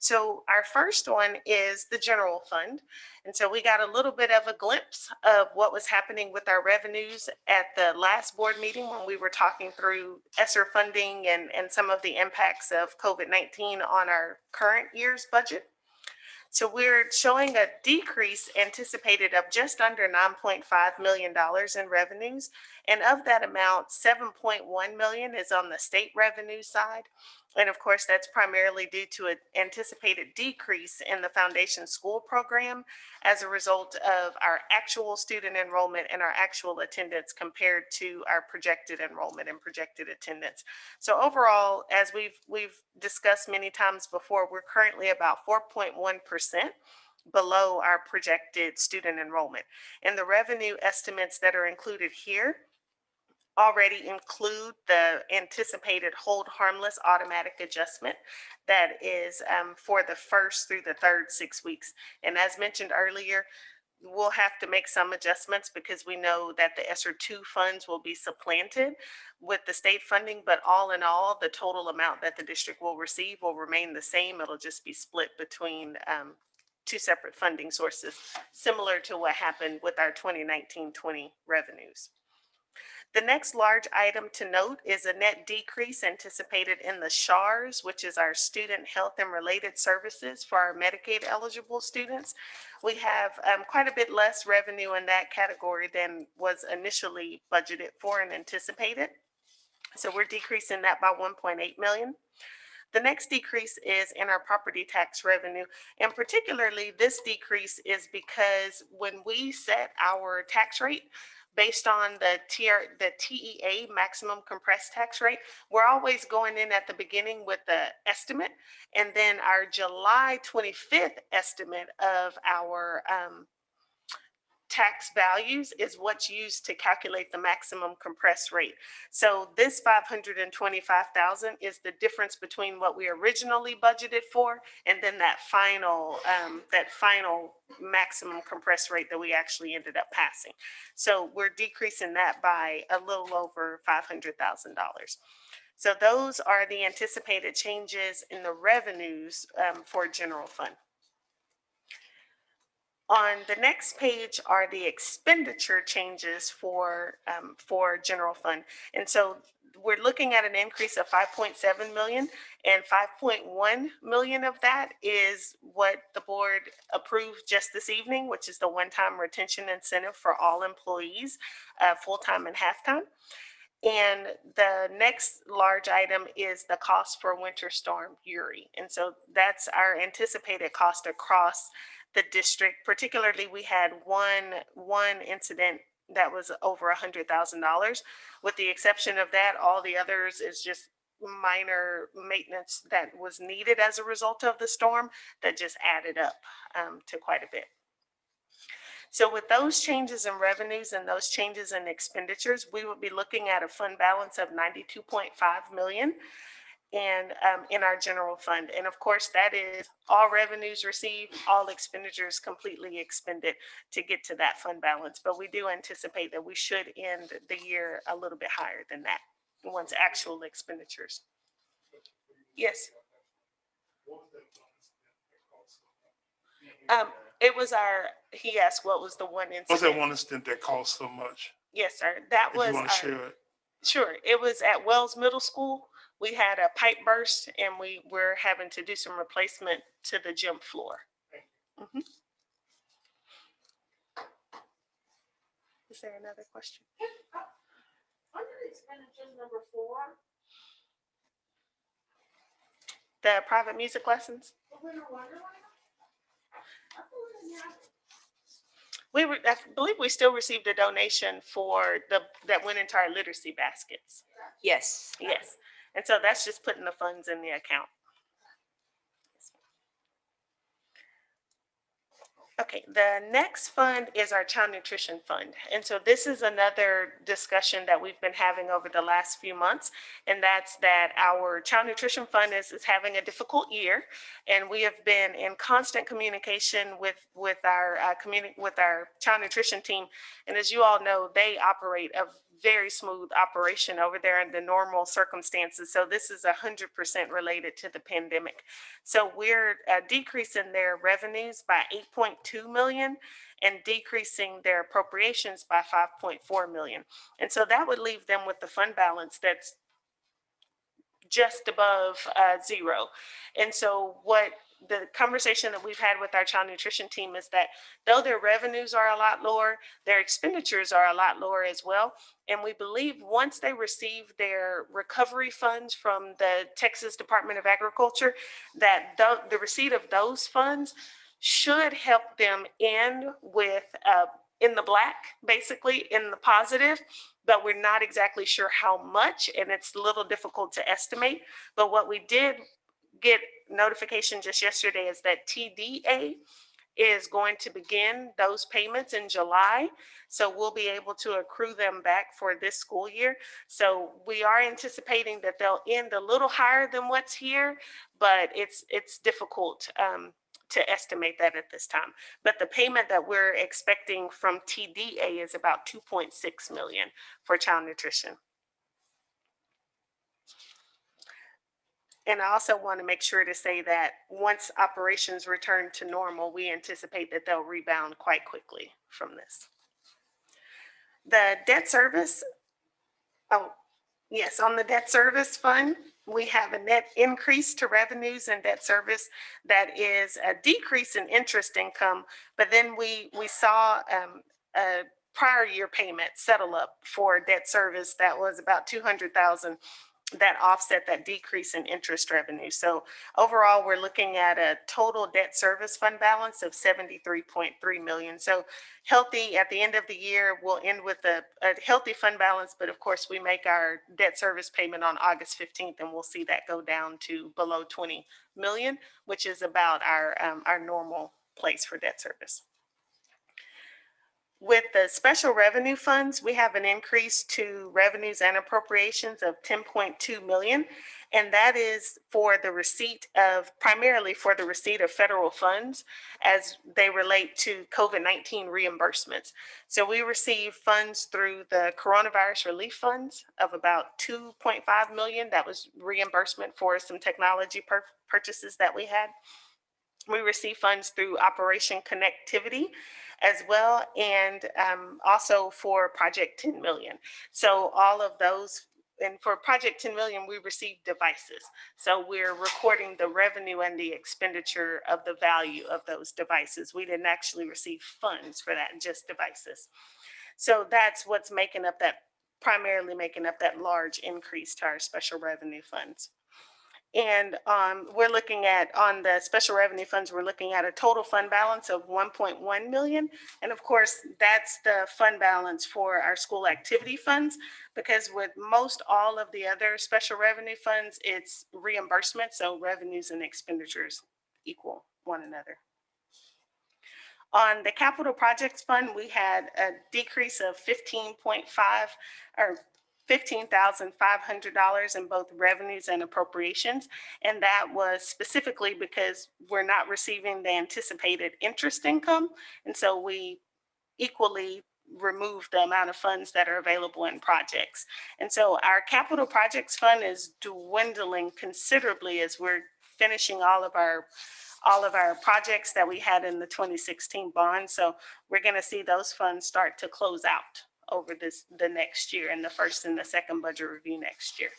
So our first one is the general fund. And so we got a little bit of a glimpse of what was happening with our revenues at the last board meeting when we were talking through ESSER funding and some of the impacts of COVID-19 on our current year's budget. So we're showing a decrease anticipated of just under $9.5 million in revenues. And of that amount, $7.1 million is on the state revenue side. And of course, that's primarily due to an anticipated decrease in the foundation school program as a result of our actual student enrollment and our actual attendance compared to our projected enrollment and projected attendance. So overall, as we've discussed many times before, we're currently about 4.1% below our projected student enrollment. And the revenue estimates that are included here already include the anticipated hold harmless automatic adjustment that is for the first through the third 6 weeks. And as mentioned earlier, we'll have to make some adjustments because we know that the ESSER 2 funds will be supplanted with the state funding, but all in all, the total amount that the district will receive will remain the same. It'll just be split between two separate funding sources, similar to what happened with our 2019-20 revenues. The next large item to note is a net decrease anticipated in the SHARS, which is our student health and related services for our Medicaid eligible students. We have quite a bit less revenue in that category than was initially budgeted for and anticipated. So we're decreasing that by 1.8 million. The next decrease is in our property tax revenue. And particularly this decrease is because when we set our tax rate, based on the TEA maximum compressed tax rate, we're always going in at the beginning with the estimate, and then our July 25th estimate of our tax values is what's used to calculate the maximum compressed rate. So this 525,000 is the difference between what we originally budgeted for and then that final maximum compressed rate that we actually ended up passing. So we're decreasing that by a little over $500,000. So those are the anticipated changes in the revenues for general fund. On the next page are the expenditure changes for general fund. And so we're looking at an increase of 5.7 million, and 5.1 million of that is what the board approved just this evening, which is the one-time retention incentive for all employees, full-time and half-time. And the next large item is the cost for Winter Storm Uri. And so that's our anticipated cost across the district. Particularly, we had one incident that was over $100,000. With the exception of that, all the others is just minor maintenance that was needed as a result of the storm that just added up to quite a bit. So with those changes in revenues and those changes in expenditures, we would be looking at a fund balance of 92.5 million and in our general fund. And of course, that is all revenues received, all expenditures completely expended to get to that fund balance. But we do anticipate that we should end the year a little bit higher than that once actual expenditures. Yes. It was he asked what was the one incident. What's that one incident that cost so much? Yes, sir. That was. If you want to share it. Sure. It was at Wells Middle School. We had a pipe burst and we were having to do some replacement to the gym floor. Mm-hmm. Is there another question? Under expenditures number 4. The private music lessons? I believe we still received a donation for that went into our literacy baskets. Yes. Yes. And so that's just putting the funds in the account. Okay, the next fund is our child nutrition fund. And so this is another discussion that we've been having over the last few months. And that's that our child nutrition fund is having a difficult year. And we have been in constant communication with our child nutrition team. And as you all know, they operate a very smooth operation over there in the normal circumstances. So this is 100% related to the pandemic. So we're decreasing their revenues by 8.2 million and decreasing their appropriations by 5.4 million. And so that would leave them with the fund balance that's just above zero. And so what the conversation that we've had with our child nutrition team is that though their revenues are a lot lower, their expenditures are a lot lower as well. And we believe once they receive their recovery funds from the Texas Department of Agriculture, that the receipt of those funds should help them end with in the black, basically in the positive, but we're not exactly sure how much, and it's a little difficult to estimate. But what we did get notification just yesterday is that TDA is going to begin those payments in July. So we'll be able to accrue them back for this school year. So we are anticipating that they'll end a little higher than what's here, but it's difficult to estimate that at this time. But the payment that we're expecting from TDA is about 2.6 million for child nutrition. And I also want to make sure to say that once operations return to normal, we anticipate that they'll rebound quite quickly from this. The debt service, on the debt service fund, we have a net increase to revenues and debt service that is a decrease in interest income, but then we saw a prior year payment settle up for debt service that was about 200,000 that offset that decrease in interest revenue. So overall, we're looking at a total debt service fund balance of 73.3 million. So healthy at the end of the year, we'll end with a healthy fund balance, but of course we make our debt service payment on August 15th and we'll see that go down to below 20 million, which is about our normal place for debt service. With the special revenue funds, we have an increase to revenues and appropriations of 10.2 million. And that is for the receipt of, primarily for the receipt of federal funds as they relate to COVID-19 reimbursements. So we receive funds through the coronavirus relief funds of about 2.5 million. That was reimbursement for some technology purchases that we had. We receive funds through Operation Connectivity as well, and also for Project 10 Million. So all of those and for Project 10 Million, we received devices. So we're recording the revenue and the expenditure of the value of those devices. We didn't actually receive funds for that, just devices. So that's what's primarily making up that large increase to our special revenue funds. And we're looking at, on the special revenue funds, we're looking at a total fund balance of 1.1 million. And of course, that's the fund balance for our school activity funds, because with most all of the other special revenue funds, it's reimbursement. So revenues and expenditures equal one another. On the capital projects fund, we had a decrease of $15,500 in both revenues and appropriations. And that was specifically because we're not receiving the anticipated interest income. And so we equally remove the amount of funds that are available in projects. And so our capital projects fund is dwindling considerably as we're finishing all of our projects that we had in the 2016 bond. So we're going to see those funds start to close out over the next year, in the first and the second budget review next year.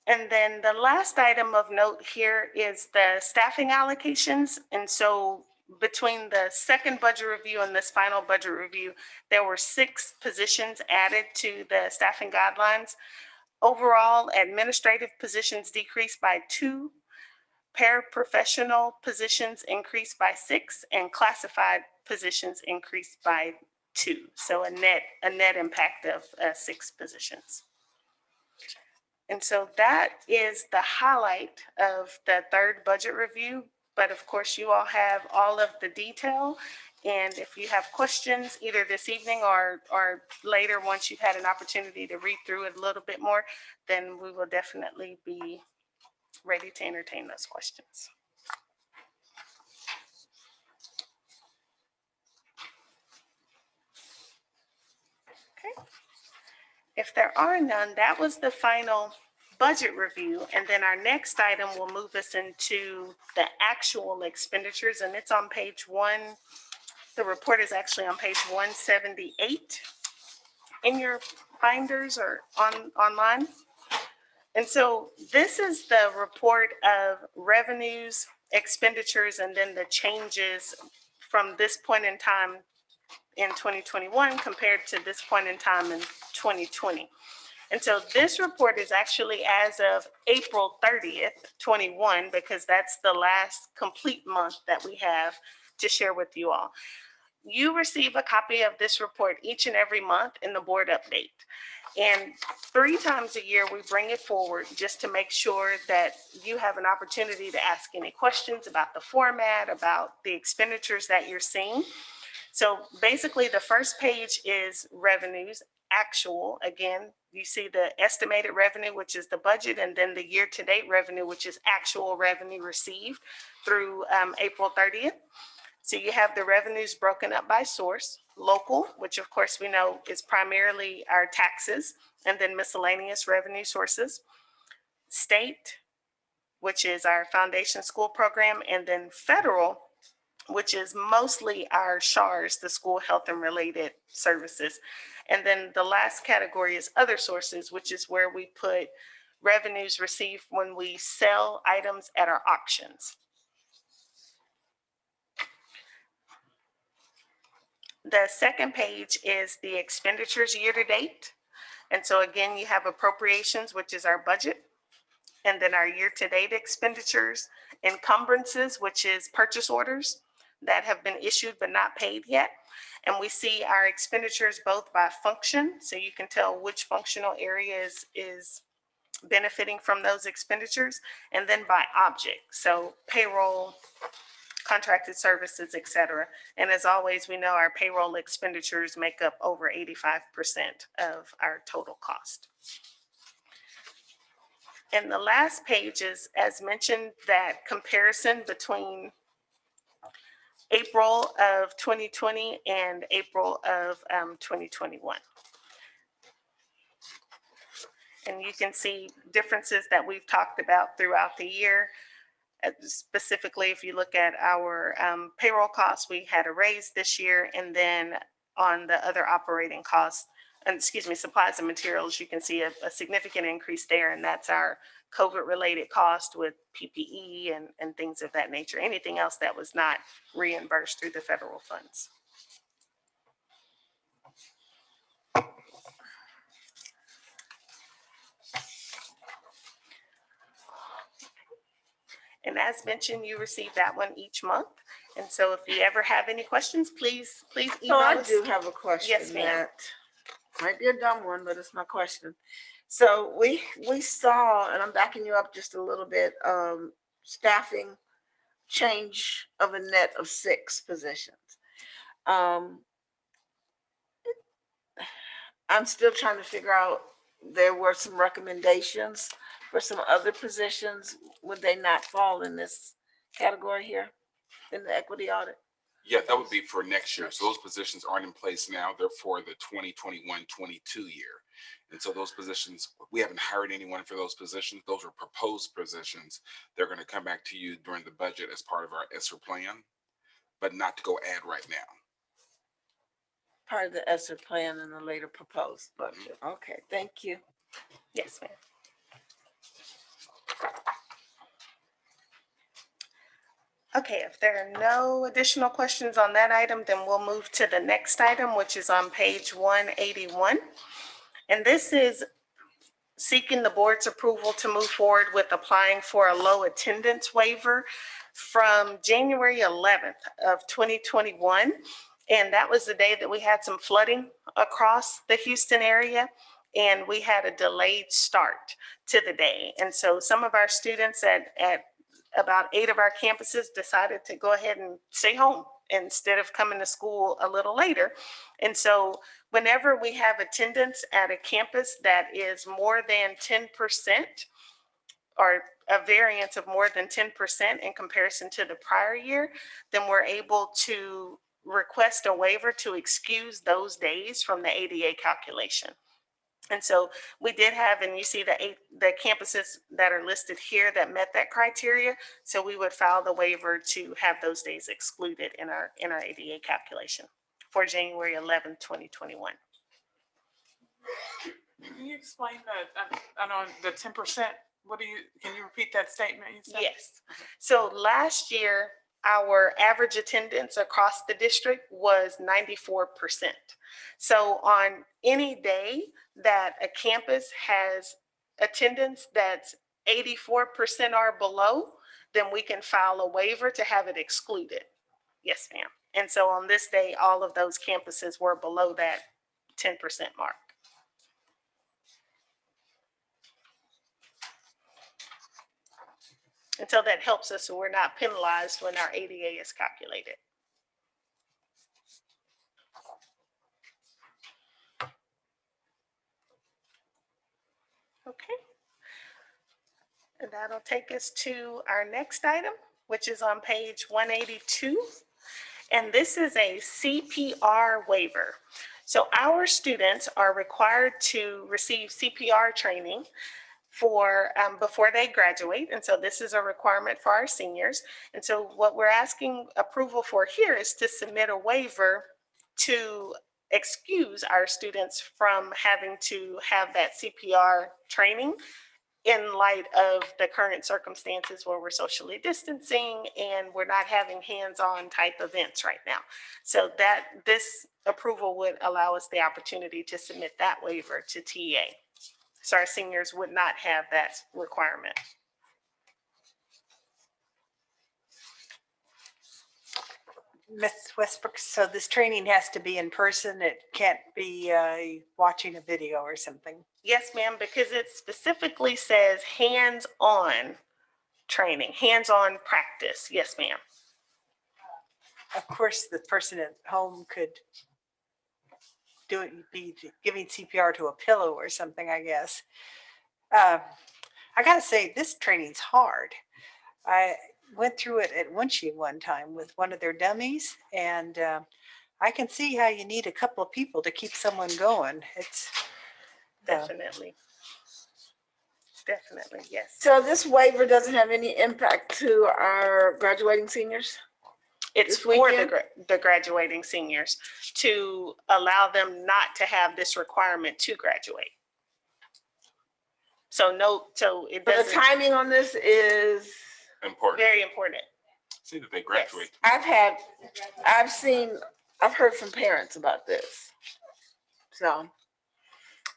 And then the last item of note here is the staffing allocations. And so between the second budget review and this final budget review, there were 6 positions added to the staffing guidelines. Overall, administrative positions decreased by 2, paraprofessional positions increased by 6, and classified positions increased by 2. So a net impact of 6 positions. And so that is the highlight of the third budget review. But of course, you all have all of the detail. And if you have questions either this evening or later, once you've had an opportunity to read through it a little bit more, then we will definitely be ready to entertain those questions. Okay. If there are none, that was the final budget review. And then our next item will move us into the actual expenditures, and it's on page 1. The report is actually on page 178 in your binders or online. And so this is the report of revenues, expenditures, and then the changes from this point in time in 2021 compared to this point in time in 2020. And so this report is actually as of April 30th, 21, because that's the last complete month that we have to share with you all. You receive a copy of this report each and every month in the board update. And 3 times a year, we bring it forward just to make sure that you have an opportunity to ask any questions about the format, about the expenditures that you're seeing. So basically, the first page is revenues, actual. Again, you see the estimated revenue, which is the budget, and then the year-to-date revenue, which is actual revenue received through April 30th. So you have the revenues broken up by source: local, which of course we know is primarily our taxes, and then miscellaneous revenue sources; state, which is our foundation school program; and then federal, which is mostly our SHARS, the school health and related services. And then the last category is other sources, which is where we put revenues received when we sell items at our auctions. The second page is the expenditures year to date. And so again, you have appropriations, which is our budget, and then our year to date expenditures; encumbrances, which is purchase orders that have been issued but not paid yet. And we see our expenditures both by function, so you can tell which functional area is benefiting from those expenditures, and then by object, so payroll, contracted services, et cetera. And as always, we know our payroll expenditures make up over 85% of our total cost. And the last page is, as mentioned, that comparison between April of 2020 and April of 2021. And you can see differences that we've talked about throughout the year. Specifically, if you look at our payroll costs, we had a raise this year, and then on the other operating costs, supplies and materials, you can see a significant increase there, and that's our COVID-related cost with PPE and things of that nature. Anything else that was not reimbursed through the federal funds. And as mentioned, you receive that one each month. And so if you ever have any questions, please So email I us. do have a question. Yes, ma'am. That might be a dumb one, but it's my question. So we saw, and I'm backing you up just a little bit, staffing change of a net of 6 positions. I'm still trying to figure out, there were some recommendations for some other positions. Would they not fall in this category here in the equity audit? Yeah, that would be for next year. So those positions aren't in place now. They're for the 2021-22 year. And so those positions, we haven't hired anyone for those positions. Those are proposed positions. They're going to come back to you during the budget as part of our ESSER plan, but not to go add right now. Part of the ESSER plan in the later proposed budget. Okay, thank you. Yes, ma'am. Okay, if there are no additional questions on that item, then we'll move to the next item, which is on page 181. And this is seeking the board's approval to move forward with applying for a low attendance waiver from January 11th of 2021. And that was the day that we had some flooding across the Houston area, and we had a delayed start to the day. And so some of our students at about 8 of our campuses decided to go ahead and stay home instead of coming to school a little later. And so whenever we have attendance at a campus that is more than 10%, or a variance of more than 10% in comparison to the prior year, then we're able to request a waiver to excuse those days from the ADA calculation. And so we did have, and you see the campuses that are listed here that met that criteria. So we would file the waiver to have those days excluded in our ADA calculation for January 11, 2021. Can you explain that? I know the 10%. Can you repeat that statement you said? Yes. So last year, our average attendance across the district was 94%. So on any day that a campus has attendance that's 84% or below, then we can file a waiver to have it excluded. Yes, ma'am. And so on this day, all of those campuses were below that 10% mark. And so that helps us so we're not penalized when our ADA is calculated. Okay. And that'll take us to our next item, which is on page 182. And this is a CPR waiver. So our students are required to receive CPR training for before they graduate. And so this is a requirement for our seniors. And so what we're asking approval for here is to submit a waiver to excuse our students from having to have that CPR training in light of the current circumstances where we're socially distancing and we're not having hands-on type events right now. So that this approval would allow us the opportunity to submit that waiver to TA. So our seniors would not have that requirement. Ms. Westbrook, so this training has to be in person. It can't be watching a video or something. Yes, ma'am, because it specifically says hands-on training, hands-on practice. Yes, ma'am. Of course, the person at home could be giving CPR to a pillow or something, I guess. I gotta say, this training's hard. I went through it at Winchie one time with one of their dummies, and I can see how you need a couple of people to keep someone going. It's definitely. Definitely, yes. So this waiver doesn't have any impact to our graduating seniors? It's This for weekend? the graduating seniors to allow them not to have this requirement to graduate. So it But the doesn't, timing on this is, Important. very important. See that they graduate. I've heard from parents about this. So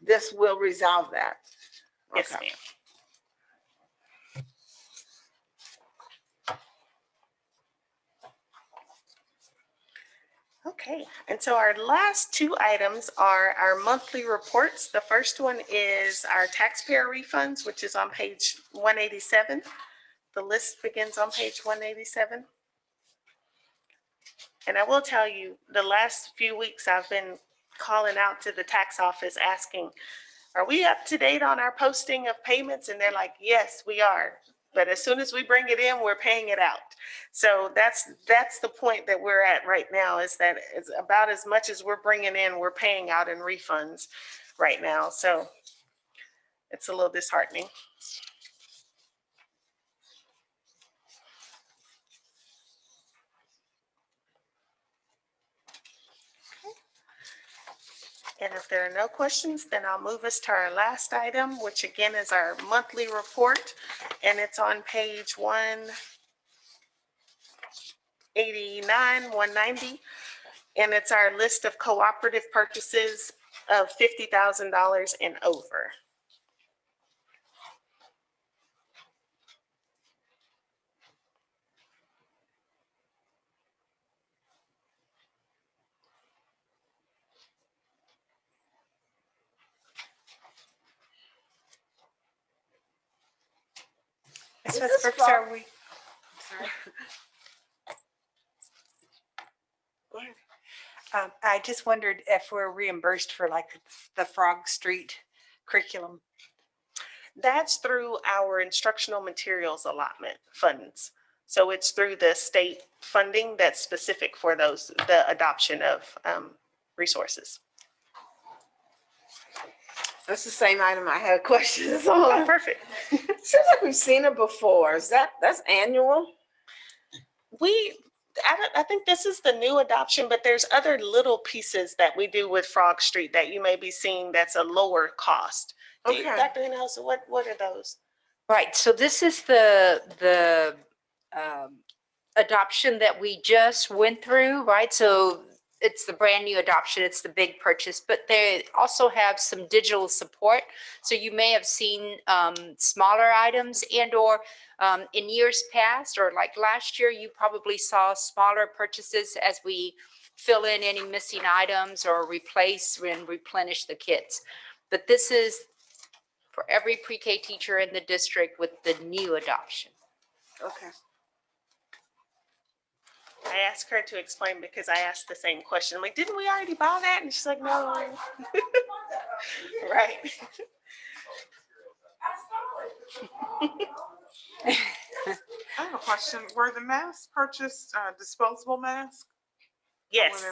this will resolve that. Yes, Okay. ma'am. Okay, and so our last two items are our monthly reports. The first one is our taxpayer refunds, which is on page 187. The list begins on page 187. And I will tell you, the last few weeks I've been calling out to the tax office asking, are we up to date on our posting of payments? And they're like, yes, we are. But as soon as we bring it in, we're paying it out. So that's the point that we're at right now, is that it's about as much as we're bringing in, we're paying out in refunds right now. So it's a little disheartening. And if there are no questions, then I'll move us to our last item, which again is our monthly report. And it's on page 189, 190. And it's our list of cooperative purchases of $50,000 and over. Ms. Is this Westbrook, frog- are we? Sorry. Go ahead. I just wondered if we're reimbursed for like the Frog Street curriculum. That's through our instructional materials allotment funds. So it's through the state funding that's specific for the adoption of resources. That's the same item I had questions Oh, on. perfect. Seems like we've seen it before. That's annual? I think this is the new adoption, but there's other little pieces that we do with Frog Street that you may be seeing that's a lower cost. Okay. Dr. Hinojosa, what are those? Right, so this is the adoption that we just went through, right? So it's the brand new adoption, it's the big purchase, but they also have some digital support. So you may have seen smaller items and or in years past, or like last year, you probably saw smaller purchases as we fill in any missing items or replace and replenish the kits. But this is for every pre-K teacher in the district with the new adoption. Okay. I asked her to explain because I asked the same question. I'm like, didn't we already buy that? And she's like, no. Right. I have a question. Were the masks purchased disposable masks? Yes,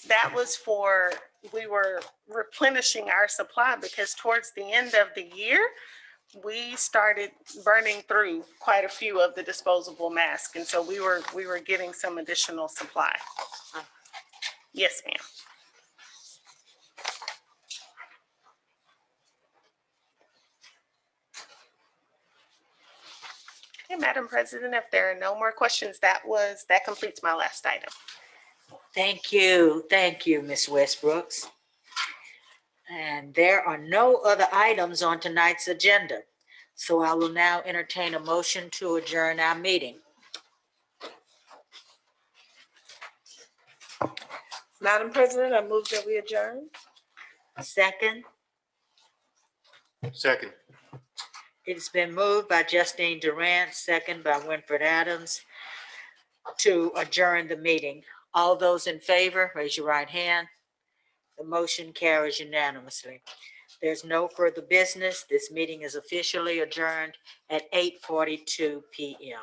that was for, we were replenishing our supply because towards the end of the year, we started burning through quite a few of the disposable masks. And so we were getting some additional supply. Yes, ma'am. Okay, Madam President, if there are no more questions, that completes my last item. Thank you, Ms. Westbrooks. And there are no other items on tonight's agenda. So I will now entertain a motion to adjourn our meeting. Madam President, I move that we adjourn. Second, Second. it's been moved by Justine Durant, second by Winfred Adams, to adjourn the meeting. All those in favor, raise your right hand. The motion carries unanimously. There's no further business. This meeting is officially adjourned at 8:42 p.m.